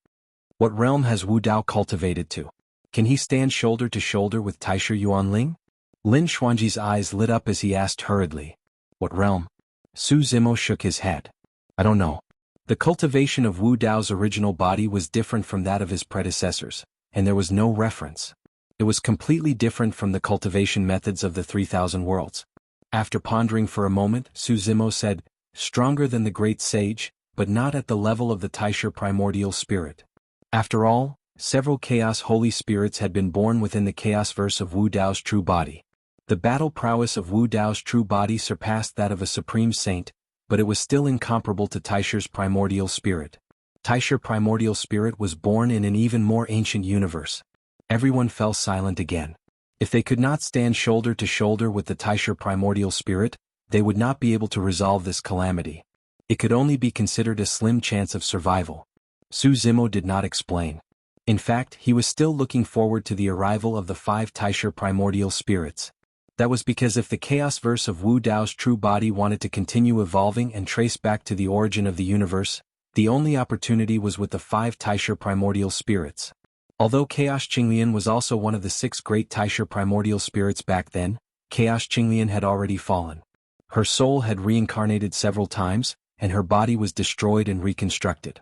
What realm has Wu Dao cultivated to? Can he stand shoulder to shoulder with Taisha Yuanling? Lin Xuanji's eyes lit up as he asked hurriedly. What realm? Su Zimo shook his head. I don't know. The cultivation of Wu Dao's original body was different from that of his predecessors, and there was no reference. It was completely different from the cultivation methods of the 3000 worlds. After pondering for a moment, Su Zimo said, stronger than the great sage, but not at the level of the Taisha primordial spirit. After all, several Chaos Holy Spirits had been born within the Chaos verse of Wu Dao's true body. The battle prowess of Wu Dao's true body surpassed that of a supreme saint, but it was still incomparable to Taisha's primordial spirit. Taisha primordial spirit was born in an even more ancient universe. Everyone fell silent again. If they could not stand shoulder to shoulder with the Taisha primordial spirit, they would not be able to resolve this calamity. It could only be considered a slim chance of survival. Su Zimo did not explain. In fact, he was still looking forward to the arrival of the 5 Taisha primordial spirits. That was because if the Chaos verse of Wu Dao's true body wanted to continue evolving and trace back to the origin of the universe, the only opportunity was with the 5 Taisha primordial spirits. Although Chaos Qinglian was also one of the 6 great Taisha primordial spirits back then, Chaos Qinglian had already fallen. Her soul had reincarnated several times, and her body was destroyed and reconstructed.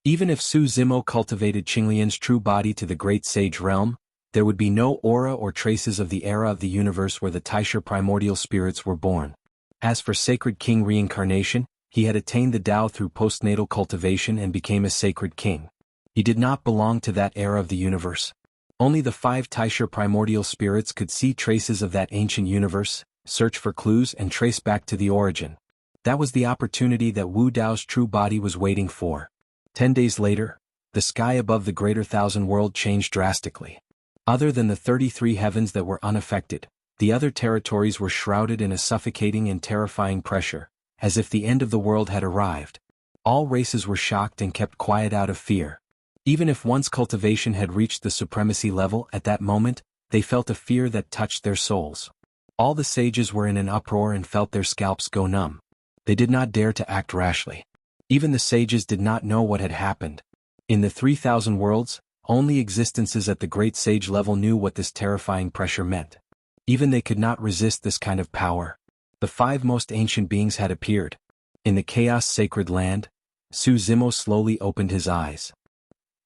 Even if Su Zimo cultivated Qinglian's true body to the great sage realm, there would be no aura or traces of the era of the universe where the Taisha primordial spirits were born. As for Sacred King reincarnation, he had attained the Tao through postnatal cultivation and became a Sacred King. He did not belong to that era of the universe. Only the 5 Taisha primordial spirits could see traces of that ancient universe, search for clues and trace back to the origin. That was the opportunity that Wu Dao's true body was waiting for. 10 days later, the sky above the Greater Thousand World changed drastically. Other than the 33 heavens that were unaffected, the other territories were shrouded in a suffocating and terrifying pressure, as if the end of the world had arrived. All races were shocked and kept quiet out of fear. Even if one's cultivation had reached the supremacy level at that moment, they felt a fear that touched their souls. All the sages were in an uproar and felt their scalps go numb. They did not dare to act rashly. Even the sages did not know what had happened. In the 3,000 worlds, only existences at the great sage level knew what this terrifying pressure meant. Even they could not resist this kind of power. The 5 most ancient beings had appeared. In the chaos sacred land, Su Zimo slowly opened his eyes.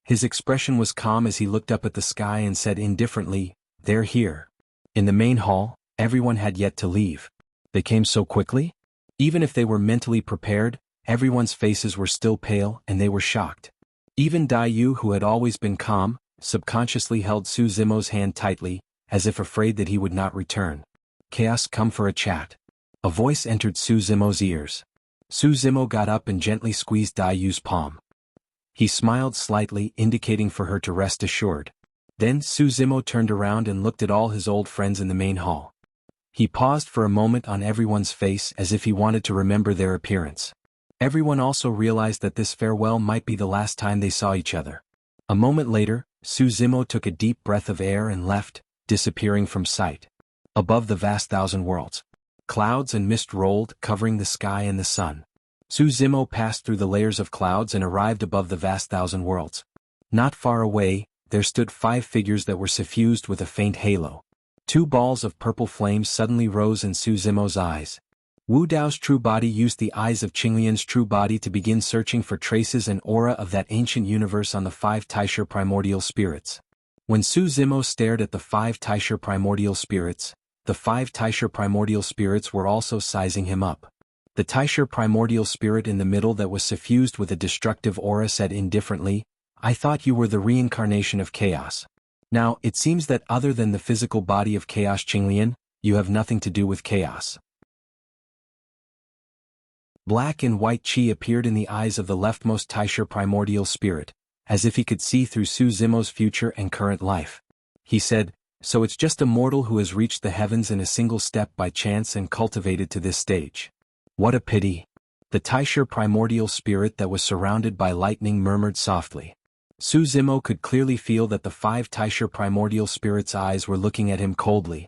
His expression was calm as he looked up at the sky and said indifferently, "They're here." In the main hall, everyone had yet to leave. They came so quickly? Even if they were mentally prepared, everyone's faces were still pale and they were shocked. Even Dai Yu, who had always been calm, subconsciously held Su Zimo's hand tightly, as if afraid that he would not return. "Chaos, come for a chat." A voice entered Su Zimo's ears. Su Zimo got up and gently squeezed Dai Yu's palm. He smiled slightly, indicating for her to rest assured. Then Su Zimo turned around and looked at all his old friends in the main hall. He paused for a moment on everyone's face as if he wanted to remember their appearance. Everyone also realized that this farewell might be the last time they saw each other. A moment later, Su Zimo took a deep breath of air and left, disappearing from sight. Above the vast 1,000 worlds, clouds and mist rolled, covering the sky and the sun. Su Zimo passed through the layers of clouds and arrived above the vast 1,000 worlds. Not far away, there stood 5 figures that were suffused with a faint halo. 2 balls of purple flames suddenly rose in Su Zimo's eyes. Wu Dao's true body used the eyes of Qinglian's true body to begin searching for traces and aura of that ancient universe on the 5 Taisha primordial spirits. When Su Zimo stared at the 5 Taisha primordial spirits, the 5 Taisha primordial spirits were also sizing him up. The Taisha primordial spirit in the middle that was suffused with a destructive aura said indifferently, "I thought you were the reincarnation of chaos. Now, it seems that other than the physical body of chaos Qinglian, you have nothing to do with chaos." Black and white chi appeared in the eyes of the leftmost Taisha primordial spirit, as if he could see through Su Zimo's future and current life. He said, "So it's just a mortal who has reached the heavens in a single step by chance and cultivated to this stage. What a pity." The Taisha primordial spirit that was surrounded by lightning murmured softly. Su Zimo could clearly feel that the 5 Taisha primordial spirits' eyes were looking at him coldly.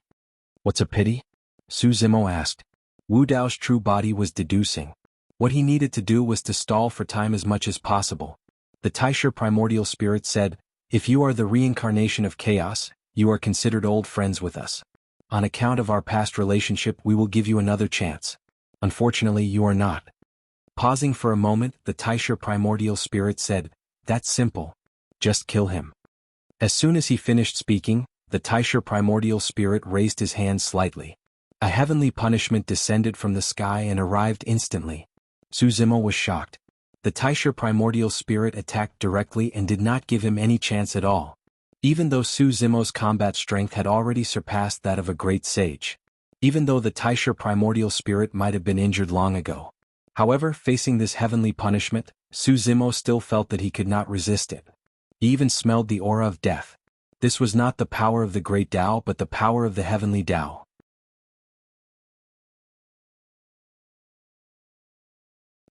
"What's a pity?" Su Zimo asked. Wu Dao's true body was deducing. What he needed to do was to stall for time as much as possible. The Taisha primordial spirit said, "If you are the reincarnation of chaos, you are considered old friends with us. On account of our past relationship, we will give you another chance. Unfortunately, you are not." Pausing for a moment, the Taisha primordial spirit said, "That's simple. Just kill him." As soon as he finished speaking, the Taisha primordial spirit raised his hand slightly. A heavenly punishment descended from the sky and arrived instantly. Su Zimo was shocked. The Taisha primordial spirit attacked directly and did not give him any chance at all. Even though Su Zimo's combat strength had already surpassed that of a great sage. Even though the Taisha primordial spirit might have been injured long ago. However, facing this heavenly punishment, Su Zimo still felt that he could not resist it. He even smelled the aura of death. This was not the power of the great Tao but the power of the heavenly Tao.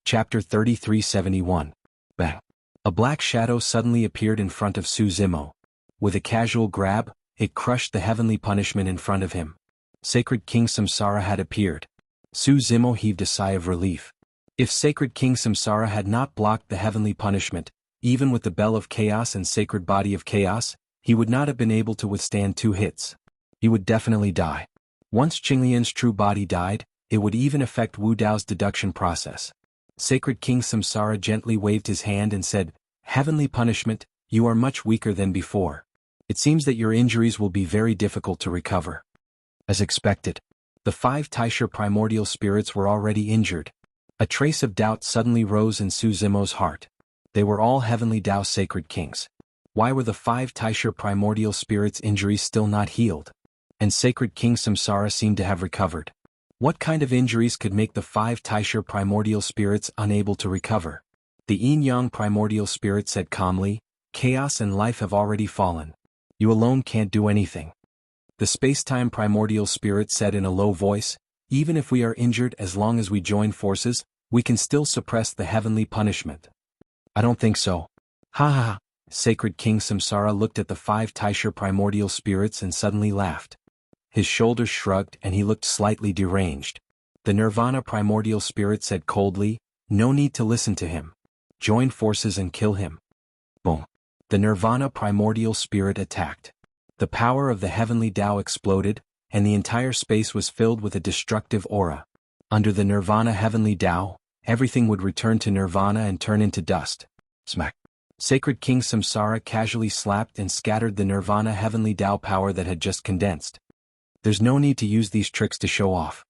Chapter 3371. Bang. A black shadow suddenly appeared in front of Su Zimo. With a casual grab, it crushed the heavenly punishment in front of him. Sacred King Samsara had appeared. Su Zimo heaved a sigh of relief. If Sacred King Samsara had not blocked the heavenly punishment, even with the Bell of Chaos and Sacred Body of Chaos, he would not have been able to withstand 2 hits. He would definitely die. Once Qinglian's true body died, it would even affect Wu Dao's deduction process. Sacred King Samsara gently waved his hand and said, "Heavenly punishment, you are much weaker than before. It seems that your injuries will be very difficult to recover." As expected, the 5 Taisha primordial spirits were already injured. A trace of doubt suddenly rose in Su Zimo's heart. They were all heavenly Tao sacred kings. Why were the 5 Taisha primordial spirits' injuries still not healed? And Sacred King Samsara seemed to have recovered. What kind of injuries could make the 5 Taisha primordial spirits unable to recover? The Yin-Yang primordial spirit said calmly, "Chaos and life have already fallen. You alone can't do anything." The space-time primordial spirit said in a low voice, "Even if we are injured, as long as we join forces, we can still suppress the heavenly punishment." "I don't think so." "Ha ha ha." Sacred King Samsara looked at the 5 Taisha primordial spirits and suddenly laughed. His shoulders shrugged and he looked slightly deranged. The Nirvana primordial spirit said coldly, "No need to listen to him. Join forces and kill him." Boom. The Nirvana primordial spirit attacked. The power of the heavenly Tao exploded, and the entire space was filled with a destructive aura. Under the Nirvana heavenly Tao, everything would return to Nirvana and turn into dust. Smack. Sacred King Samsara casually slapped and scattered the Nirvana heavenly Tao power that had just condensed. There's no need to use these tricks to show off.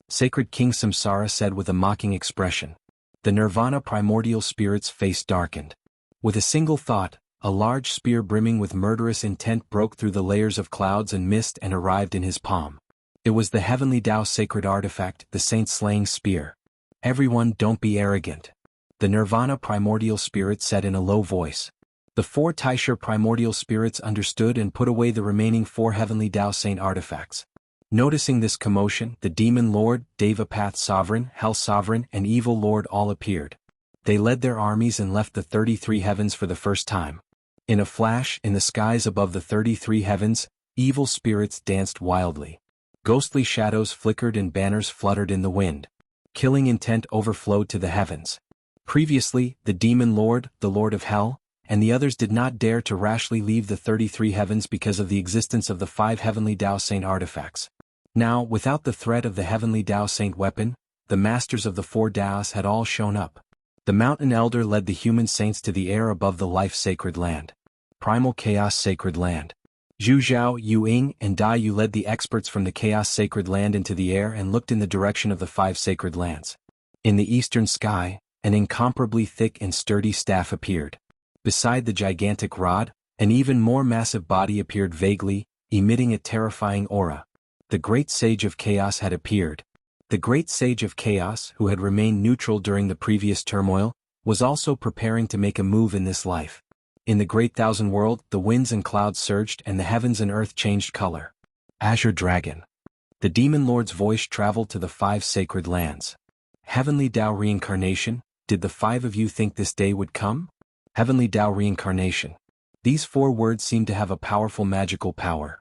Sacred King Samsara said with a mocking expression. The Nirvana primordial spirit's face darkened. With a single thought, a large spear brimming with murderous intent broke through the layers of clouds and mist and arrived in his palm. It was the heavenly Tao sacred artifact, the saint-slaying spear. Everyone, don't be arrogant. The Nirvana primordial spirit said in a low voice. The 4 Taisha primordial spirits understood and put away the remaining 4 heavenly Tao saint artifacts. Noticing this commotion, the Demon Lord, Devapath Sovereign, Hell Sovereign, and Evil Lord all appeared. They led their armies and left the 33 heavens for the first time. In a flash, in the skies above the 33 heavens, evil spirits danced wildly. Ghostly shadows flickered and banners fluttered in the wind. Killing intent overflowed to the heavens. Previously, the Demon Lord, the Lord of Hell, and the others did not dare to rashly leave the 33 heavens because of the existence of the 5 heavenly Tao Saint artifacts. Now, without the threat of the heavenly Tao Saint weapon, the masters of the 4 Taos had all shown up. The Mountain Elder led the human saints to the air above the life-sacred land. Primal Chaos Sacred Land. Zhu Zhao, Yu Ying, and Dai Yu led the experts from the Chaos Sacred Land into the air and looked in the direction of the 5 sacred lands. In the eastern sky, an incomparably thick and sturdy staff appeared. Beside the gigantic rod, an even more massive body appeared vaguely, emitting a terrifying aura. The Great Sage of Chaos had appeared. The Great Sage of Chaos, who had remained neutral during the previous turmoil, was also preparing to make a move in this life. In the Great Thousand World, the winds and clouds surged and the heavens and earth changed color. Azure Dragon. The Demon Lord's voice traveled to the 5 sacred lands. Heavenly Tao Reincarnation, did the 5 of you think this day would come? Heavenly Tao Reincarnation. These 4 words seem to have a powerful magical power.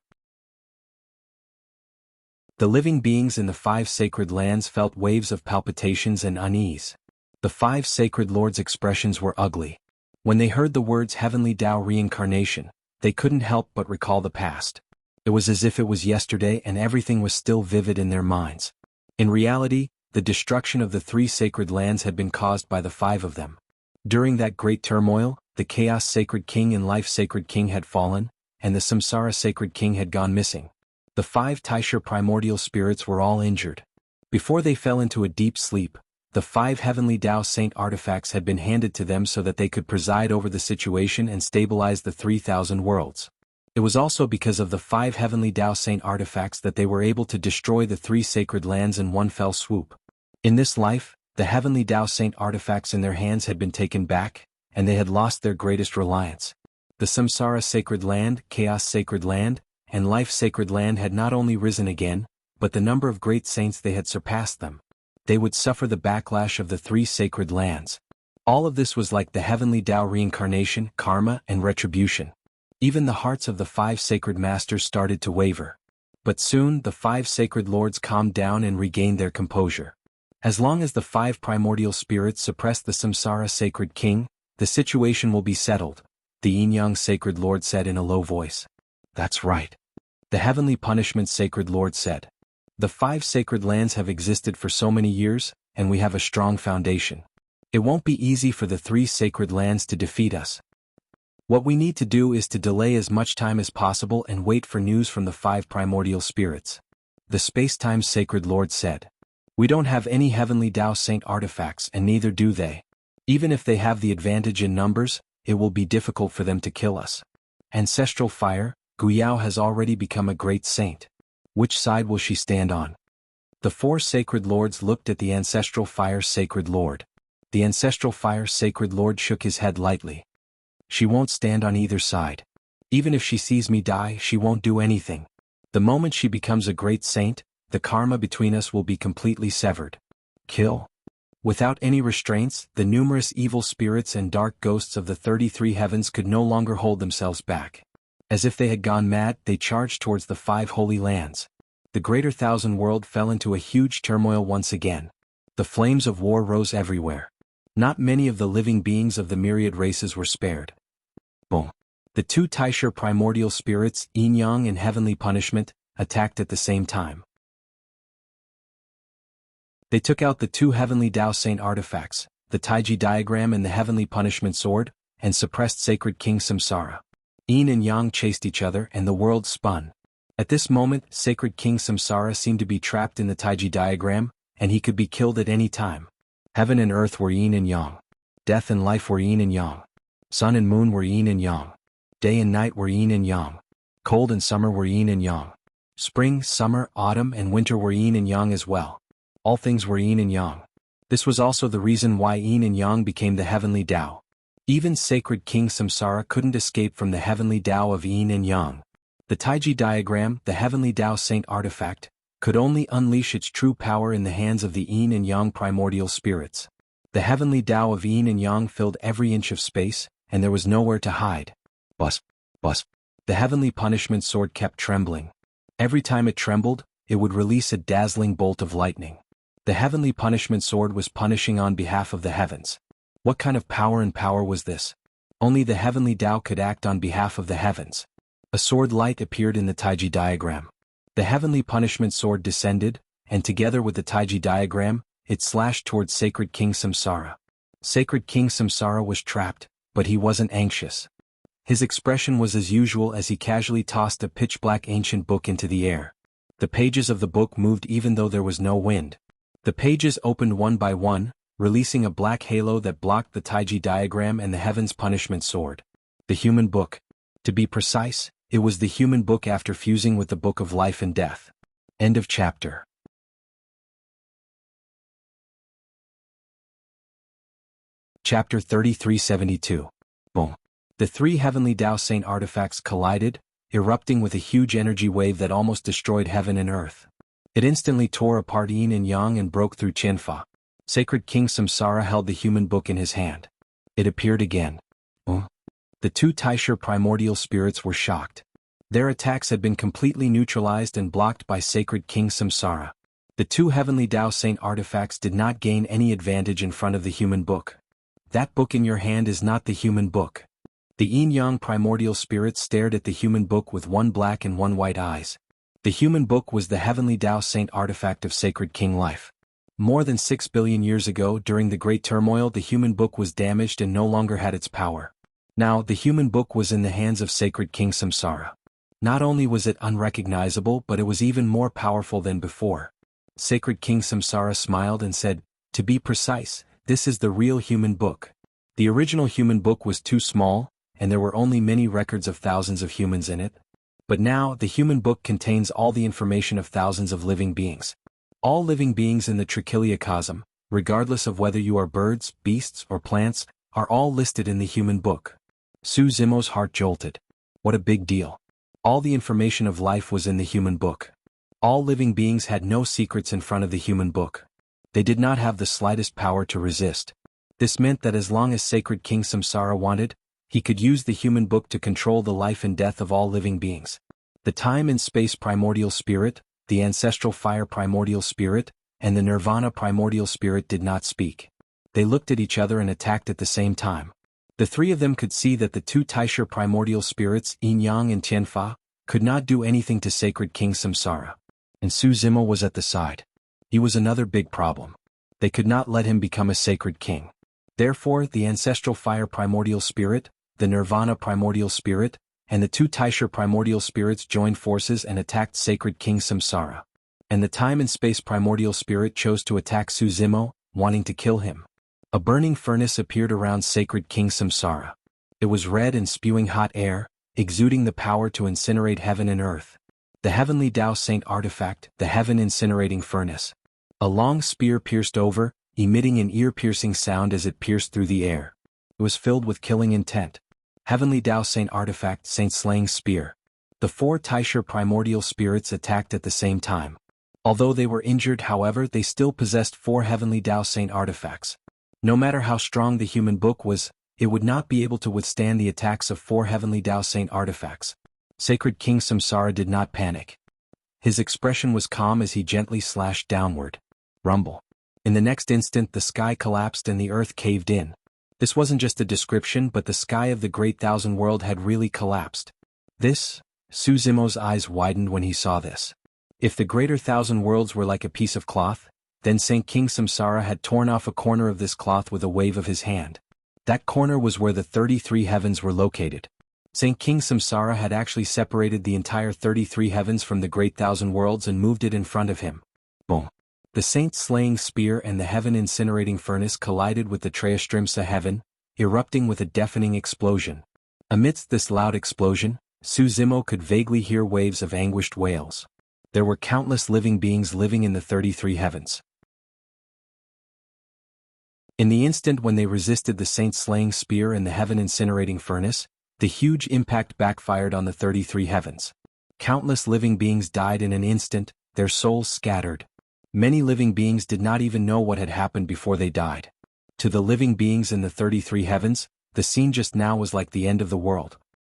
The living beings in the 5 sacred lands felt waves of palpitations and unease. The 5 sacred lords' expressions were ugly. When they heard the words Heavenly Tao Reincarnation, they couldn't help but recall the past. It was as if it was yesterday and everything was still vivid in their minds. In reality, the destruction of the 3 sacred lands had been caused by the 5 of them. During that great turmoil, the Chaos Sacred King and Life Sacred King had fallen, and the Samsara Sacred King had gone missing. The 5 Taisha primordial spirits were all injured. Before they fell into a deep sleep, the 5 heavenly Tao Saint artifacts had been handed to them so that they could preside over the situation and stabilize the 3,000 worlds. It was also because of the 5 heavenly Tao Saint artifacts that they were able to destroy the 3 sacred lands in one fell swoop. In this life, the heavenly Tao Saint artifacts in their hands had been taken back, and they had lost their greatest reliance. The Samsara Sacred Land, Chaos Sacred Land, and Life Sacred Land had not only risen again, but the number of great saints they had surpassed them. They would suffer the backlash of the 3 sacred lands. All of this was like the heavenly Tao Reincarnation, karma, and retribution. Even the hearts of the 5 sacred masters started to waver. But soon the 5 sacred lords calmed down and regained their composure. As long as the 5 primordial spirits suppress the Samsara Sacred King, the situation will be settled, the Yin-Yang Sacred Lord said in a low voice. That's right. The Heavenly Punishment Sacred Lord said. The 5 sacred lands have existed for so many years, and we have a strong foundation. It won't be easy for the 3 sacred lands to defeat us. What we need to do is to delay as much time as possible and wait for news from the 5 primordial spirits. The Space-Time Sacred Lord said. We don't have any Heavenly Tao Saint artifacts and neither do they. Even if they have the advantage in numbers, it will be difficult for them to kill us. Ancestral Fire, Guyao has already become a great saint. Which side will she stand on? The 4 sacred lords looked at the Ancestral Fire Sacred Lord. The Ancestral Fire Sacred Lord shook his head lightly. She won't stand on either side. Even if she sees me die, she won't do anything. The moment she becomes a great saint, the karma between us will be completely severed. Kill. Without any restraints, the numerous evil spirits and dark ghosts of the 33 heavens could no longer hold themselves back. As if they had gone mad, they charged towards the 5 holy lands. The greater thousand world fell into a huge turmoil once again. The flames of war rose everywhere. Not many of the living beings of the myriad races were spared. Boom. The two Taisha primordial spirits, yin-yang and heavenly punishment, attacked at the same time. They took out the two heavenly Tao Saint artifacts, the Taiji diagram and the heavenly punishment sword, and suppressed sacred King Samsara. Yin and Yang chased each other and the world spun. At this moment, sacred King Samsara seemed to be trapped in the Taiji diagram, and he could be killed at any time. Heaven and earth were yin and yang. Death and life were yin and yang. Sun and moon were yin and yang. Day and night were yin and yang. Cold and summer were yin and yang. Spring, summer, autumn and winter were yin and yang as well. All things were yin and yang. This was also the reason why yin and yang became the heavenly Tao. Even sacred King Samsara couldn't escape from the heavenly Tao of yin and yang. The Taiji diagram, the heavenly Tao Saint artifact, could only unleash its true power in the hands of the yin and yang primordial spirits. The heavenly Tao of yin and yang filled every inch of space, and there was nowhere to hide. Bus. The heavenly punishment sword kept trembling. Every time it trembled, it would release a dazzling bolt of lightning. The heavenly punishment sword was punishing on behalf of the heavens. What kind of power was this? Only the heavenly Tao could act on behalf of the heavens. A sword light appeared in the Taiji diagram. The heavenly punishment sword descended, and together with the Taiji diagram, it slashed towards sacred King Samsara. Sacred King Samsara was trapped, but he wasn't anxious. His expression was as usual as he casually tossed a pitch-black ancient book into the air. The pages of the book moved even though there was no wind. The pages opened one by one, releasing a black halo that blocked the Taiji diagram and the heaven's punishment sword. The human book. To be precise, it was the human book after fusing with the book of life and death. End of chapter. Chapter 3372. Boom. The three heavenly Tao Saint artifacts collided, erupting with a huge energy wave that almost destroyed heaven and earth. It instantly tore apart yin and yang and broke through Qianfa. Sacred King Samsara held the human book in his hand. It appeared again. The two Taisha primordial spirits were shocked. Their attacks had been completely neutralized and blocked by sacred King Samsara. The two heavenly Tao Saint artifacts did not gain any advantage in front of the human book. That book in your hand is not the human book. The yin-yang primordial spirits stared at the human book with one black and one white eyes. The human book was the heavenly Tao Saint artifact of sacred King life. More than 6 billion years ago, during the Great Turmoil, the human book was damaged and no longer had its power. Now, the human book was in the hands of sacred King Samsara. Not only was it unrecognizable, but it was even more powerful than before. Sacred King Samsara smiled and said, "To be precise, this is the real human book. The original human book was too small, and there were only many records of thousands of humans in it. But now, the human book contains all the information of thousands of living beings. All living beings in the trichiliocosm, regardless of whether you are birds, beasts, or plants, are all listed in the human book." Su Zimo's heart jolted. What a big deal. All the information of life was in the human book. All living beings had no secrets in front of the human book. They did not have the slightest power to resist. This meant that as long as sacred King Samsara wanted, he could use the human book to control the life and death of all living beings. The time and space primordial spirit, the ancestral fire primordial spirit, and the nirvana primordial spirit did not speak. They looked at each other and attacked at the same time. The three of them could see that the two Taisha primordial spirits, yin-yang and Qianfa, could not do anything to sacred King Samsara. And Su Zimo was at the side. He was another big problem. They could not let him become a sacred king. Therefore, the ancestral fire primordial spirit, the nirvana primordial spirit, and the two Taisha primordial spirits joined forces and attacked sacred King Samsara. And the time and space primordial spirit chose to attack Su Zimo, wanting to kill him. A burning furnace appeared around sacred King Samsara. It was red and spewing hot air, exuding the power to incinerate heaven and earth. The heavenly Tao Saint artifact, the heaven incinerating furnace. A long spear pierced over, emitting an ear-piercing sound as it pierced through the air. It was filled with killing intent. Heavenly Tao Saint artifact, Saint slaying spear. The four Taisha primordial spirits attacked at the same time. Although they were injured, however, they still possessed four heavenly Tao Saint artifacts. No matter how strong the human book was, it would not be able to withstand the attacks of four heavenly Tao Saint artifacts. Sacred King Samsara did not panic. His expression was calm as he gently slashed downward. Rumble. In the next instant the sky collapsed and the earth caved in. This wasn't just a description, but the sky of the Great Thousand World had really collapsed. Su Zimo's eyes widened when he saw this. If the Greater Thousand Worlds were like a piece of cloth, then Saint King Samsara had torn off a corner of this cloth with a wave of his hand. That corner was where the 33 heavens were located. Saint King Samsara had actually separated the entire 33 heavens from the Great Thousand Worlds and moved it in front of him. Boom! The saint's slaying spear and the heaven incinerating furnace collided with the Trayastrimsa heaven, erupting with a deafening explosion. Amidst this loud explosion, Su Zimo could vaguely hear waves of anguished wails. There were countless living beings living in the 33 heavens. In the instant when they resisted the saint's slaying spear and the heaven incinerating furnace, the huge impact backfired on the 33 heavens. Countless living beings died in an instant, their souls scattered. Many living beings did not even know what had happened before they died. To the living beings in the 33 heavens, the scene just now was like the end of the world.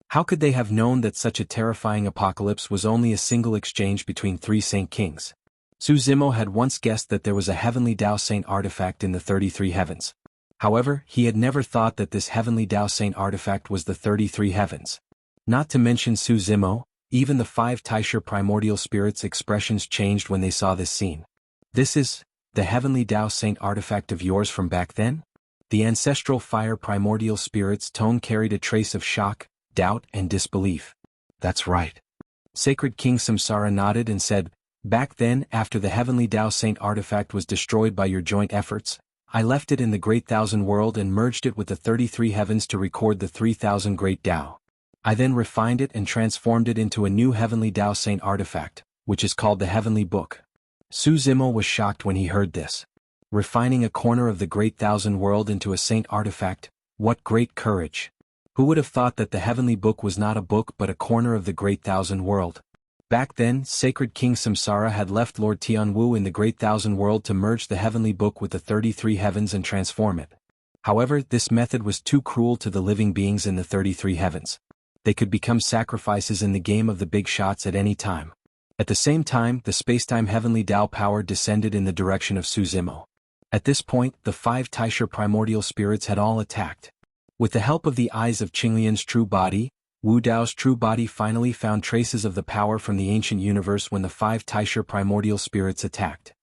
How could they have known that such a terrifying apocalypse was only a single exchange between three saint kings? Su Zimo had once guessed that there was a heavenly Tao Saint artifact in the 33 heavens. However, he had never thought that this heavenly Tao Saint artifact was the 33 heavens. Not to mention Su Zimo, even the 5 Taisha primordial spirits' expressions changed when they saw this scene. This is the heavenly Tao Saint artifact of yours from back then? The ancestral fire primordial spirit's tone carried a trace of shock, doubt, and disbelief. That's right. Sacred King Samsara nodded and said, back then, after the heavenly Tao Saint artifact was destroyed by your joint efforts, I left it in the Great Thousand World and merged it with the 33 heavens to record the 3000 Great Tao. I then refined it and transformed it into a new heavenly Tao Saint artifact, which is called the Heavenly Book. Su Zimo was shocked when he heard this. Refining a corner of the Great Thousand World into a saint artifact, what great courage! Who would have thought that the Heavenly Book was not a book but a corner of the Great Thousand World? Back then, Sacred King Samsara had left Lord Tianwu in the Great Thousand World to merge the Heavenly Book with the 33 heavens and transform it. However, this method was too cruel to the living beings in the 33 heavens. They could become sacrifices in the game of the big shots at any time. At the same time, the spacetime heavenly Tao power descended in the direction of Su Zimo. At this point, the 5 Taisha primordial spirits had all attacked. With the help of the eyes of Qinglian's true body, Wu Dao's true body finally found traces of the power from the ancient universe when the 5 Taisha primordial spirits attacked.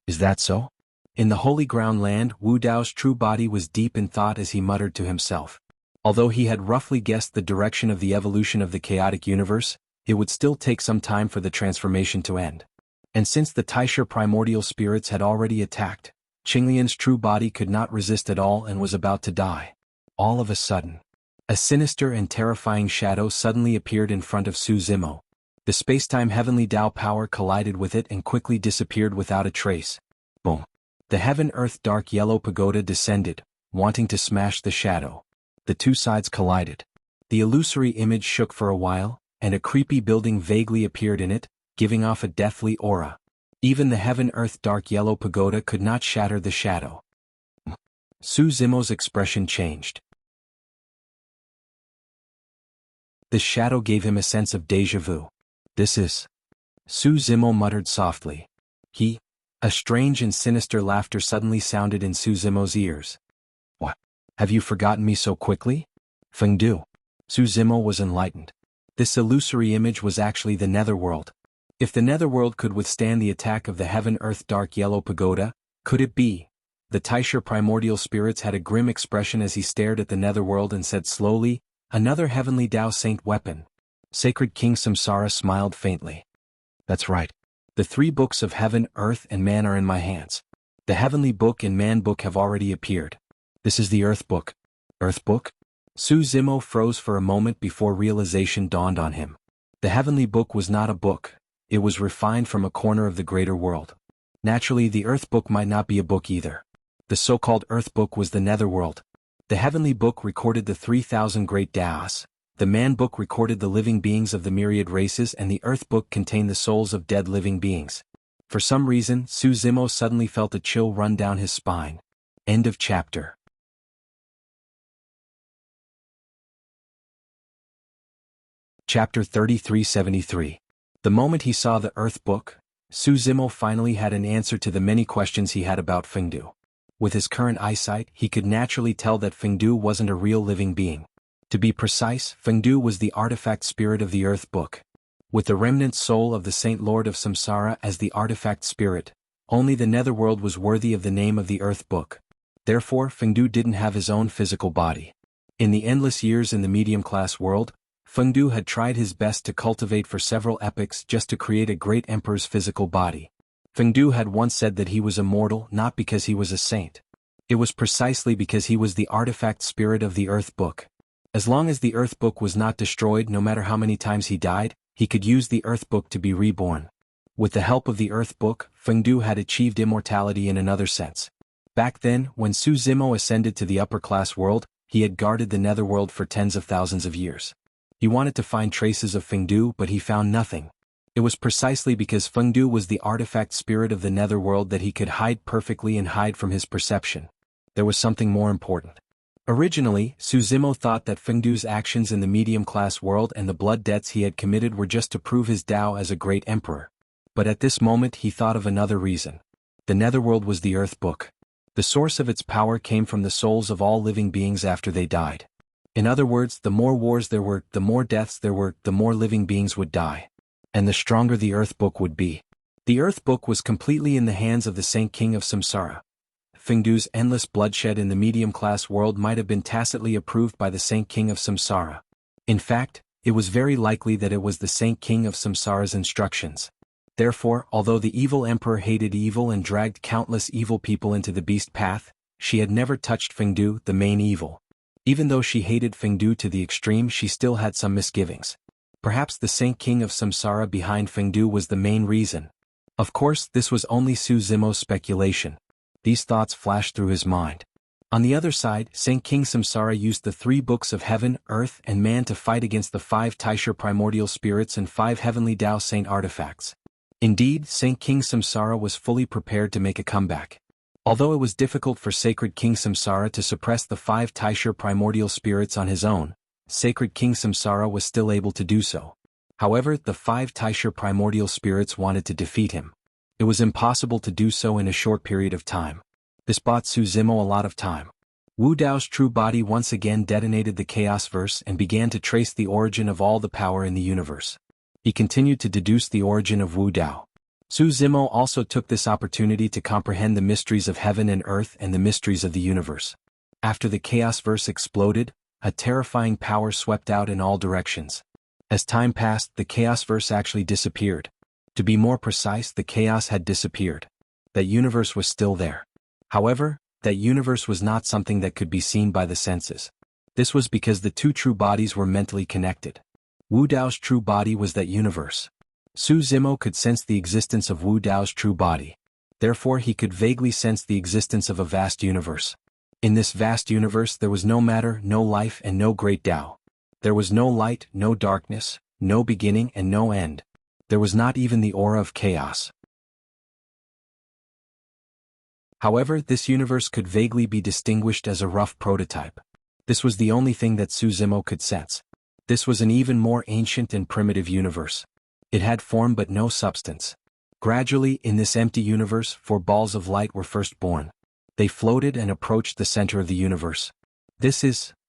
Is that so? In the Holy Ground land, Wu Dao's true body was deep in thought as he muttered to himself. Although he had roughly guessed the direction of the evolution of the chaotic universe, it would still take some time for the transformation to end. And since the Taisha primordial spirits had already attacked, Qinglian's true body could not resist at all and was about to die. All of a sudden, a sinister and terrifying shadow suddenly appeared in front of Su Zimo. The spacetime heavenly Tao power collided with it and quickly disappeared without a trace. Boom! The heaven-earth dark yellow pagoda descended, wanting to smash the shadow. The two sides collided. The illusory image shook for a while, and a creepy building vaguely appeared in it, giving off a deathly aura. Even the heaven-earth dark yellow pagoda could not shatter the shadow. Su Zimo's expression changed. The shadow gave him a sense of déjà vu. This is... Su Zimo muttered softly. A strange and sinister laughter suddenly sounded in Su Zimo's ears. What? Have you forgotten me so quickly? Fengdu. Su Zimo was enlightened. This illusory image was actually the Netherworld. If the Netherworld could withstand the attack of the heaven-earth dark yellow pagoda, could it be? The Taisha primordial spirits had a grim expression as he stared at the Netherworld and said slowly, another heavenly Tao Saint weapon. Sacred King Samsara smiled faintly. That's right. The 3 books of heaven, earth, and man are in my hands. The heavenly book and man book have already appeared. This is the earth book. Earth book? Su Zimo froze for a moment before realization dawned on him. The heavenly book was not a book. It was refined from a corner of the greater world. Naturally, the earth book might not be a book either. The so-called earth book was the netherworld. The heavenly book recorded the 3000 great Taos. The man book recorded the living beings of the myriad races, and the earth book contained the souls of dead living beings. For some reason, Su Zimo suddenly felt a chill run down his spine. End of chapter. Chapter 3373. The moment he saw the earth book, Su Zimo finally had an answer to the many questions he had about Fengdu. With his current eyesight, he could naturally tell that Fengdu wasn't a real living being. To be precise, Fengdu was the artifact spirit of the Earth Book. With the remnant soul of the Saint Lord of Samsara as the artifact spirit, only the Netherworld was worthy of the name of the Earth Book. Therefore, Fengdu didn't have his own physical body. In the endless years in the medium-class world, Fengdu had tried his best to cultivate for several epochs just to create a great emperor's physical body. Fengdu had once said that he was immortal not because he was a saint. It was precisely because he was the artifact spirit of the Earth Book. As long as the Earth Book was not destroyed, no matter how many times he died, he could use the Earth Book to be reborn. With the help of the Earth Book, Fengdu had achieved immortality in another sense. Back then, when Su Zimo ascended to the upper-class world, he had guarded the Netherworld for tens of thousands of years. He wanted to find traces of Fengdu, but he found nothing. It was precisely because Fengdu was the artifact spirit of the Netherworld that he could hide perfectly and hide from his perception. There was something more important. Originally, Su Zimo thought that Fengdu's actions in the medium-class world and the blood debts he had committed were just to prove his Tao as a great emperor. But at this moment he thought of another reason. The Netherworld was the Earth Book. The source of its power came from the souls of all living beings after they died. In other words, the more wars there were, the more deaths there were, the more living beings would die. And the stronger the Earth Book would be. The Earth Book was completely in the hands of the Saint King of Samsara. Fengdu's endless bloodshed in the medium-class world might have been tacitly approved by the Saint King of Samsara. In fact, it was very likely that it was the Saint King of Samsara's instructions. Therefore, although the evil emperor hated evil and dragged countless evil people into the beast path, she had never touched Fengdu, the main evil. Even though she hated Fengdu to the extreme, she still had some misgivings. Perhaps the Saint King of Samsara behind Fengdu was the main reason. Of course, this was only Su Zimo's speculation. These thoughts flashed through his mind. On the other side, Saint King Samsara used the 3 books of heaven, earth, and man to fight against the 5 Taisha primordial spirits and 5 heavenly Tao Saint artifacts. Indeed, Saint King Samsara was fully prepared to make a comeback. Although it was difficult for Sacred King Samsara to suppress the 5 Taisha primordial spirits on his own, Sacred King Samsara was still able to do so. However, the 5 Taisha primordial spirits wanted to defeat him. It was impossible to do so in a short period of time. This bought Su Zimo a lot of time. Wu Dao's true body once again detonated the Chaos Verse and began to trace the origin of all the power in the universe. He continued to deduce the origin of Wu Dao. Su Zimo also took this opportunity to comprehend the mysteries of heaven and earth and the mysteries of the universe. After the Chaos Verse exploded, a terrifying power swept out in all directions. As time passed, the Chaos Verse actually disappeared. To be more precise, the chaos had disappeared. That universe was still there. However, that universe was not something that could be seen by the senses. This was because the 2 true bodies were mentally connected. Wu Dao's true body was that universe. Su Zimo could sense the existence of Wu Dao's true body. Therefore he could vaguely sense the existence of a vast universe. In this vast universe there was no matter, no life and no great Tao. There was no light, no darkness, no beginning and no end. There was not even the aura of chaos. However, this universe could vaguely be distinguished as a rough prototype. This was the only thing that Su Zimo could sense. This was an even more ancient and primitive universe. It had form but no substance. Gradually, in this empty universe, 4 balls of light were first born. They floated and approached the center of the universe.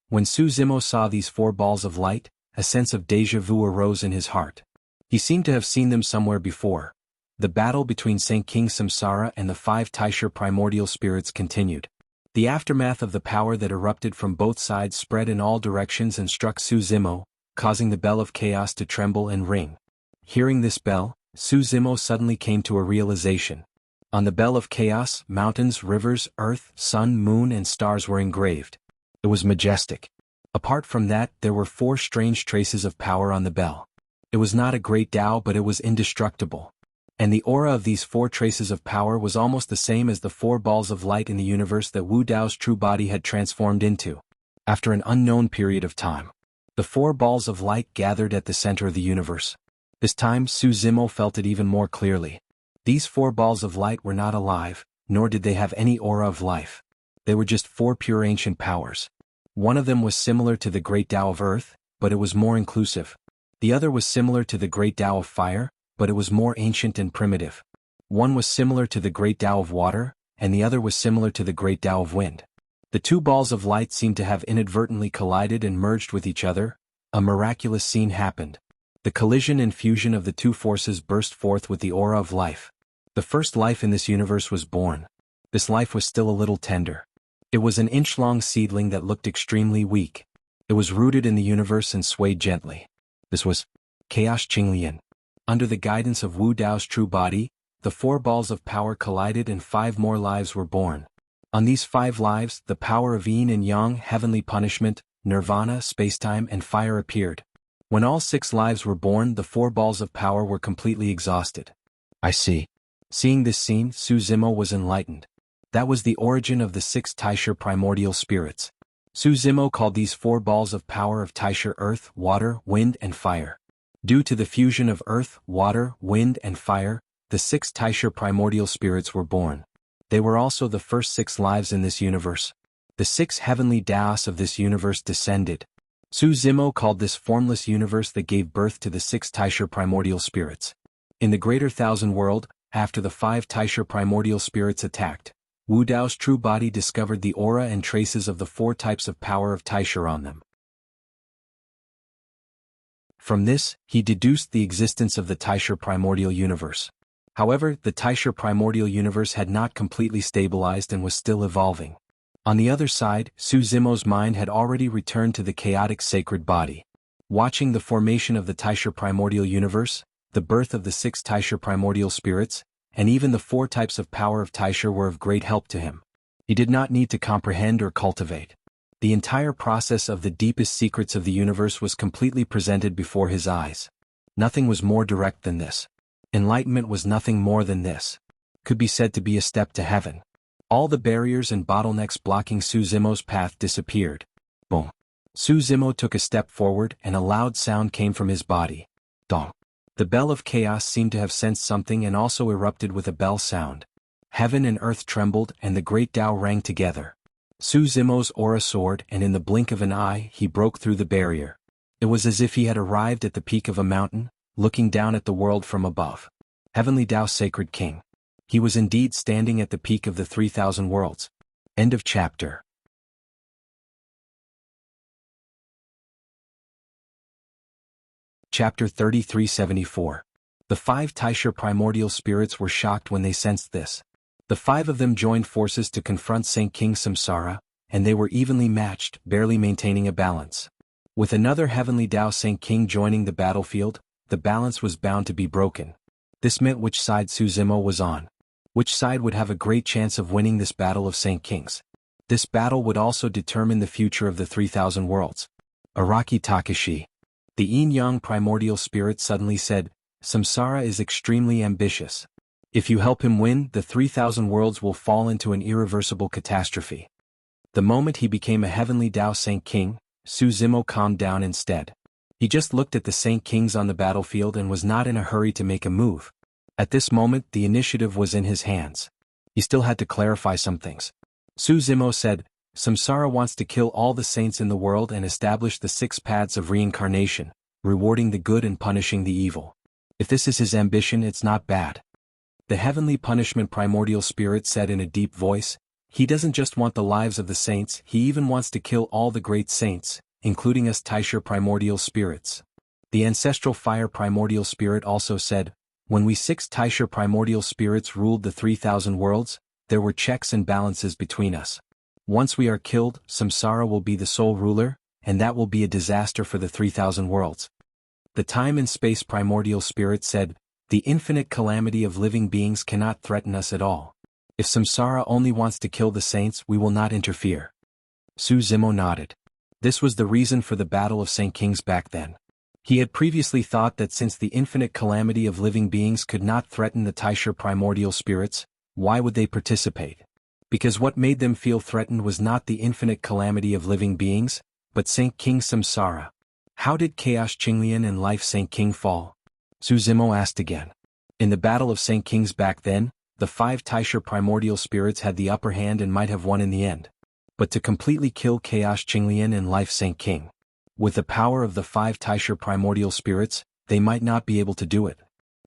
When Su Zimo saw these 4 balls of light, a sense of déjà vu arose in his heart. He seemed to have seen them somewhere before. The battle between Saint King Samsara and the 5 Taisha primordial spirits continued. The aftermath of the power that erupted from both sides spread in all directions and struck Su Zimo, causing the bell of chaos to tremble and ring. Hearing this bell, Su Zimo suddenly came to a realization. On the bell of chaos, mountains, rivers, earth, sun, moon and stars were engraved. It was majestic. Apart from that, there were 4 strange traces of power on the bell. It was not a great Tao, but it was indestructible. And the aura of these 4 traces of power was almost the same as the 4 balls of light in the universe that Wu Dao's true body had transformed into. After an unknown period of time, the 4 balls of light gathered at the center of the universe. This time Su Zimo felt it even more clearly. These 4 balls of light were not alive, nor did they have any aura of life. They were just 4 pure ancient powers. One of them was similar to the great Tao of earth, but it was more inclusive. The other was similar to the great Tao of fire, but it was more ancient and primitive. One was similar to the great Tao of water, and the other was similar to the great Tao of wind. The two balls of light seemed to have inadvertently collided and merged with each other. A miraculous scene happened. The collision and fusion of the two forces burst forth with the aura of life. The first life in this universe was born. This life was still a little tender. It was an inch-long seedling that looked extremely weak. It was rooted in the universe and swayed gently. This was Chaos Qinglian. Under the guidance of Wu Dao's true body, the four balls of power collided and 5 more lives were born. On these 5 lives, the power of yin and yang, heavenly punishment, nirvana, spacetime, and fire appeared. When all 6 lives were born, the 4 balls of power were completely exhausted. I see. Seeing this scene, Su Zimo was enlightened. That was the origin of the 6 Taisha primordial spirits. Su Zimo called these 4 balls of power of Taisha earth, water, wind, and fire. Due to the fusion of earth, water, wind, and fire, the 6 Taisha primordial spirits were born. They were also the first 6 lives in this universe. The 6 heavenly Daos of this universe descended. Su Zimo called this formless universe that gave birth to the 6 Taisha primordial spirits. In the greater thousand world, after the 5 Taisha primordial spirits attacked, Wu Dao's true body discovered the aura and traces of the 4 types of power of Taisha on them. From this, he deduced the existence of the Taisha primordial universe. However, the Taisha primordial universe had not completely stabilized and was still evolving. On the other side, Su Zimo's mind had already returned to the chaotic sacred body. Watching the formation of the Taisha primordial universe, the birth of the 6 Taisha primordial spirits, and even the 4 types of power of Taisha were of great help to him. He did not need to comprehend or cultivate. The entire process of the deepest secrets of the universe was completely presented before his eyes. Nothing was more direct than this. Enlightenment was nothing more than this. Could be said to be a step to heaven. All the barriers and bottlenecks blocking Su Zimo's path disappeared. Boom. Su Zimo took a step forward and a loud sound came from his body. Dong. The bell of chaos seemed to have sensed something and also erupted with a bell sound. Heaven and earth trembled and the great Tao rang together. Su Zimo's aura soared and in the blink of an eye he broke through the barrier. It was as if he had arrived at the peak of a mountain, looking down at the world from above. Heavenly Tao Sacred King. He was indeed standing at the peak of the 3,000 worlds. End of chapter. Chapter 3374. The 5 Taisha primordial spirits were shocked when they sensed this. The 5 of them joined forces to confront Saint King Samsara, and they were evenly matched, barely maintaining a balance. With another heavenly Tao Saint King joining the battlefield, the balance was bound to be broken. This meant which side Su Zimo was on. Which side would have a great chance of winning this battle of Saint Kings. This battle would also determine the future of the 3,000 worlds. Araki Takashi. The yin-yang primordial spirit suddenly said, Samsara is extremely ambitious. If you help him win, the 3,000 worlds will fall into an irreversible catastrophe. The moment he became a heavenly Tao Saint King, Su Zimo calmed down instead. He just looked at the Saint Kings on the battlefield and was not in a hurry to make a move. At this moment, the initiative was in his hands. He still had to clarify some things. Su Zimo said, Samsara wants to kill all the saints in the world and establish the 6 paths of reincarnation, rewarding the good and punishing the evil. If this is his ambition, it's not bad. The heavenly punishment primordial spirit said in a deep voice, he doesn't just want the lives of the saints, he even wants to kill all the great saints, including us Taisha primordial spirits. The ancestral fire primordial spirit also said, when we 6 Taisha primordial spirits ruled the 3,000 worlds, there were checks and balances between us. Once we are killed, Samsara will be the sole ruler, and that will be a disaster for the 3,000 worlds. The time and space primordial spirit said, the infinite calamity of living beings cannot threaten us at all. If Samsara only wants to kill the saints, we will not interfere. Su Zimo nodded. This was the reason for the battle of Saint Kings back then. He had previously thought that since the infinite calamity of living beings could not threaten the Taisha primordial spirits, why would they participate? Because what made them feel threatened was not the infinite calamity of living beings, but Saint King Samsara. How did Chaos Qinglian and Life Saint King fall? Su Zimo asked again. In the battle of Saint Kings back then, the 5 Taisha primordial spirits had the upper hand and might have won in the end. But to completely kill Chaos Qinglian and Life Saint King, with the power of the 5 Taisha primordial spirits, they might not be able to do it.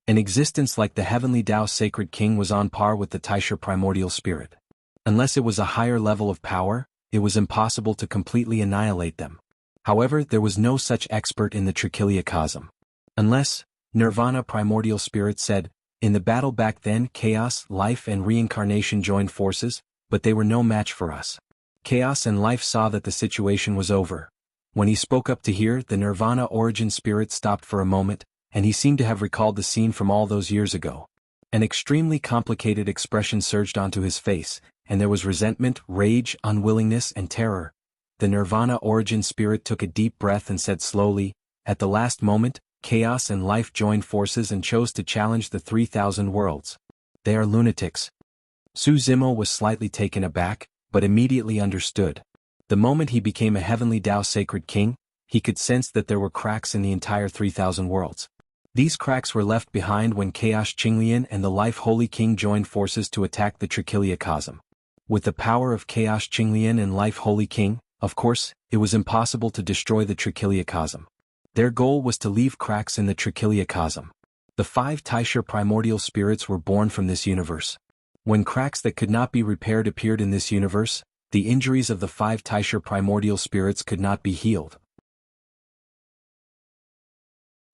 An existence like the heavenly Tao Sacred King was on par with the Taisha Primordial Spirit. Unless it was a higher level of power, it was impossible to completely annihilate them. However, there was no such expert in the Trichillia Cosm. Unless, Nirvana Primordial Spirit said, in the battle back then chaos, life and reincarnation joined forces, but they were no match for us. Chaos and life saw that the situation was over. When he spoke up to hear, the Nirvana Origin Spirit stopped for a moment, and he seemed to have recalled the scene from all those years ago. An extremely complicated expression surged onto his face, and there was resentment, rage, unwillingness, and terror. The Nirvana Origin Spirit took a deep breath and said slowly, at the last moment, chaos and life joined forces and chose to challenge the 3,000 worlds. They are lunatics. Su Zimo was slightly taken aback, but immediately understood. The moment he became a heavenly Tao Sacred King, he could sense that there were cracks in the entire 3,000 worlds. These cracks were left behind when Chaos Qinglian and the Life Holy King joined forces to attack the Trichillia Cosm. With the power of Chaos Qinglian and Life Holy King, of course, it was impossible to destroy the Trichillia Cosm. Their goal was to leave cracks in the Trichillia Cosm. The 5 Taisha Primordial Spirits were born from this universe. When cracks that could not be repaired appeared in this universe, the injuries of the 5 Taisha Primordial Spirits could not be healed.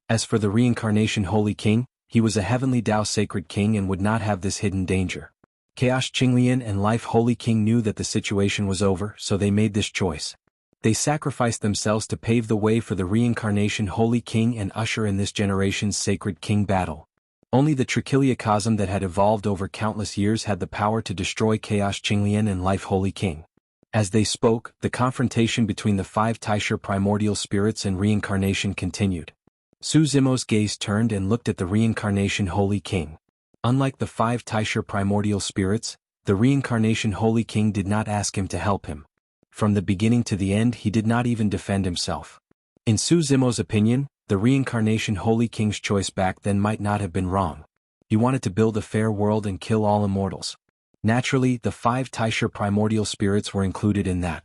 As for the Reincarnation Holy King, he was a heavenly Tao Sacred King and would not have this hidden danger. Chaos Qinglian and Life Holy King knew that the situation was over, so they made this choice. They sacrificed themselves to pave the way for the Reincarnation Holy King and usher in this generation's Sacred King battle. Only the Trichillia Cosm that had evolved over countless years had the power to destroy Chaos Qinglian and Life Holy King. As they spoke, the confrontation between the 5 Taisha Primordial Spirits and Reincarnation continued. Su Zimo's gaze turned and looked at the Reincarnation Holy King. Unlike the 5 Taisha Primordial Spirits, the Reincarnation Holy King did not ask him to help him. From the beginning to the end he did not even defend himself. In Su Zimo's opinion, the Reincarnation Holy King's choice back then might not have been wrong. He wanted to build a fair world and kill all immortals. Naturally, the 5 Taisha Primordial Spirits were included in that.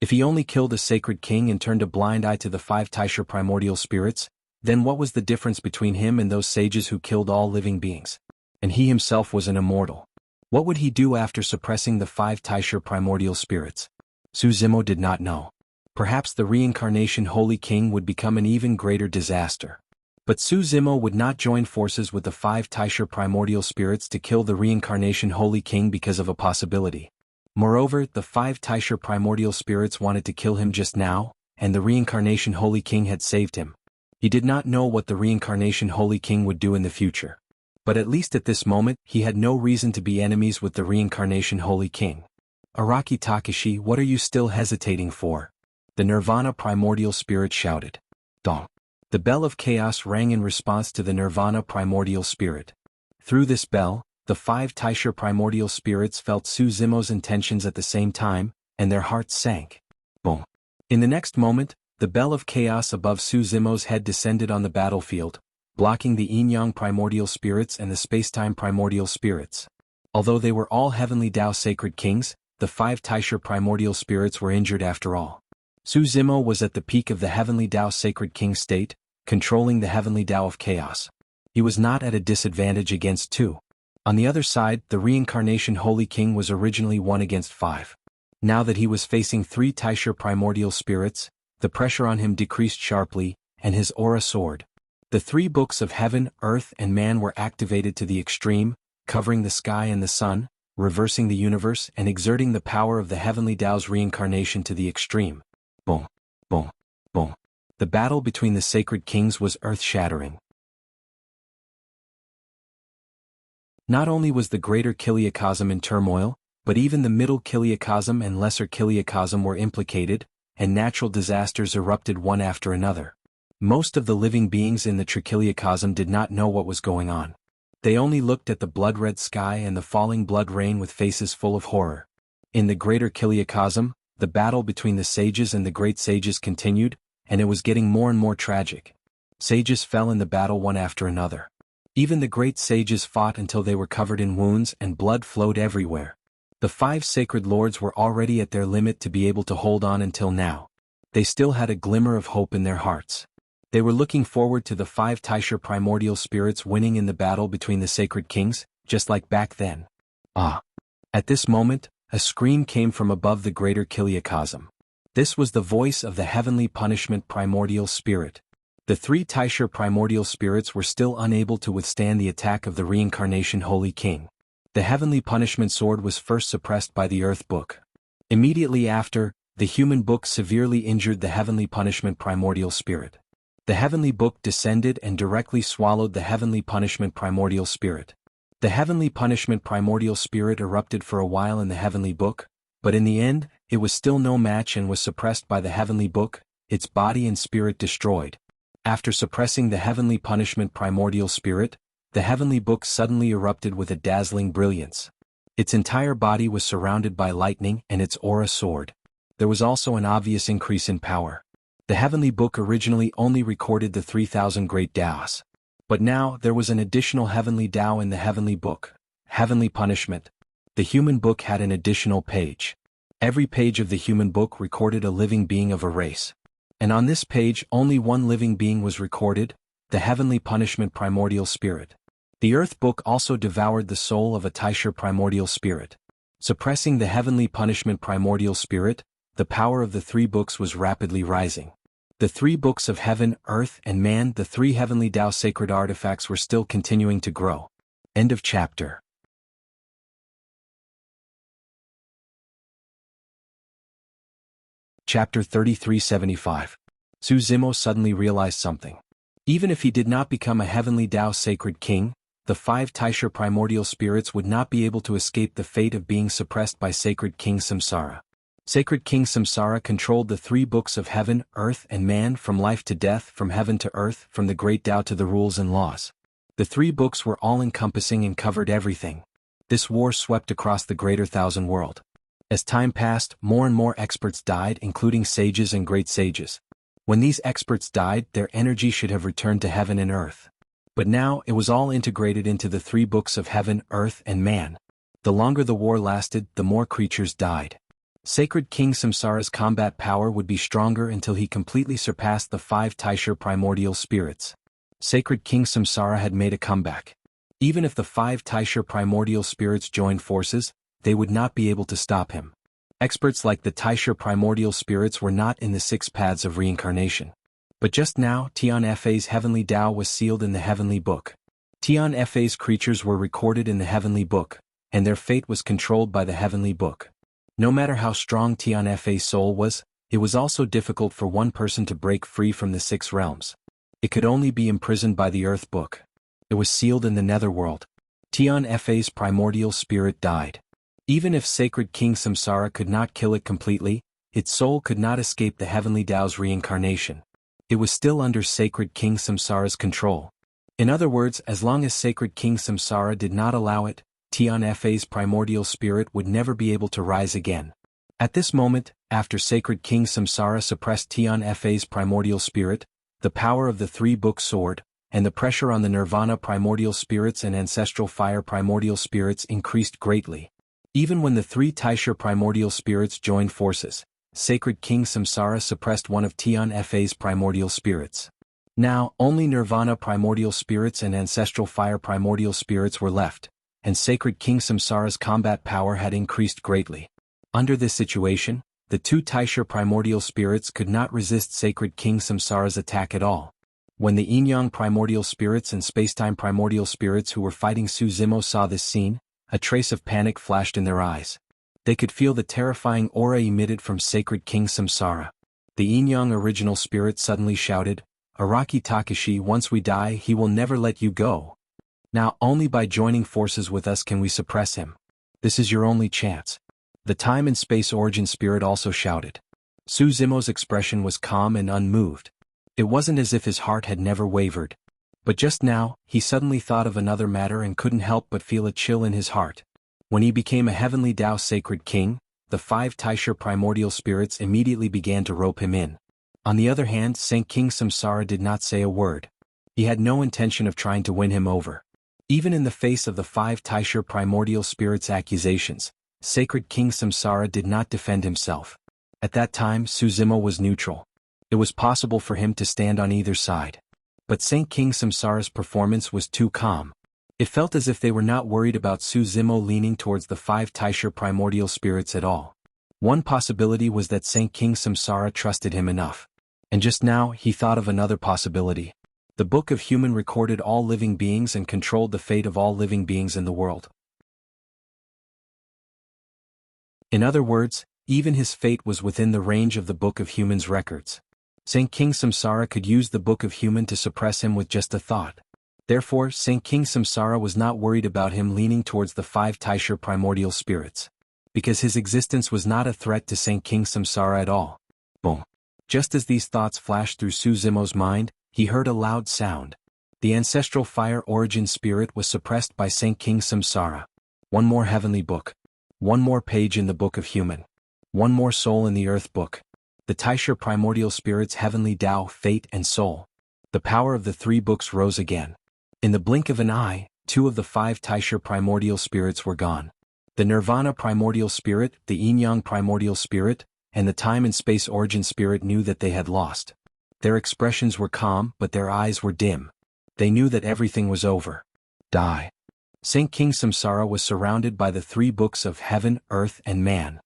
If he only killed a Sacred King and turned a blind eye to the 5 Taisha Primordial Spirits, then what was the difference between him and those sages who killed all living beings? And he himself was an immortal. What would he do after suppressing the 5 Taisha Primordial Spirits? Su Zimo did not know. Perhaps the Reincarnation Holy King would become an even greater disaster. But Su Zimo would not join forces with the 5 Taisha Primordial Spirits to kill the Reincarnation Holy King because of a possibility. Moreover, the 5 Taisha Primordial Spirits wanted to kill him just now, and the Reincarnation Holy King had saved him. He did not know what the Reincarnation Holy King would do in the future. But at least at this moment, he had no reason to be enemies with the Reincarnation Holy King. Araki Takeshi, what are you still hesitating for? The Nirvana Primordial Spirit shouted. Dong. The bell of chaos rang in response to the Nirvana Primordial Spirit. Through this bell, the 5 Taisha Primordial Spirits felt Su Zimo's intentions at the same time, and their hearts sank. Boom. In the next moment, the bell of chaos above Su Zimo's head descended on the battlefield, blocking the Yin-Yang Primordial Spirits and the Spacetime Primordial Spirits. Although they were all heavenly Tao Sacred Kings, the 5 Taisha Primordial Spirits were injured after all. Su Zimo was at the peak of the heavenly Tao Sacred King state, controlling the heavenly Tao of chaos. He was not at a disadvantage against 2. On the other side, the Reincarnation Holy King was originally 1 against 5. Now that he was facing 3 Taisha Primordial Spirits, the pressure on him decreased sharply, and his aura soared. The 3 books of heaven, earth and man were activated to the extreme, covering the sky and the sun, reversing the universe and exerting the power of the heavenly Tao's reincarnation to the extreme. Boom, boom, boom. The battle between the sacred kings was earth-shattering. Not only was the greater Kiliakosm in turmoil, but even the middle Kiliakosm and lesser Kiliakosm were implicated, and natural disasters erupted one after another. Most of the living beings in the Trichiliakosm did not know what was going on. They only looked at the blood-red sky and the falling blood rain with faces full of horror. In the greater Kiliakosm, the battle between the sages and the great sages continued, and it was getting more and more tragic. Sages fell in the battle one after another. Even the great sages fought until they were covered in wounds and blood flowed everywhere. The 5 sacred lords were already at their limit to be able to hold on until now. They still had a glimmer of hope in their hearts. They were looking forward to the 5 Taisha primordial spirits winning in the battle between the sacred kings, just like back then. Ah! At this moment, a scream came from above the greater Kiliacosm. This was the voice of the heavenly punishment primordial spirit. The 3 Taisha primordial spirits were still unable to withstand the attack of the reincarnation Holy King. The heavenly punishment sword was first suppressed by the Earth Book. Immediately after, the human book severely injured the heavenly punishment primordial spirit. The heavenly book descended and directly swallowed the heavenly punishment primordial spirit. The heavenly punishment primordial spirit erupted for a while in the heavenly book, but in the end, it was still no match and was suppressed by the heavenly book, its body and spirit destroyed. After suppressing the heavenly punishment primordial spirit, the heavenly book suddenly erupted with a dazzling brilliance. Its entire body was surrounded by lightning and its aura soared. There was also an obvious increase in power. The heavenly book originally only recorded the 3,000 great Taos. But now there was an additional heavenly Tao in the heavenly book, heavenly punishment. The human book had an additional page. Every page of the human book recorded a living being of a race. And on this page only one living being was recorded, the heavenly punishment primordial spirit. The earth book also devoured the soul of a Taisha primordial spirit. Suppressing the heavenly punishment primordial spirit, the power of the 3 books was rapidly rising. The 3 books of heaven, earth, and man, the 3 heavenly Tao sacred artifacts were still continuing to grow. End of chapter. Chapter 3375. Su Zimo suddenly realized something. Even if he did not become a heavenly Tao sacred king, the 5 Taisha primordial spirits would not be able to escape the fate of being suppressed by sacred King Samsara. Sacred King Samsara controlled the 3 books of heaven, earth, and man, from life to death, from heaven to earth, from the great Tao to the rules and laws. The 3 books were all-encompassing and covered everything. This war swept across the greater thousand world. As time passed, more and more experts died, including sages and great sages. When these experts died, their energy should have returned to heaven and earth. But now it was all integrated into the 3 books of heaven, earth, and man. The longer the war lasted, the more creatures died. Sacred King Samsara's combat power would be stronger until he completely surpassed the 5 Taisha primordial spirits. Sacred King Samsara had made a comeback. Even if the 5 Taisha primordial spirits joined forces, they would not be able to stop him. Experts like the Taisha primordial spirits were not in the 6 paths of reincarnation. But just now, Tian Fa's heavenly Tao was sealed in the heavenly book. Tian Fa's creatures were recorded in the heavenly book, and their fate was controlled by the heavenly book. No matter how strong Tian Fa's soul was, it was also difficult for one person to break free from the 6 realms. It could only be imprisoned by the earth book. It was sealed in the netherworld. Tian Fa's primordial spirit died. Even if sacred King Samsara could not kill it completely, its soul could not escape the heavenly Tao's reincarnation. It was still under sacred King Samsara's control. In other words, as long as sacred King Samsara did not allow it, Tian Fa's primordial spirit would never be able to rise again. At this moment, after sacred King Samsara suppressed Tian Fa's primordial spirit, the power of the 3-book sword, and the pressure on the nirvana primordial spirits and ancestral fire primordial spirits increased greatly. Even when the 3 Taisha primordial spirits joined forces, sacred King Samsara suppressed one of Tian Fa's primordial spirits. Now, only nirvana primordial spirits and ancestral fire primordial spirits were left, and sacred King Samsara's combat power had increased greatly. Under this situation, the 2 Taisha primordial spirits could not resist sacred King Samsara's attack at all. When the yin-yang primordial spirits and spacetime primordial spirits who were fighting Su Zimo saw this scene, a trace of panic flashed in their eyes. They could feel the terrifying aura emitted from sacred King Samsara. The yin-yang original spirit suddenly shouted, "Araki Takashi, once we die, he will never let you go. Now only by joining forces with us can we suppress him. This is your only chance." The time and space origin spirit also shouted. Su Zimo's expression was calm and unmoved. It wasn't as if his heart had never wavered. But just now, he suddenly thought of another matter and couldn't help but feel a chill in his heart. When he became a heavenly Tao sacred king, the 5 Taisha primordial spirits immediately began to rope him in. On the other hand, Saint King Samsara did not say a word. He had no intention of trying to win him over. Even in the face of the 5 Taisha primordial spirits' accusations, sacred King Samsara did not defend himself. At that time, Su Zimo was neutral. It was possible for him to stand on either side. But Saint King Samsara's performance was too calm. It felt as if they were not worried about Su Zimo leaning towards the 5 Taisha primordial spirits at all. One possibility was that Saint King Samsara trusted him enough. And just now he thought of another possibility. The Book of Human recorded all living beings and controlled the fate of all living beings in the world. In other words, even his fate was within the range of the Book of Human's records. Saint King Samsara could use the Book of Human to suppress him with just a thought. Therefore, Saint King Samsara was not worried about him leaning towards the 5 Taisha primordial spirits. Because his existence was not a threat to Saint King Samsara at all. Boom. Just as these thoughts flashed through Su Zimo's mind, he heard a loud sound. The ancestral fire origin spirit was suppressed by Saint King Samsara. One more heavenly book. One more page in the Book of Human. One more soul in the Earth Book. The Taisha primordial spirits heavenly Tao, fate and soul. The power of the 3 books rose again. In the blink of an eye, 2 of the 5 Taisha primordial spirits were gone. The Nirvana primordial spirit, the Yin-Yang primordial spirit, and the time and space origin spirit knew that they had lost. Their expressions were calm, but their eyes were dim. They knew that everything was over. Die. Saint King Samsara was surrounded by the 3 books of heaven, earth, and man.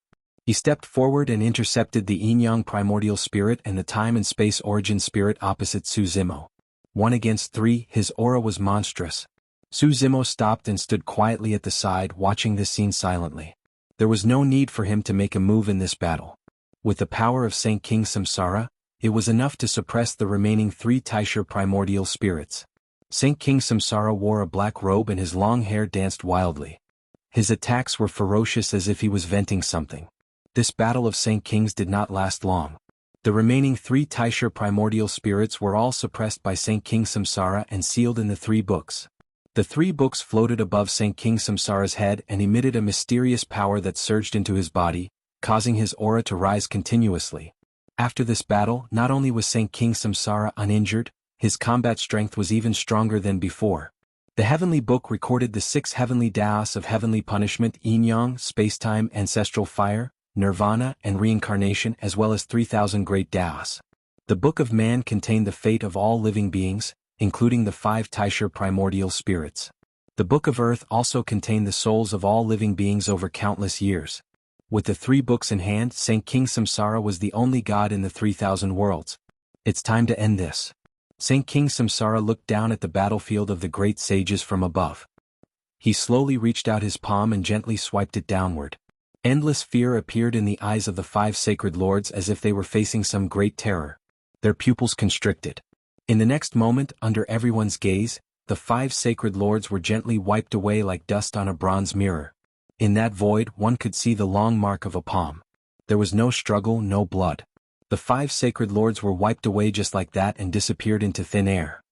He stepped forward and intercepted the Yin-Yang primordial spirit and the time and space origin spirit opposite Su Zimo. 1 against 3, his aura was monstrous. Su Zimo stopped and stood quietly at the side watching this scene silently. There was no need for him to make a move in this battle. With the power of Saint King Samsara, it was enough to suppress the remaining 3 Taisha primordial spirits. Saint King Samsara wore a black robe and his long hair danced wildly. His attacks were ferocious as if he was venting something. This battle of Saint Kings did not last long. The remaining 3 Taisha primordial spirits were all suppressed by Saint King Samsara and sealed in the 3 books. The 3 books floated above Saint King Samsara's head and emitted a mysterious power that surged into his body, causing his aura to rise continuously. After this battle, not only was Saint King Samsara uninjured, his combat strength was even stronger than before. The heavenly book recorded the 6 heavenly Taos of heavenly punishment, yin-yang, spacetime, ancestral fire, nirvana, and reincarnation, as well as 3,000 great Taos. The Book of Man contained the fate of all living beings, including the 5 Taisha primordial spirits. The Book of Earth also contained the souls of all living beings over countless years. With the 3 books in hand, Saint King Samsara was the only god in the 3,000 worlds. It's time to end this. Saint King Samsara looked down at the battlefield of the great sages from above. He slowly reached out his palm and gently swiped it downward. Endless fear appeared in the eyes of the 5 sacred lords as if they were facing some great terror. Their pupils constricted. In the next moment, under everyone's gaze, the 5 sacred lords were gently wiped away like dust on a bronze mirror. In that void, one could see the long mark of a palm. There was no struggle, no blood. The 5 sacred lords were wiped away just like that and disappeared into thin air.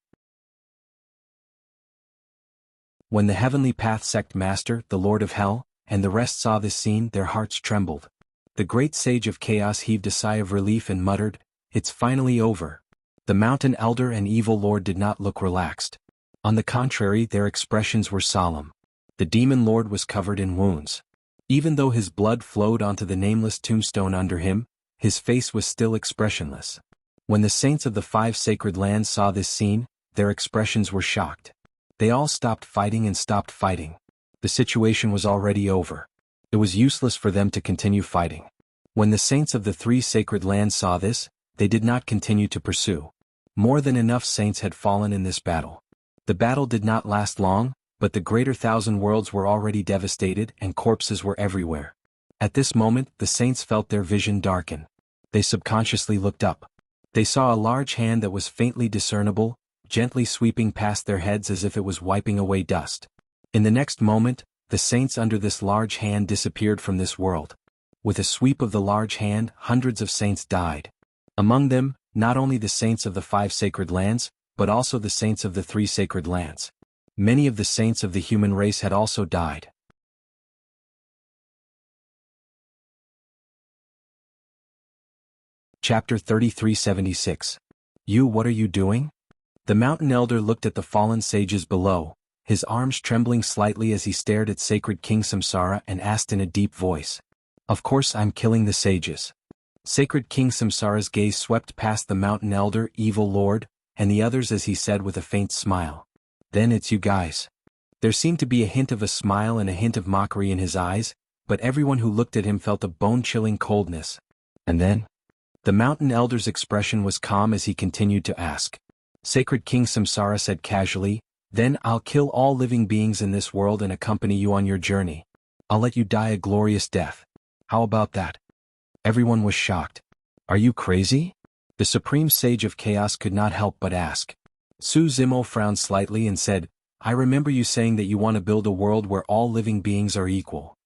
When the heavenly path sect master, the Lord of Hell, and the rest saw this scene, their hearts trembled. The great sage of chaos heaved a sigh of relief and muttered, "It's finally over." The mountain elder and evil lord did not look relaxed. On the contrary, their expressions were solemn. The demon lord was covered in wounds. Even though his blood flowed onto the nameless tombstone under him, his face was still expressionless. When the saints of the 5 sacred lands saw this scene, their expressions were shocked. They all stopped fighting and stopped fighting. The situation was already over. It was useless for them to continue fighting. When the saints of the 3 sacred lands saw this, they did not continue to pursue. More than enough saints had fallen in this battle. The battle did not last long, but the greater 1,000 worlds were already devastated and corpses were everywhere. At this moment, the saints felt their vision darken. They subconsciously looked up. They saw a large hand that was faintly discernible, gently sweeping past their heads as if it was wiping away dust. In the next moment, the saints under this large hand disappeared from this world. With a sweep of the large hand, hundreds of saints died. Among them, not only the saints of the 5 sacred lands, but also the saints of the 3 sacred lands. Many of the saints of the human race had also died. Chapter 3376. What are you doing? The mountain elder looked at the fallen sages below, his arms trembling slightly as he stared at sacred King Samsara and asked in a deep voice. Of course I'm killing the sages. Sacred King Samsara's gaze swept past the mountain elder, evil lord, and the others as he said with a faint smile. Then it's you guys. There seemed to be a hint of a smile and a hint of mockery in his eyes, but everyone who looked at him felt a bone-chilling coldness. And then? The mountain elder's expression was calm as he continued to ask. Sacred King Samsara said casually, then I'll kill all living beings in this world and accompany you on your journey. I'll let you die a glorious death. How about that? Everyone was shocked. Are you crazy? The supreme sage of chaos could not help but ask. Su Zimo frowned slightly and said, I remember you saying that you want to build a world where all living beings are equal.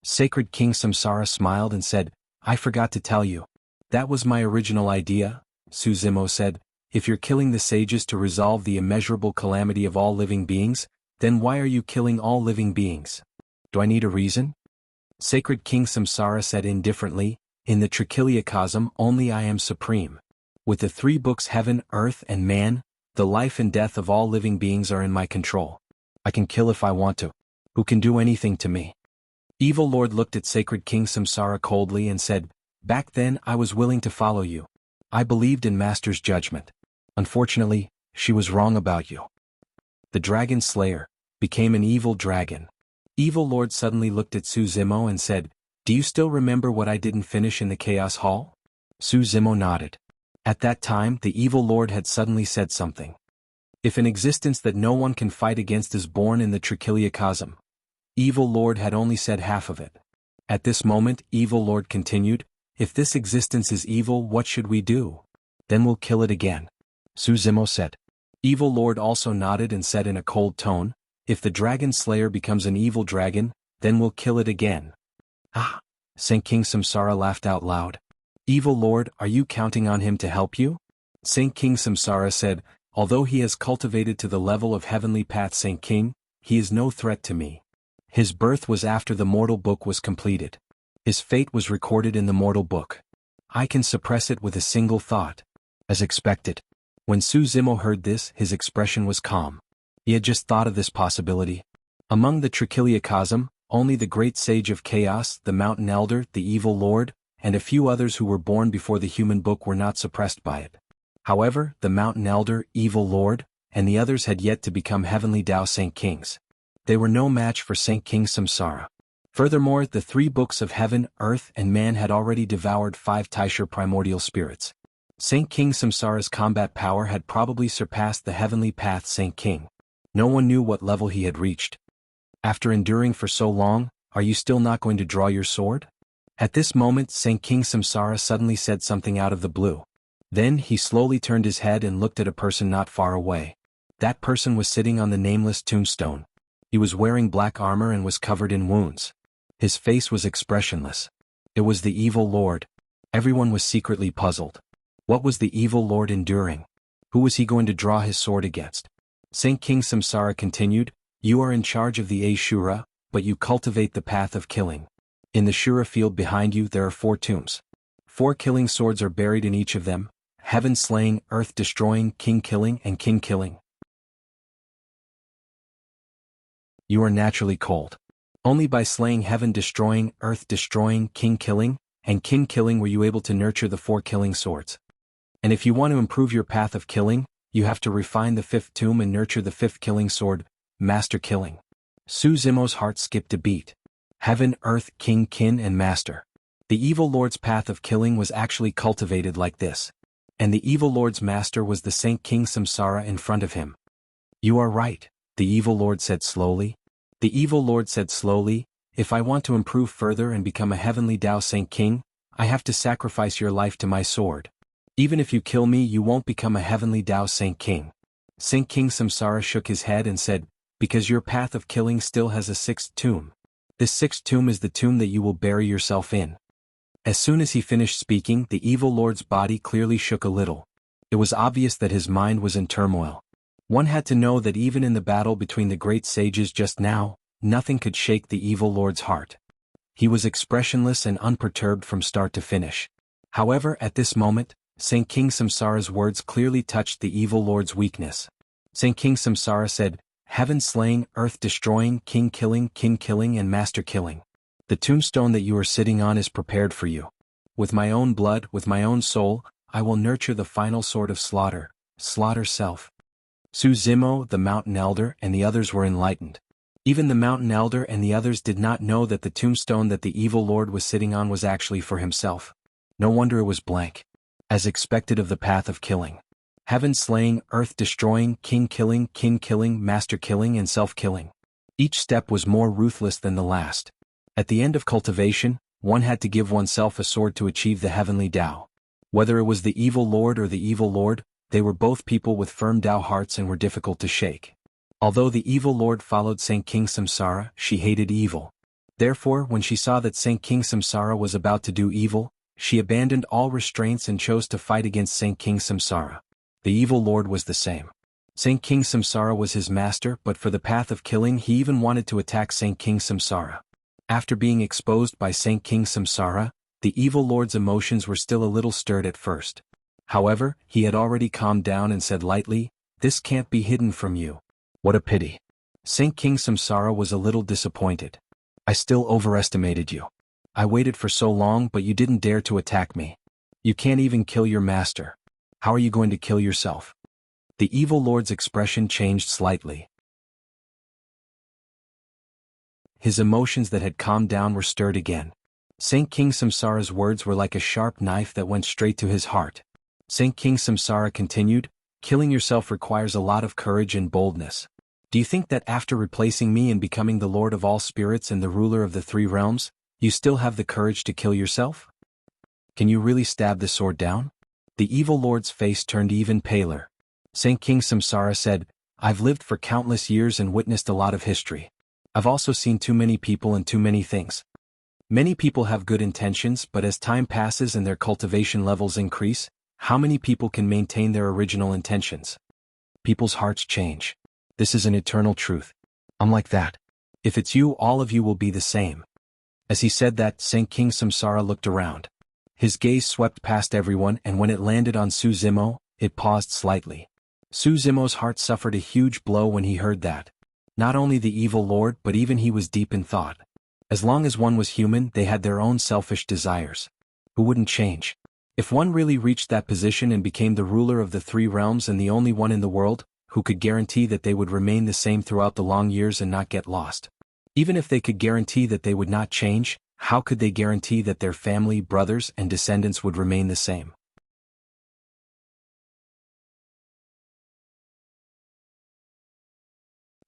Sacred King Samsara smiled and said, I forgot to tell you. That was my original idea, Su Zimo said. If you're killing the sages to resolve the immeasurable calamity of all living beings, then why are you killing all living beings? Do I need a reason? Sacred King Samsara said indifferently, in the Trichiliacosm only I am supreme. With the 3 books heaven, earth and man, the life and death of all living beings are in my control. I can kill if I want to. Who can do anything to me? Evil Lord looked at Sacred King Samsara coldly and said, back then I was willing to follow you. I believed in Master's judgment. Unfortunately, she was wrong about you. The Dragon Slayer became an evil dragon. Evil Lord suddenly looked at Su Zimo and said, do you still remember what I didn't finish in the Chaos Hall? Su Zimo nodded. At that time the Evil Lord had suddenly said something. If an existence that no one can fight against is born in the Trichiliacosm, Evil Lord had only said half of it. At this moment Evil Lord continued, if this existence is evil, what should we do? Then we'll kill it again. Su Zimo said. Evil Lord also nodded and said in a cold tone, if the Dragon Slayer becomes an evil dragon, then we'll kill it again. Ah! Saint King Samsara laughed out loud. Evil Lord, are you counting on him to help you? Saint King Samsara said, although he has cultivated to the level of heavenly path Saint King, he is no threat to me. His birth was after the mortal book was completed. His fate was recorded in the mortal book. I can suppress it with a single thought. As expected. When Su Zimo heard this, his expression was calm. He had just thought of this possibility. Among the Trichiliacosm, only the great sage of chaos, the mountain elder, the evil lord, and a few others who were born before the human book were not suppressed by it. However, the mountain elder, evil lord, and the others had yet to become heavenly Tao Saint Kings. They were no match for Saint King Samsara. Furthermore, the 3 books of heaven, earth, and man had already devoured 5 Taisha primordial spirits. Saint King Samsara's combat power had probably surpassed the heavenly path Saint King. No one knew what level he had reached. After enduring for so long, are you still not going to draw your sword? At this moment Saint King Samsara suddenly said something out of the blue. Then he slowly turned his head and looked at a person not far away. That person was sitting on the nameless tombstone. He was wearing black armor and was covered in wounds. His face was expressionless. It was the evil lord. Everyone was secretly puzzled. What was the evil lord enduring? Who was he going to draw his sword against? Saint King Samsara continued, you are in charge of the Ashura, but you cultivate the path of killing. In the Shura field behind you there are 4 tombs. 4 killing swords are buried in each of them, heaven slaying, earth destroying, king killing, and king killing. You are naturally cold. Only by slaying heaven destroying, earth destroying, king killing, and kin killing were you able to nurture the 4 killing swords. And if you want to improve your path of killing, you have to refine the 5th tomb and nurture the 5th killing sword, master killing. Su Zimo's heart skipped a beat. Heaven, earth, king, kin, and master. The evil lord's path of killing was actually cultivated like this. And the evil lord's master was the Saint King Samsara in front of him. You are right, the evil lord said slowly. The evil lord said slowly, if I want to improve further and become a heavenly Tao Saint King, I have to sacrifice your life to my sword. Even if you kill me you won't become a heavenly Tao Saint King. Saint King Samsara shook his head and said, because your path of killing still has a 6th tomb. This 6th tomb is the tomb that you will bury yourself in. As soon as he finished speaking, the evil lord's body clearly shook a little. It was obvious that his mind was in turmoil. One had to know that even in the battle between the great sages just now, nothing could shake the evil lord's heart. He was expressionless and unperturbed from start to finish. However, at this moment, Saint King Samsara's words clearly touched the evil lord's weakness. Saint King Samsara said, heaven slaying, earth destroying, king killing, kin killing, and master killing. The tombstone that you are sitting on is prepared for you. With my own blood, with my own soul, I will nurture the final sword of slaughter, slaughter self. Su Zimo, the mountain elder, and the others were enlightened. Even the mountain elder and the others did not know that the tombstone that the evil lord was sitting on was actually for himself. No wonder it was blank. As expected of the path of killing. Heaven slaying, earth destroying, king killing, master killing and self-killing. Each step was more ruthless than the last. At the end of cultivation, one had to give oneself a sword to achieve the heavenly Tao. Whether it was the evil lord or the evil lord, they were both people with firm Tao hearts and were difficult to shake. Although the evil lord followed Saint King Samsara, she hated evil. Therefore, when she saw that Saint King Samsara was about to do evil, she abandoned all restraints and chose to fight against Saint King Samsara. The evil lord was the same. Saint King Samsara was his master, but for the path of killing he even wanted to attack Saint King Samsara. After being exposed by Saint King Samsara, the evil lord's emotions were still a little stirred at first. However, he had already calmed down and said lightly, "This can't be hidden from you." What a pity. Saint King Samsara was a little disappointed. I still overestimated you. I waited for so long but you didn't dare to attack me. You can't even kill your master. How are you going to kill yourself? The evil lord's expression changed slightly. His emotions that had calmed down were stirred again. Saint King Samsara's words were like a sharp knife that went straight to his heart. Saint King Samsara continued, "Killing yourself requires a lot of courage and boldness. Do you think that after replacing me and becoming the lord of all spirits and the ruler of the three realms, you still have the courage to kill yourself? Can you really stab the sword down?" The evil lord's face turned even paler. Saint King Samsara said, "I've lived for countless years and witnessed a lot of history. I've also seen too many people and too many things. Many people have good intentions, but as time passes and their cultivation levels increase, how many people can maintain their original intentions? People's hearts change. This is an eternal truth. I'm like that. If it's you, all of you will be the same." As he said that, Saint King Samsara looked around. His gaze swept past everyone, and when it landed on Su Zimo, it paused slightly. Su Zimo's heart suffered a huge blow when he heard that. Not only the evil lord but even he was deep in thought. As long as one was human, they had their own selfish desires. Who wouldn't change? If one really reached that position and became the ruler of the three realms and the only one in the world, who could guarantee that they would remain the same throughout the long years and not get lost? Even if they could guarantee that they would not change, how could they guarantee that their family, brothers, and descendants would remain the same?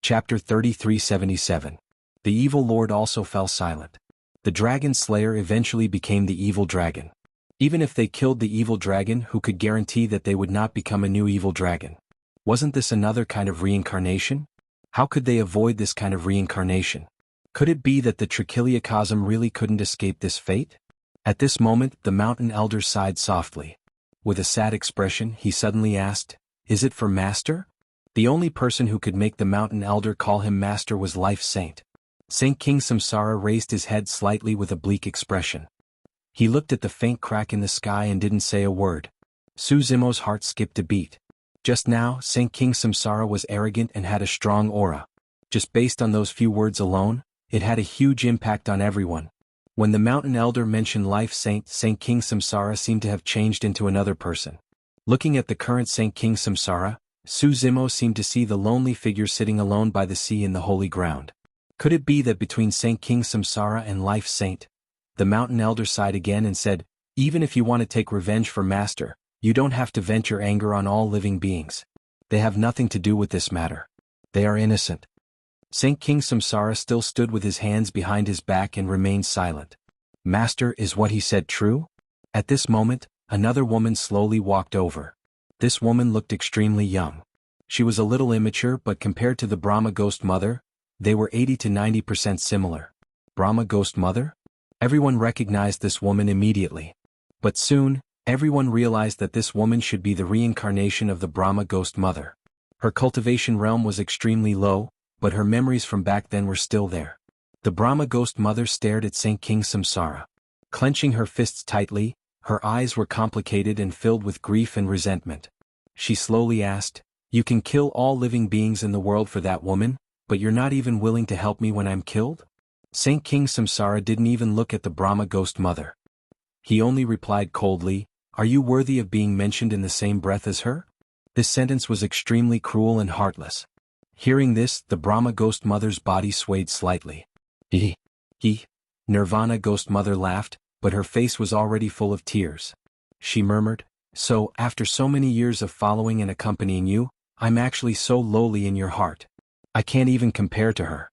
Chapter 3377. The evil lord also fell silent. The dragon slayer eventually became the evil dragon. Even if they killed the evil dragon, who could guarantee that they would not become a new evil dragon? Wasn't this another kind of reincarnation? How could they avoid this kind of reincarnation? Could it be that the Trichiliacosm really couldn't escape this fate? At this moment, the mountain elder sighed softly. With a sad expression, he suddenly asked, "Is it for master?" The only person who could make the mountain elder call him master was Life Saint. Saint King Samsara raised his head slightly with a bleak expression. He looked at the faint crack in the sky and didn't say a word. Su Zimo's heart skipped a beat. Just now, Saint King Samsara was arrogant and had a strong aura. Just based on those few words alone, it had a huge impact on everyone. When the mountain elder mentioned Life Saint, Saint King Samsara seemed to have changed into another person. Looking at the current Saint King Samsara, Su Zimo seemed to see the lonely figure sitting alone by the sea in the holy ground. Could it be that between Saint King Samsara and Life Saint? The mountain elder sighed again and said, "Even if you want to take revenge for master, you don't have to vent your anger on all living beings. They have nothing to do with this matter. They are innocent." Saint King Samsara still stood with his hands behind his back and remained silent. "Master, is what he said true?" At this moment, another woman slowly walked over. This woman looked extremely young. She was a little immature, but compared to the Brahma Ghost Mother, they were 80 to 90% similar. Brahma Ghost Mother? Everyone recognized this woman immediately. But soon, everyone realized that this woman should be the reincarnation of the Brahma Ghost Mother. Her cultivation realm was extremely low, but her memories from back then were still there. The Brahma Ghost Mother stared at Saint King Samsara. Clenching her fists tightly, her eyes were complicated and filled with grief and resentment. She slowly asked, "You can kill all living beings in the world for that woman, but you're not even willing to help me when I'm killed?" Saint King Samsara didn't even look at the Brahma Ghost Mother. He only replied coldly, "Are you worthy of being mentioned in the same breath as her?" This sentence was extremely cruel and heartless. Hearing this, the Brahma ghost mother's body swayed slightly. He. Nirvana ghost mother laughed, but her face was already full of tears. She murmured, "So, after so many years of following and accompanying you, I'm actually so lowly in your heart. I can't even compare to her."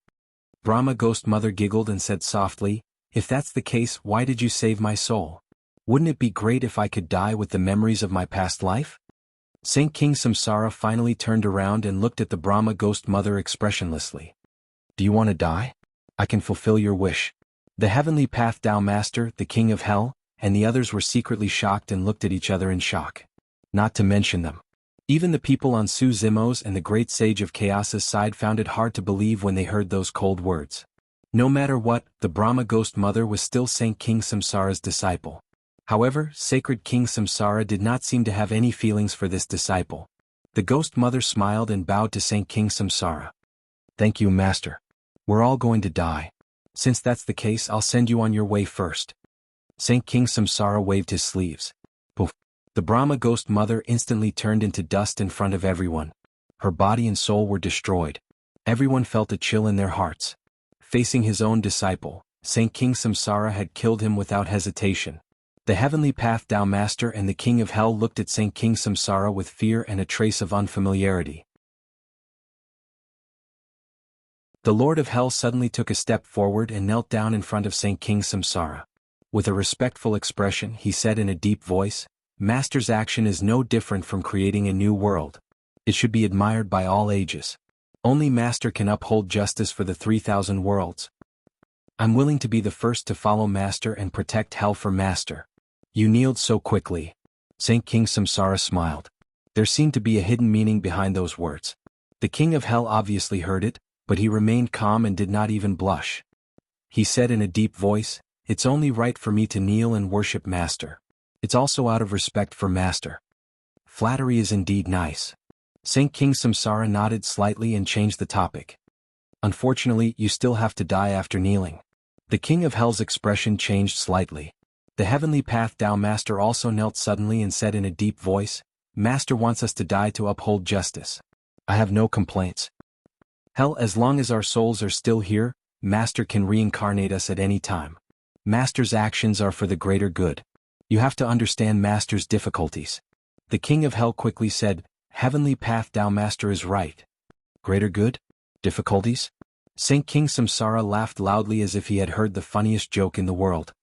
Brahma ghost mother giggled and said softly, "If that's the case, why did you save my soul? Wouldn't it be great if I could die with the memories of my past life?" Saint King Samsara finally turned around and looked at the Brahma ghost mother expressionlessly. "Do you want to die? I can fulfill your wish." The Heavenly Path Tao Master, the King of Hell, and the others were secretly shocked and looked at each other in shock. Not to mention them. Even the people on Su Zimo's and the Great Sage of Chaos's side found it hard to believe when they heard those cold words. No matter what, the Brahma ghost mother was still Saint King Samsara's disciple. However, Sacred King Samsara did not seem to have any feelings for this disciple. The ghost mother smiled and bowed to Saint King Samsara. "Thank you, Master. We're all going to die. Since that's the case, I'll send you on your way first." Saint King Samsara waved his sleeves. Poof! The Brahma ghost mother instantly turned into dust in front of everyone. Her body and soul were destroyed. Everyone felt a chill in their hearts. Facing his own disciple, Saint King Samsara had killed him without hesitation. The Heavenly Path Tao Master and the King of Hell looked at Saint King Samsara with fear and a trace of unfamiliarity. The Lord of Hell suddenly took a step forward and knelt down in front of Saint King Samsara. With a respectful expression, he said in a deep voice, "Master's action is no different from creating a new world. It should be admired by all ages. Only Master can uphold justice for the 3,000 worlds. I'm willing to be the first to follow Master and protect hell for Master." "You kneeled so quickly." Saint King Samsara smiled. There seemed to be a hidden meaning behind those words. The King of Hell obviously heard it, but he remained calm and did not even blush. He said in a deep voice, "It's only right for me to kneel and worship Master. It's also out of respect for Master." Flattery is indeed nice. Saint King Samsara nodded slightly and changed the topic. "Unfortunately, you still have to die after kneeling." The King of Hell's expression changed slightly. The Heavenly Path Tao Master also knelt suddenly and said in a deep voice, "Master wants us to die to uphold justice. I have no complaints. Hell, as long as our souls are still here, Master can reincarnate us at any time. Master's actions are for the greater good. You have to understand Master's difficulties." The King of Hell quickly said, "Heavenly Path Tao Master is right. Greater good? Difficulties?" Saint King Samsara laughed loudly as if he had heard the funniest joke in the world.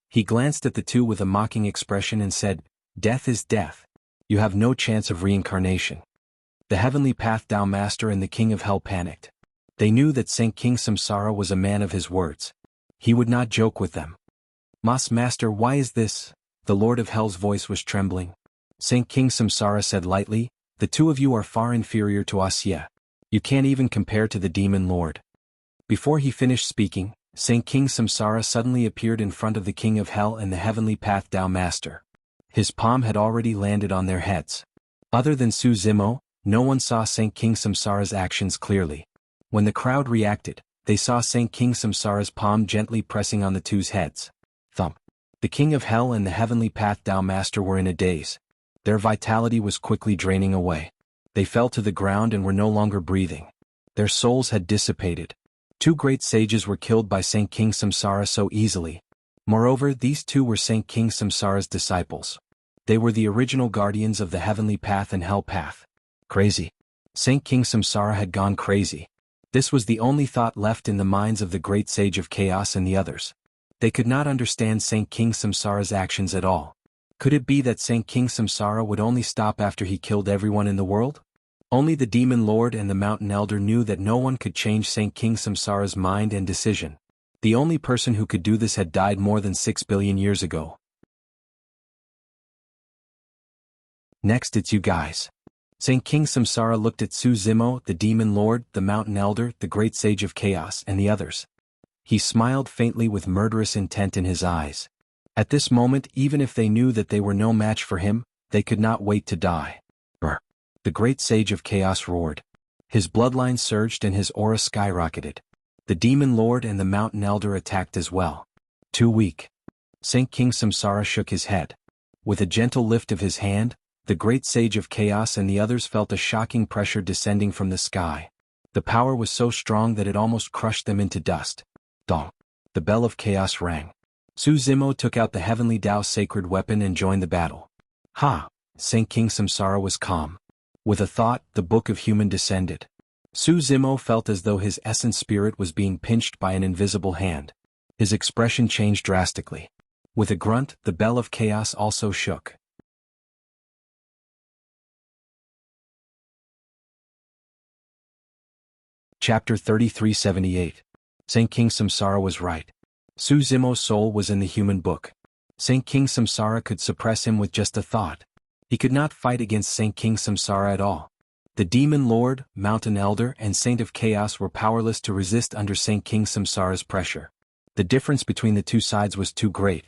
He glanced at the two with a mocking expression and said, "Death is death. You have no chance of reincarnation." The Heavenly Path Tao Master and the King of Hell panicked. They knew that Saint King Samsara was a man of his words. He would not joke with them. Master, why is this?" The Lord of Hell's voice was trembling. Saint King Samsara said lightly, "The two of you are far inferior to Wuxia. You can't even compare to the Demon Lord." Before he finished speaking, Saint King Samsara suddenly appeared in front of the King of Hell and the Heavenly Path Tao Master. His palm had already landed on their heads. Other than Su Zimo, no one saw Saint King Samsara's actions clearly. When the crowd reacted, they saw Saint King Samsara's palm gently pressing on the two's heads. Thump. The King of Hell and the Heavenly Path Tao Master were in a daze. Their vitality was quickly draining away. They fell to the ground and were no longer breathing. Their souls had dissipated. Two great sages were killed by Saint King Samsara so easily. Moreover, these two were Saint King Samsara's disciples. They were the original guardians of the Heavenly Path and Hell Path. Crazy. Saint King Samsara had gone crazy. This was the only thought left in the minds of the Great Sage of Chaos and the others. They could not understand Saint King Samsara's actions at all. Could it be that Saint King Samsara would only stop after he killed everyone in the world? Only the Demon Lord and the Mountain Elder knew that no one could change Saint King Samsara's mind and decision. The only person who could do this had died more than 6 billion years ago. Next, it's you guys. Saint King Samsara looked at Su Zimo, the Demon Lord, the Mountain Elder, the Great Sage of Chaos, and the others. He smiled faintly with murderous intent in his eyes. At this moment, even if they knew that they were no match for him, they could not wait to die. Brr. The Great Sage of Chaos roared. His bloodline surged and his aura skyrocketed. The Demon Lord and the Mountain Elder attacked as well. Too weak. Saint King Samsara shook his head. With a gentle lift of his hand, the great sage of chaos and the others felt a shocking pressure descending from the sky. The power was so strong that it almost crushed them into dust. Dong! The bell of chaos rang. Su Zimo took out the heavenly Tao sacred weapon and joined the battle. Ha! Saint King Samsara was calm. With a thought, the book of human descended. Su Zimo felt as though his essence spirit was being pinched by an invisible hand. His expression changed drastically. With a grunt, the bell of chaos also shook. Chapter 3378. Saint King Samsara was right. Su Zimo's soul was in the human book. Saint King Samsara could suppress him with just a thought. He could not fight against Saint King Samsara at all. The Demon Lord, Mountain Elder and Saint of Chaos were powerless to resist under Saint King Samsara's pressure. The difference between the two sides was too great.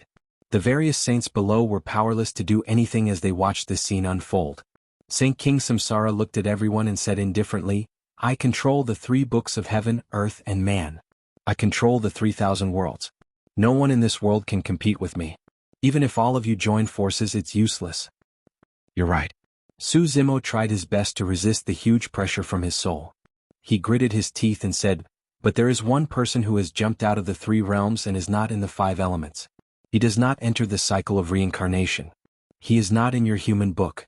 The various saints below were powerless to do anything as they watched this scene unfold. Saint King Samsara looked at everyone and said indifferently, "I control the 3 books of heaven, earth and man. I control the 3,000 worlds. No one in this world can compete with me. Even if all of you join forces, it's useless." "You're right." Su Zimo tried his best to resist the huge pressure from his soul. He gritted his teeth and said, "But there is one person who has jumped out of the 3 realms and is not in the 5 elements. He does not enter the cycle of reincarnation. He is not in your human book."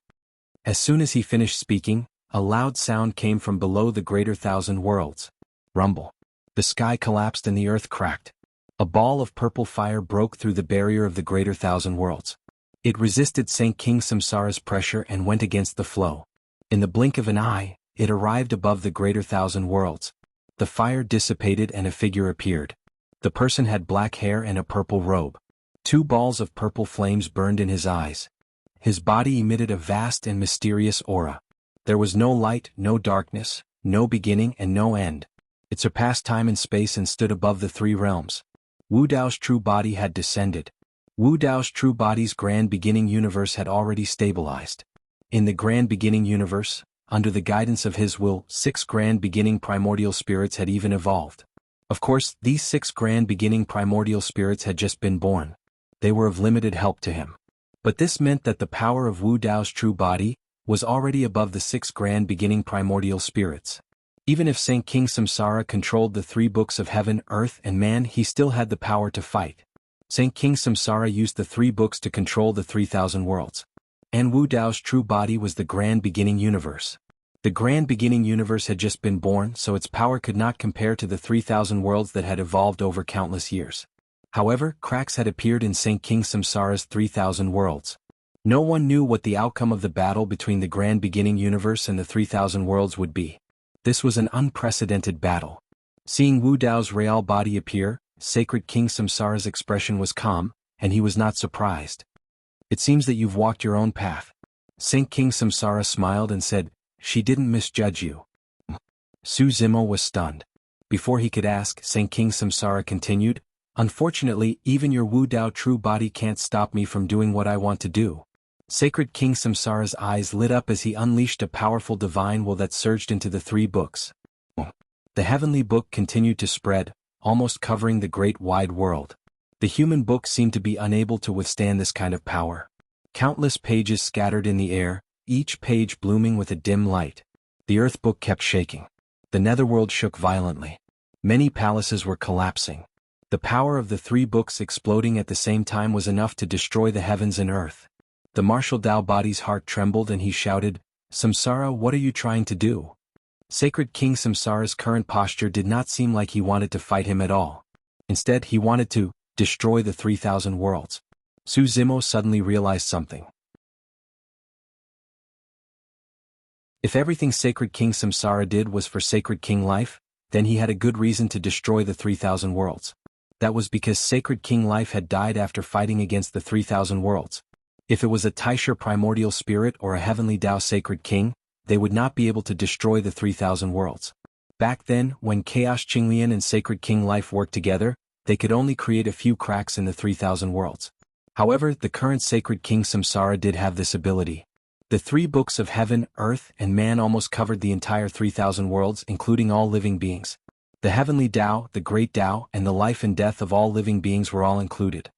As soon as he finished speaking, a loud sound came from below the greater 1,000 worlds. Rumble. The sky collapsed and the earth cracked. A ball of purple fire broke through the barrier of the greater 1,000 worlds. It resisted Saint King Samsara's pressure and went against the flow. In the blink of an eye, it arrived above the greater 1,000 worlds. The fire dissipated and a figure appeared. The person had black hair and a purple robe. 2 balls of purple flames burned in his eyes. His body emitted a vast and mysterious aura. There was no light, no darkness, no beginning and no end. It surpassed time and space and stood above the 3 realms. Wu Dao's true body had descended. Wu Dao's true body's grand beginning universe had already stabilized. In the grand beginning universe, under the guidance of his will, 6 grand beginning primordial spirits had even evolved. Of course, these 6 grand beginning primordial spirits had just been born. They were of limited help to him. But this meant that the power of Wu Dao's true body was already above the 6 grand beginning primordial spirits. Even if Saint King Samsara controlled the 3 books of heaven, earth and man, he still had the power to fight. Saint King Samsara used the 3 books to control the 3,000 worlds. And Wu Dao's true body was the grand beginning universe. The grand beginning universe had just been born, so its power could not compare to the 3,000 worlds that had evolved over countless years. However, cracks had appeared in Saint King Samsara's 3,000 worlds. No one knew what the outcome of the battle between the grand beginning universe and the 3,000 worlds would be. This was an unprecedented battle. Seeing Wu Dao's real body appear, Sacred King Samsara's expression was calm, and he was not surprised. "It seems that you've walked your own path." Saint King Samsara smiled and said, "She didn't misjudge you." Su Zimo was stunned. Before he could ask, Saint King Samsara continued, "Unfortunately, even your Wu Dao true body can't stop me from doing what I want to do." Sacred King Samsara's eyes lit up as he unleashed a powerful divine will that surged into the 3 books. The heavenly book continued to spread, almost covering the great wide world. The human book seemed to be unable to withstand this kind of power. Countless pages scattered in the air, each page blooming with a dim light. The earth book kept shaking. The netherworld shook violently. Many palaces were collapsing. The power of the 3 books exploding at the same time was enough to destroy the heavens and earth. The martial Tao body's heart trembled and he shouted, "Samsara, what are you trying to do?" Sacred King Samsara's current posture did not seem like he wanted to fight him at all. Instead, he wanted to destroy the 3,000 worlds. Su Zimo suddenly realized something. If everything Sacred King Samsara did was for Sacred King life, then he had a good reason to destroy the 3,000 worlds. That was because Sacred King life had died after fighting against the 3,000 worlds. If it was a Taisha primordial spirit or a heavenly Tao Sacred King, they would not be able to destroy the 3,000 worlds. Back then, when Chaos Qinglian and Sacred King life worked together, they could only create a few cracks in the 3,000 worlds. However, the current Sacred King Samsara did have this ability. The 3 books of heaven, earth, and man almost covered the entire 3,000 worlds, including all living beings. The heavenly Tao, the great Tao, and the life and death of all living beings were all included.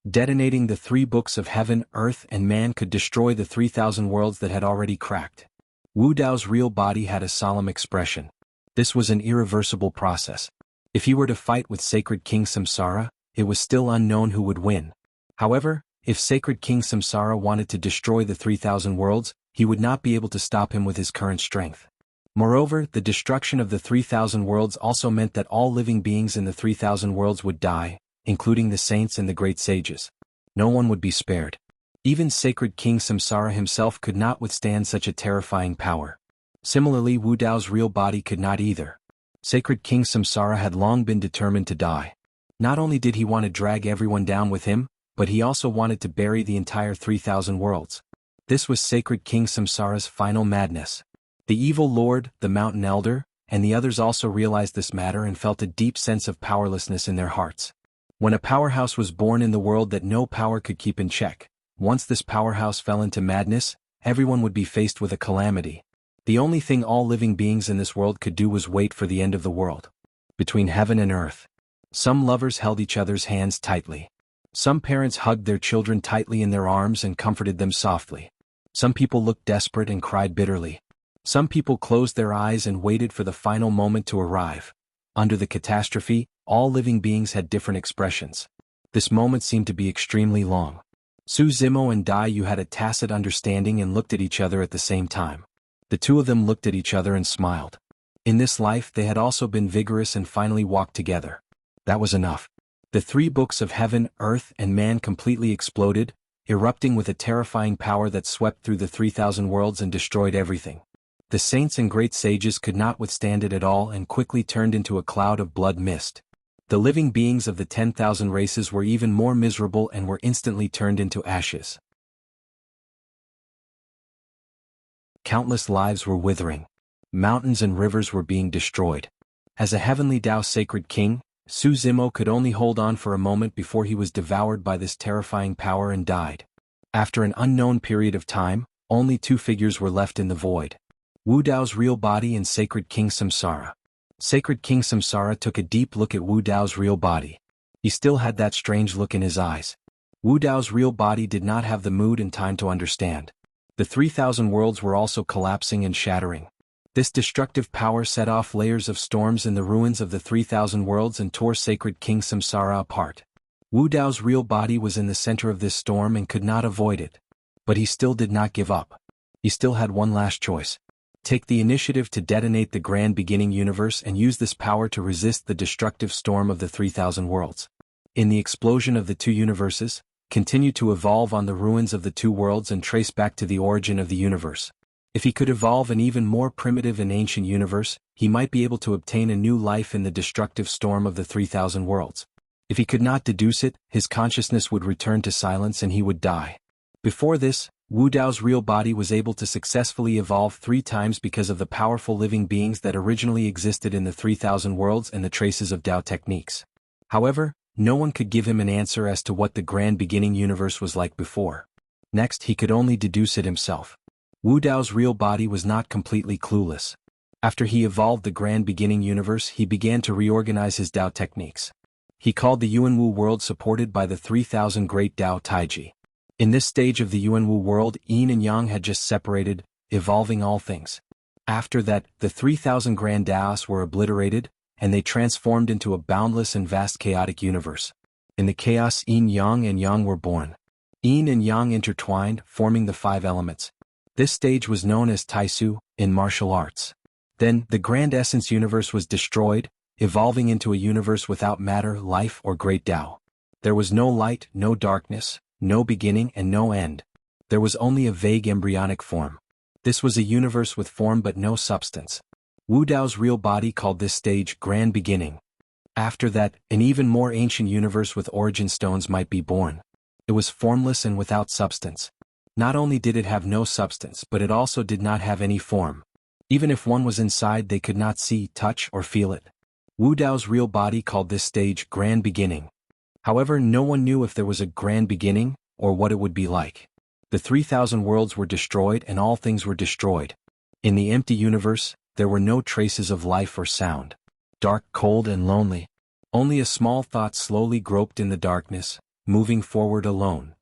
Detonating the 3 books of heaven, earth, and man could destroy the 3,000 worlds that had already cracked. Wu Dao's real body had a solemn expression. This was an irreversible process. If he were to fight with Sacred King Samsara, it was still unknown who would win. However, if Sacred King Samsara wanted to destroy the 3,000 worlds, he would not be able to stop him with his current strength. Moreover, the destruction of the 3,000 worlds also meant that all living beings in the 3,000 worlds would die, including the saints and the great sages. No one would be spared. Even Sacred King Samsara himself could not withstand such a terrifying power. Similarly, Wu Dao's real body could not either. Sacred King Samsara had long been determined to die. Not only did he want to drag everyone down with him, but he also wanted to bury the entire 3,000 worlds. This was Sacred King Samsara's final madness. The evil lord, the mountain elder, and the others also realized this matter and felt a deep sense of powerlessness in their hearts. When a powerhouse was born in the world that no power could keep in check, once this powerhouse fell into madness, everyone would be faced with a calamity. The only thing all living beings in this world could do was wait for the end of the world. Between heaven and earth. Some lovers held each other's hands tightly. Some parents hugged their children tightly in their arms and comforted them softly. Some people looked desperate and cried bitterly. Some people closed their eyes and waited for the final moment to arrive. Under the catastrophe, all living beings had different expressions. This moment seemed to be extremely long. Su Zimo and Dai Yu had a tacit understanding and looked at each other at the same time. The two of them looked at each other and smiled. In this life they had also been vigorous and finally walked together. That was enough. The 3 books of heaven, earth, and man completely exploded, erupting with a terrifying power that swept through the 3,000 worlds and destroyed everything. The saints and great sages could not withstand it at all and quickly turned into a cloud of blood mist. The living beings of the 10,000 races were even more miserable and were instantly turned into ashes. Countless lives were withering. Mountains and rivers were being destroyed. As a heavenly Tao sacred king, Su Zimo could only hold on for a moment before he was devoured by this terrifying power and died. After an unknown period of time, only 2 figures were left in the void. Wu Dao's real body and Sacred King Samsara. Sacred King Samsara took a deep look at Wu Dao's real body. He still had that strange look in his eyes. Wu Dao's real body did not have the mood and time to understand. The 3,000 worlds were also collapsing and shattering. This destructive power set off layers of storms in the ruins of the 3,000 worlds and tore Sacred King Samsara apart. Wu Dao's real body was in the center of this storm and could not avoid it. But he still did not give up. He still had one last choice. Take the initiative to detonate the grand beginning universe and use this power to resist the destructive storm of the 3,000 worlds. In the explosion of the 2 universes, continue to evolve on the ruins of the 2 worlds and trace back to the origin of the universe. If he could evolve an even more primitive and ancient universe, he might be able to obtain a new life in the destructive storm of the 3,000 worlds. If he could not deduce it, his consciousness would return to silence and he would die. Before this, Wu Dao's real body was able to successfully evolve 3 times because of the powerful living beings that originally existed in the 3,000 worlds and the traces of Dao techniques. However, no one could give him an answer as to what the grand beginning universe was like before. Next, he could only deduce it himself. Wu Dao's real body was not completely clueless. After he evolved the grand beginning universe, he began to reorganize his Dao techniques. He called the Yuanwu world supported by the 3,000 great Dao Taiji. In this stage of the Yuanwu world, Yin and Yang had just separated, evolving all things. After that, the 3,000 grand Daos were obliterated, and they transformed into a boundless and vast chaotic universe. In the chaos, Yin, Yang, and Yang were born. Yin and Yang intertwined, forming the 5 elements. This stage was known as Taisu in martial arts. Then, the grand essence universe was destroyed, evolving into a universe without matter, life, or great Tao. There was no light, no darkness, no beginning and no end. There was only a vague embryonic form. This was a universe with form but no substance. Wu Dao's real body called this stage Grand Beginning. After that, an even more ancient universe with origin stones might be born. It was formless and without substance. Not only did it have no substance, but it also did not have any form. Even if one was inside, they could not see, touch, or feel it. Wu Dao's real body called this stage Grand Beginning. However, no one knew if there was a grand beginning, or what it would be like. The 3,000 worlds were destroyed and all things were destroyed. In the empty universe, there were no traces of life or sound. Dark, cold, and lonely. Only a small thought slowly groped in the darkness, moving forward alone.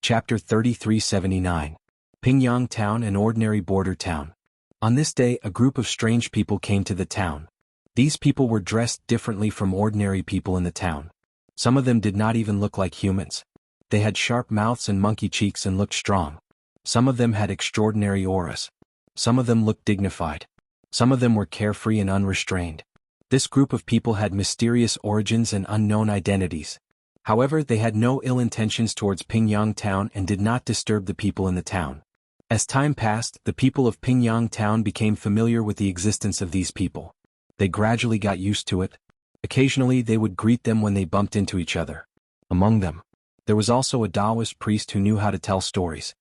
Chapter 3379. Pingyang Town, an ordinary border town. On this day, a group of strange people came to the town. These people were dressed differently from ordinary people in the town. Some of them did not even look like humans. They had sharp mouths and monkey cheeks and looked strong. Some of them had extraordinary auras. Some of them looked dignified. Some of them were carefree and unrestrained. This group of people had mysterious origins and unknown identities. However, they had no ill intentions towards Pingyang Town and did not disturb the people in the town. As time passed, the people of Pingyang Town became familiar with the existence of these people. They gradually got used to it. Occasionally they would greet them when they bumped into each other. Among them, there was also a Taoist priest who knew how to tell stories.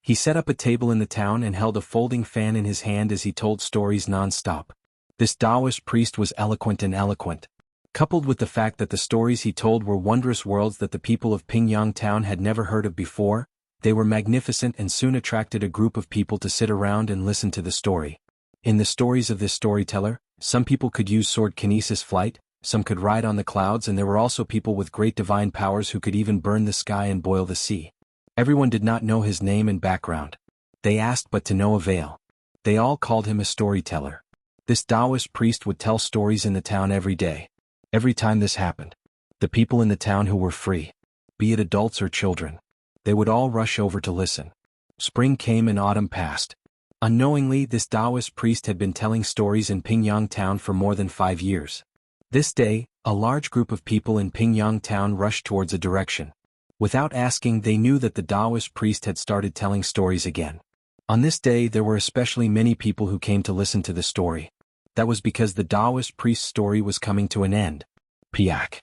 He set up a table in the town and held a folding fan in his hand as he told stories non-stop. This Taoist priest was eloquent and eloquent. Coupled with the fact that the stories he told were wondrous worlds that the people of Pingyang Town had never heard of before, they were magnificent and soon attracted a group of people to sit around and listen to the story. In the stories of this storyteller, some people could use sword kinesis flight, some could ride on the clouds, and there were also people with great divine powers who could even burn the sky and boil the sea. Everyone did not know his name and background. They asked but to no avail. They all called him a storyteller. This Taoist priest would tell stories in the town every day. Every time this happened, the people in the town who were free, be it adults or children, they would all rush over to listen. Spring came and autumn passed. Unknowingly, this Taoist priest had been telling stories in Pingyang Town for more than 5 years. This day, a large group of people in Pingyang Town rushed towards a direction. Without asking, they knew that the Taoist priest had started telling stories again. On this day, there were especially many people who came to listen to the story. That was because the Taoist priest's story was coming to an end. Piak.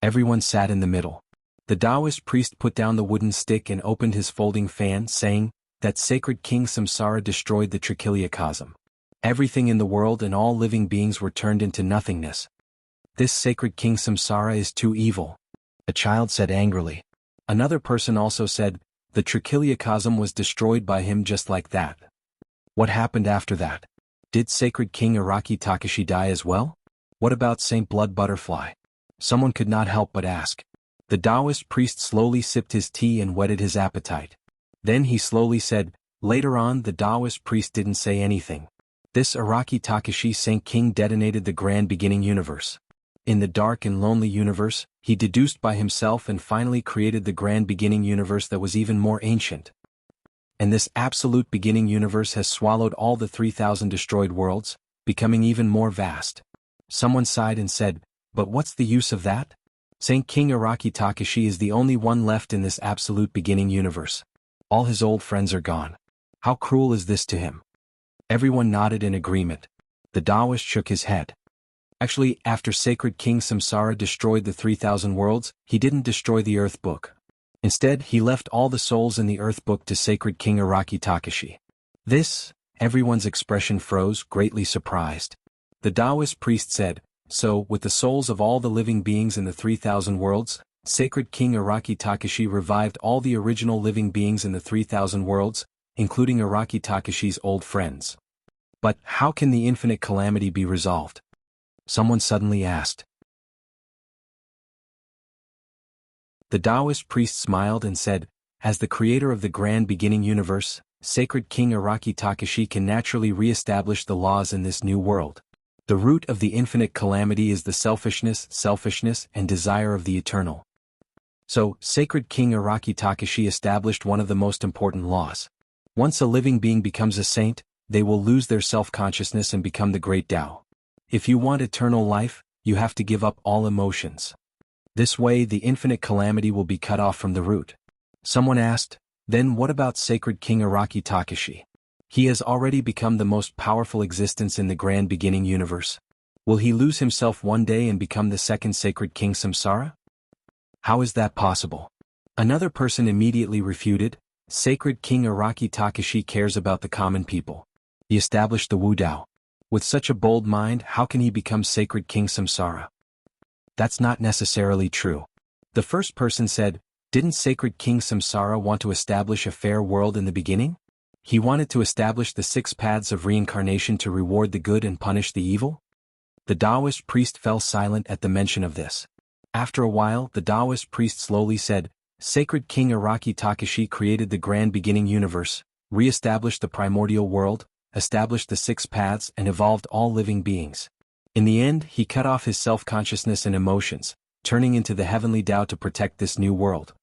Everyone sat in the middle. The Taoist priest put down the wooden stick and opened his folding fan, saying, "That sacred King Samsara destroyed the trichiliocosm. Everything in the world and all living beings were turned into nothingness. This sacred King Samsara is too evil." A child said angrily. Another person also said, "The trichiliocosm was destroyed by him just like that." What happened after that? Did sacred King Araki Takashi die as well? What about Saint Blood Butterfly? Someone could not help but ask. The Taoist priest slowly sipped his tea and whetted his appetite. Then he slowly said, "Later on, the Taoist priest didn't say anything. This Araki Takashi Saint King detonated the grand beginning universe. In the dark and lonely universe, he deduced by himself and finally created the grand beginning universe that was even more ancient. And this absolute beginning universe has swallowed all the 3,000 destroyed worlds, becoming even more vast." Someone sighed and said, "But what's the use of that? Saint King Araki Takashi is the only one left in this absolute beginning universe. All his old friends are gone. How cruel is this to him?" Everyone nodded in agreement. The Taoist shook his head. Actually, after sacred King Samsara destroyed the 3,000 worlds, he didn't destroy the Earth Book. Instead, he left all the souls in the Earth Book to sacred King Araki Takashi. Everyone's expression froze, greatly surprised. The Taoist priest said, "So, with the souls of all the living beings in the 3,000 worlds, sacred King Araki Takashi revived all the original living beings in the 3,000 worlds, including Araki Takashi's old friends. But how can the infinite calamity be resolved?" Someone suddenly asked. The Taoist priest smiled and said, "As the creator of the grand beginning universe, sacred King Araki Takashi can naturally re-establish the laws in this new world. The root of the infinite calamity is the selfishness, and desire of the eternal. So, sacred King Araki Takashi established one of the most important laws. Once a living being becomes a saint, they will lose their self-consciousness and become the great Tao. If you want eternal life, you have to give up all emotions. This way the infinite calamity will be cut off from the root." Someone asked, "Then what about sacred King Araki Takashi? He has already become the most powerful existence in the grand beginning universe. Will he lose himself one day and become the second sacred King Samsara? How is that possible?" Another person immediately refuted, "Sacred King Araki Takashi cares about the common people. He established the Wu Dao. With such a bold mind, how can he become sacred King Samsara?" That's not necessarily true. The first person said, "Didn't sacred King Samsara want to establish a fair world in the beginning? He wanted to establish the 6 paths of reincarnation to reward the good and punish the evil? The Taoist priest fell silent at the mention of this. After a while, the Taoist priest slowly said, Sacred King Araki Takashi created the grand beginning universe, re-established the primordial world, established the 6 paths and evolved all living beings. In the end, he cut off his self-consciousness and emotions, turning into the heavenly Tao to protect this new world.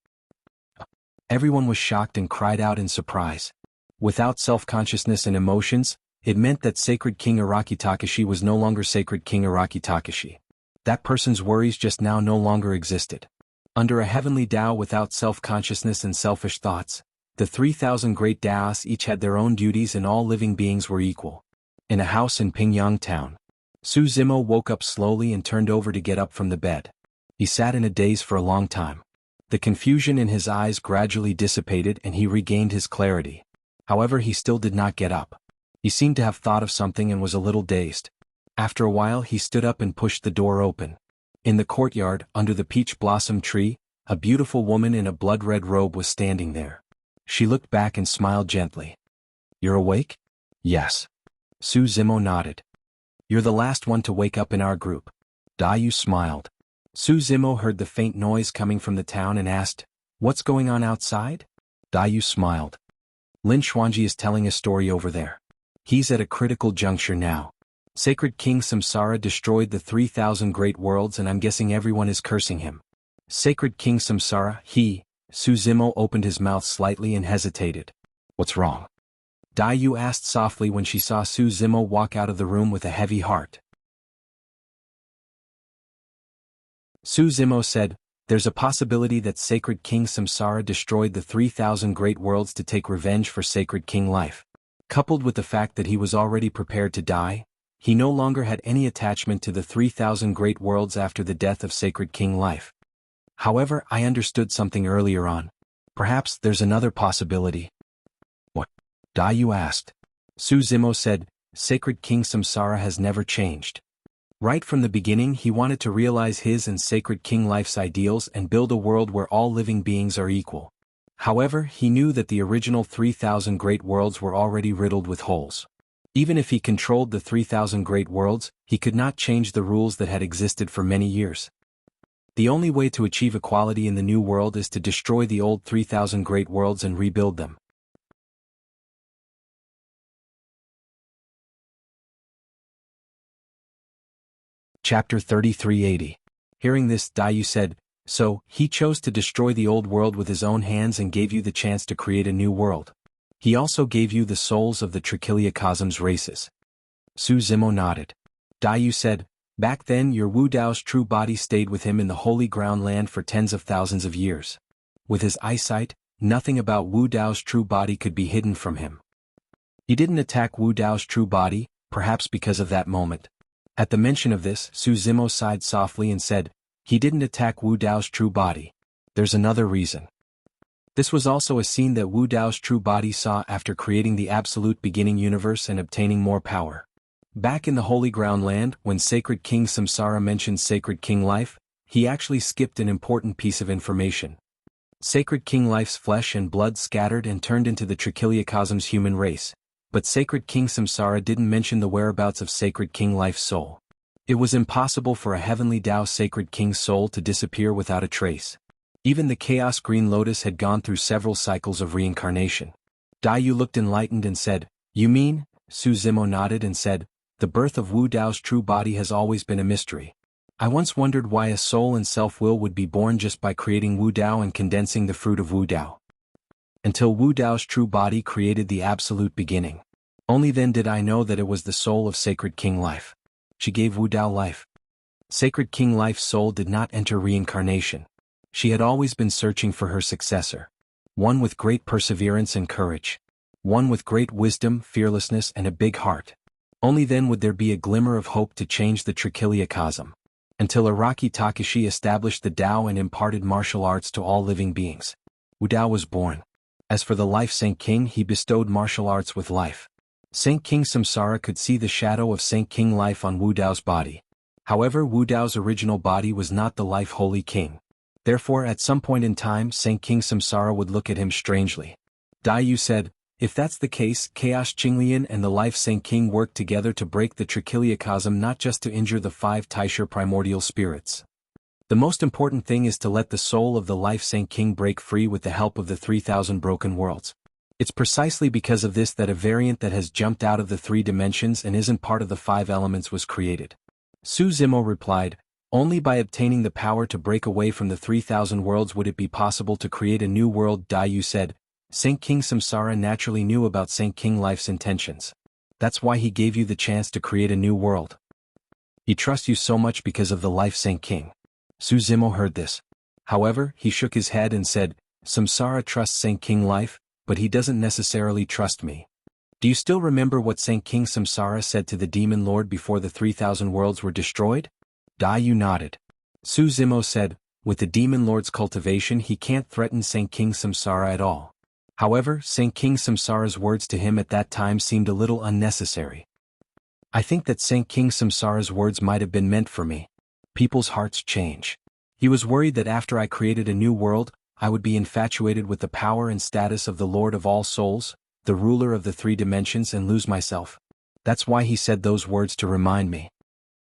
Everyone was shocked and cried out in surprise. Without self-consciousness and emotions, it meant that Sacred King Araki Takashi was no longer Sacred King Araki Takashi. That person's worries just now no longer existed. Under a heavenly Tao without self-consciousness and selfish thoughts, the 3,000 great Taoists each had their own duties and all living beings were equal. In a house in Pingyang town, Su Zimo woke up slowly and turned over to get up from the bed. He sat in a daze for a long time. The confusion in his eyes gradually dissipated and he regained his clarity. However, he still did not get up. He seemed to have thought of something and was a little dazed. After a while he stood up and pushed the door open. In the courtyard, under the peach blossom tree, a beautiful woman in a blood-red robe was standing there. She looked back and smiled gently. You're awake? Yes. Su Zimo nodded. You're the last one to wake up in our group. Dayu smiled. Su Zimo heard the faint noise coming from the town and asked, What's going on outside? Dayu smiled. Lin Xuanji is telling a story over there. He's at a critical juncture now. Sacred King Samsara destroyed the 3,000 great worlds and I'm guessing everyone is cursing him. Sacred King Samsara, Su Zimo opened his mouth slightly and hesitated. What's wrong? Dayu asked softly when she saw Su Zimo walk out of the room with a heavy heart. Su Zimo said, There's a possibility that Sacred King Samsara destroyed the 3,000 great worlds to take revenge for Sacred King Life. Coupled with the fact that he was already prepared to die, he no longer had any attachment to the 3,000 great worlds after the death of Sacred King Life. However, I understood something earlier on. Perhaps there's another possibility. What? Dayu asked. Su Zimo said, Sacred King Samsara has never changed. Right from the beginning he wanted to realize his and Sacred King Life's ideals and build a world where all living beings are equal. However, he knew that the original 3,000 great worlds were already riddled with holes. Even if he controlled the 3,000 great worlds, he could not change the rules that had existed for many years. The only way to achieve equality in the new world is to destroy the old 3,000 great worlds and rebuild them. Chapter 3380. Hearing this, Dayu said, So, he chose to destroy the old world with his own hands and gave you the chance to create a new world. He also gave you the souls of the Trichiliacosm's races. Su Zimo nodded. Dayu said, Back then your Wu Dao's true body stayed with him in the holy ground land for tens of thousands of years. With his eyesight, nothing about Wu Dao's true body could be hidden from him. He didn't attack Wu Dao's true body, perhaps because of that moment. At the mention of this, Su Zimo sighed softly and said, He didn't attack Wu Dao's true body. There's another reason. This was also a scene that Wu Dao's true body saw after creating the absolute beginning universe and obtaining more power. Back in the Holy Ground Land, when Sacred King Samsara mentioned Sacred King Life, he actually skipped an important piece of information. Sacred King Life's flesh and blood scattered and turned into the Trichiliacosm's human race, but Sacred King Samsara didn't mention the whereabouts of Sacred King Life's soul. It was impossible for a heavenly Tao Sacred King's soul to disappear without a trace. Even the Chaos Green Lotus had gone through several cycles of reincarnation. Dayu looked enlightened and said, You mean? Su Zimo nodded and said, The birth of Wu Dao's true body has always been a mystery. I once wondered why a soul and self-will would be born just by creating Wu Dao and condensing the fruit of Wu Dao. Until Wu Dao's true body created the absolute beginning. Only then did I know that it was the soul of Sacred King Life. She gave Wu Dao life. Sacred King Life's soul did not enter reincarnation. She had always been searching for her successor. One with great perseverance and courage. One with great wisdom, fearlessness and a big heart. Only then would there be a glimmer of hope to change the Trichiliacosm. Until Araki Takashi established the Tao and imparted martial arts to all living beings. Wu Dao was born. As for the Life Saint King, he bestowed martial arts with life. Saint King Samsara could see the shadow of Saint King Life on Wu Dao's body. However, Wu Dao's original body was not the Life Holy King. Therefore, at some point in time, Saint King Samsara would look at him strangely. Dayu said, If that's the case, Chaos Qinglian and the Life Saint King worked together to break the Trichiliacosm, not just to injure the 5 Taisher primordial spirits. The most important thing is to let the soul of the Life Saint King break free with the help of the 3,000 broken worlds. It's precisely because of this that a variant that has jumped out of the 3 dimensions and isn't part of the 5 elements was created. Su Zimo replied, only by obtaining the power to break away from the 3,000 worlds would it be possible to create a new world. Dai Yu said, Saint King Samsara naturally knew about Saint King Life's intentions. That's why he gave you the chance to create a new world. He trusts you so much because of the Life Saint King. Su Zimo heard this. However, he shook his head and said, Samsara trusts Saint King Life, but he doesn't necessarily trust me. Do you still remember what Saint King Samsara said to the Demon Lord before the 3,000 worlds were destroyed? Dai Yu nodded. Su Zimo said, with the Demon Lord's cultivation he can't threaten Saint King Samsara at all. However, Saint King Samsara's words to him at that time seemed a little unnecessary. I think that Saint King Samsara's words might have been meant for me. People's hearts change. He was worried that after I created a new world, I would be infatuated with the power and status of the Lord of all souls, the ruler of the 3 dimensions, and lose myself. That's why he said those words, to remind me.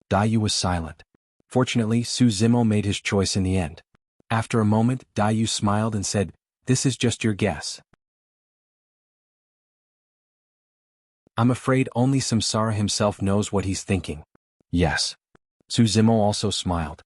Dai Yu was silent. Fortunately, Su Zimo made his choice in the end. After a moment, Dai Yu smiled and said, this is just your guess. I'm afraid only Samsara himself knows what he's thinking. Yes. Su Zimo also smiled.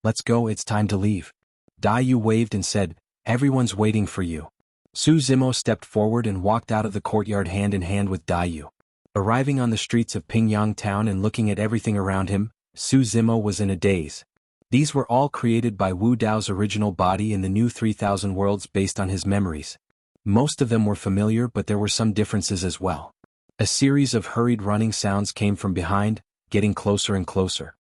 Let's go, it's time to leave. Dai Yu waved and said, everyone's waiting for you. Su Zimo stepped forward and walked out of the courtyard hand in hand with Dai Yu. Arriving on the streets of Pingyang town and looking at everything around him, Su Zimo was in a daze. These were all created by Wu Dao's original body in the new 3,000 worlds based on his memories. Most of them were familiar, but there were some differences as well. A series of hurried running sounds came from behind, getting closer and closer.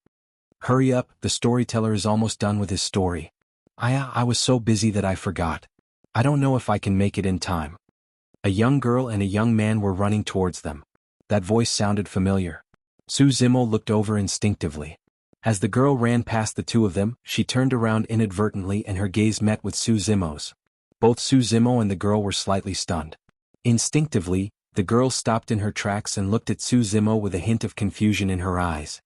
Hurry up, the storyteller is almost done with his story. I was so busy that I forgot. I don't know if I can make it in time. A young girl and a young man were running towards them. That voice sounded familiar. Su Zimo looked over instinctively. As the girl ran past the two of them, she turned around inadvertently and her gaze met with Su Zimo's. Both Su Zimo and the girl were slightly stunned. Instinctively, the girl stopped in her tracks and looked at Su Zimo with a hint of confusion in her eyes.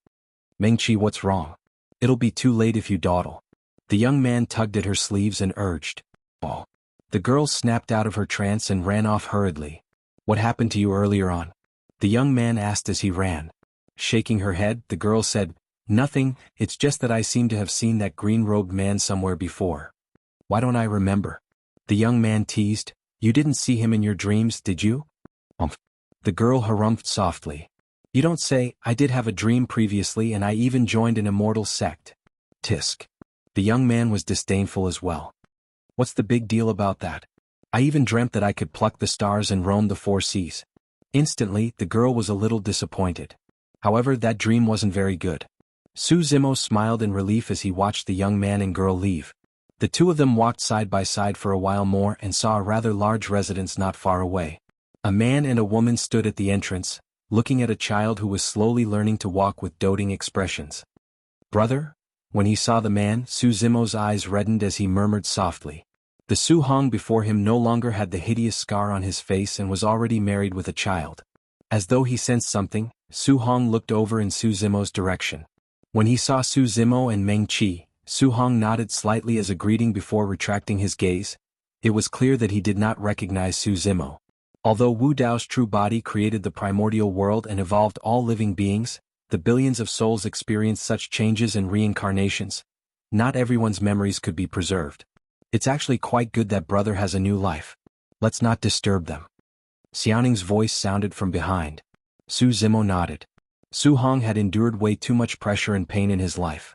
Mengqi, what's wrong? It'll be too late if you dawdle. The young man tugged at her sleeves and urged. Oh. The girl snapped out of her trance and ran off hurriedly. What happened to you earlier on? The young man asked as he ran. Shaking her head, the girl said, nothing, it's just that I seem to have seen that green-robed man somewhere before. Why don't I remember? The young man teased, you didn't see him in your dreams, did you? The girl harumphed softly. You don't say, I did have a dream previously and I even joined an immortal sect. Tisk. The young man was disdainful as well. What's the big deal about that? I even dreamt that I could pluck the stars and roam the 4 seas. Instantly, the girl was a little disappointed. However, that dream wasn't very good. Su Zimo smiled in relief as he watched the young man and girl leave. The two of them walked side by side for a while more and saw a rather large residence not far away. A man and a woman stood at the entrance, looking at a child who was slowly learning to walk with doting expressions. Brother? When he saw the man, Su Zimo's eyes reddened as he murmured softly. The Su Hong before him no longer had the hideous scar on his face and was already married with a child. As though he sensed something, Su Hong looked over in Su Zimo's direction. When he saw Su Zimo and Meng Qi, Su Hong nodded slightly as a greeting before retracting his gaze. It was clear that he did not recognize Su Zimo. Although Wu Dao's true body created the primordial world and evolved all living beings, the billions of souls experienced such changes and reincarnations. Not everyone's memories could be preserved. It's actually quite good that brother has a new life. Let's not disturb them. Xiaoning's voice sounded from behind. Su Zimo nodded. Su Hong had endured way too much pressure and pain in his life.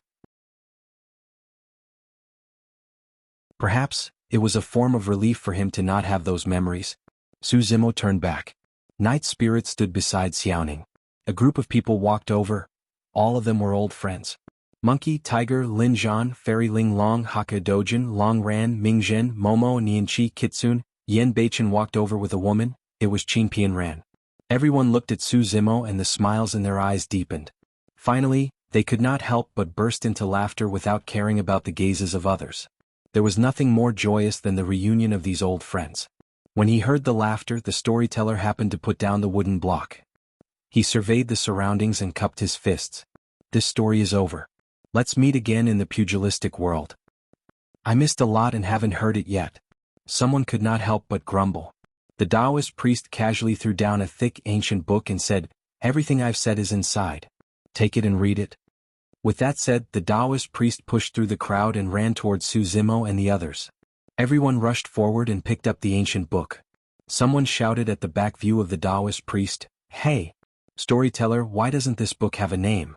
Perhaps, it was a form of relief for him to not have those memories. Su Zimo turned back. Night Spirit stood beside Xiaoning. A group of people walked over. All of them were old friends. Monkey, Tiger, Lin Zhan, Fairy Ling Long, Haka Dojin, Long Ran, Ming Zhen, Momo, Nianqi, Kitsune, Yen Beichen walked over with a woman. It was Qin Pian Ran. Everyone looked at Su Zimo and the smiles in their eyes deepened. Finally, they could not help but burst into laughter without caring about the gazes of others. There was nothing more joyous than the reunion of these old friends. When he heard the laughter, the storyteller happened to put down the wooden block. He surveyed the surroundings and cupped his fists. This story is over. Let's meet again in the pugilistic world. I missed a lot and haven't heard it yet. Someone could not help but grumble. The Taoist priest casually threw down a thick ancient book and said, "Everything I've said is inside. Take it and read it." With that said, the Taoist priest pushed through the crowd and ran towards Su Zimo and the others. Everyone rushed forward and picked up the ancient book. Someone shouted at the back view of the Taoist priest, "Hey, storyteller, why doesn't this book have a name?"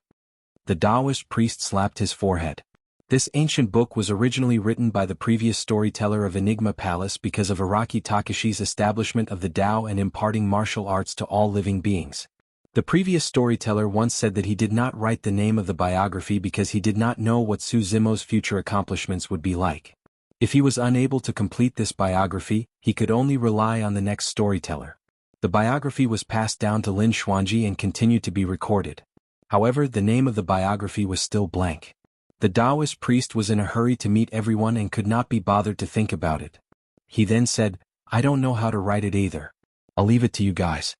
The Taoist priest slapped his forehead. This ancient book was originally written by the previous storyteller of Enigma Palace because of Araki Takashi's establishment of the Tao and imparting martial arts to all living beings. The previous storyteller once said that he did not write the name of the biography because he did not know what Su Zimo's future accomplishments would be like. If he was unable to complete this biography, he could only rely on the next storyteller. The biography was passed down to Lin Xuanji and continued to be recorded. However, the name of the biography was still blank. The Taoist priest was in a hurry to meet everyone and could not be bothered to think about it. He then said, "I don't know how to write it either. I'll leave it to you guys."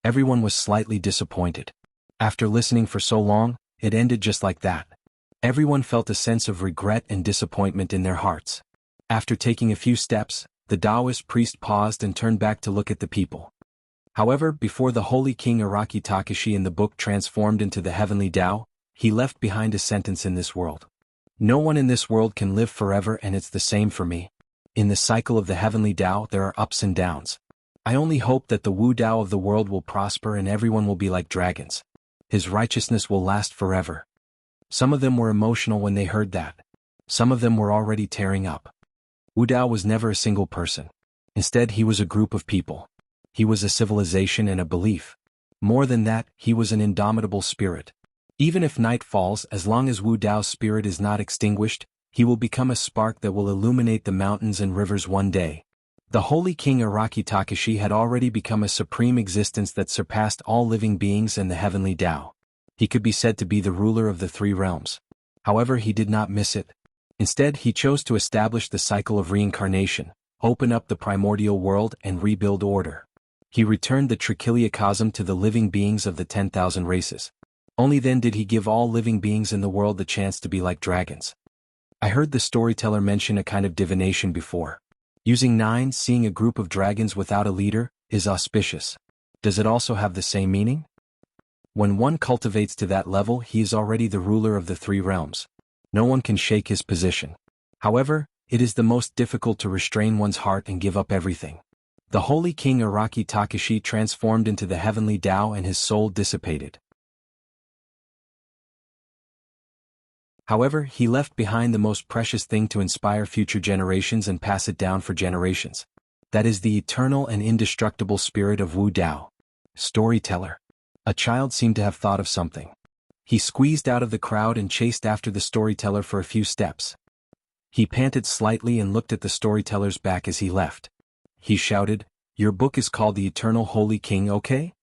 Everyone was slightly disappointed. After listening for so long, it ended just like that. Everyone felt a sense of regret and disappointment in their hearts. After taking a few steps, the Taoist priest paused and turned back to look at the people. However, before the Holy King Araki Takashi in the book transformed into the Heavenly Tao, he left behind a sentence in this world. "No one in this world can live forever, and it's the same for me. In the cycle of the Heavenly Tao there are ups and downs. I only hope that the Wu Tao of the world will prosper and everyone will be like dragons. His righteousness will last forever." Some of them were emotional when they heard that. Some of them were already tearing up. Wu Tao was never a single person. Instead, he was a group of people. He was a civilization and a belief. More than that, he was an indomitable spirit. Even if night falls, as long as Wu Tao's spirit is not extinguished, he will become a spark that will illuminate the mountains and rivers one day. The Holy King Araki Takashi had already become a supreme existence that surpassed all living beings and the Heavenly Tao. He could be said to be the ruler of the three realms. However, he did not miss it. Instead, he chose to establish the cycle of reincarnation, open up the primordial world and rebuild order. He returned the trichiliocosm to the living beings of the 10,000 races. Only then did he give all living beings in the world the chance to be like dragons. I heard the storyteller mention a kind of divination before. Using 9, seeing a group of dragons without a leader, is auspicious. Does it also have the same meaning? When one cultivates to that level, he is already the ruler of the three realms. No one can shake his position. However, it is the most difficult to restrain one's heart and give up everything. The Holy King Araki Takashi transformed into the Heavenly Tao and his soul dissipated. However, he left behind the most precious thing to inspire future generations and pass it down for generations. That is the eternal and indestructible spirit of Wu Tao. Storyteller. A child seemed to have thought of something. He squeezed out of the crowd and chased after the storyteller for a few steps. He panted slightly and looked at the storyteller's back as he left. He shouted, "Your book is called The Eternal Holy King, okay?"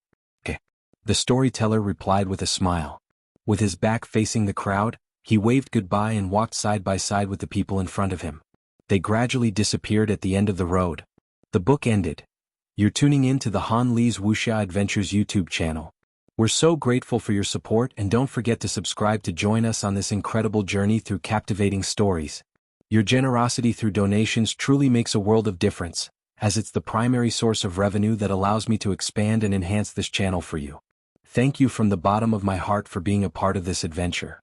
"Okay." The storyteller replied with a smile. With his back facing the crowd, he waved goodbye and walked side by side with the people in front of him. They gradually disappeared at the end of the road. The book ended. You're tuning in to the Han Lee's Wuxia Adventures YouTube channel. We're so grateful for your support, and don't forget to subscribe to join us on this incredible journey through captivating stories. Your generosity through donations truly makes a world of difference, as it's the primary source of revenue that allows me to expand and enhance this channel for you. Thank you from the bottom of my heart for being a part of this adventure.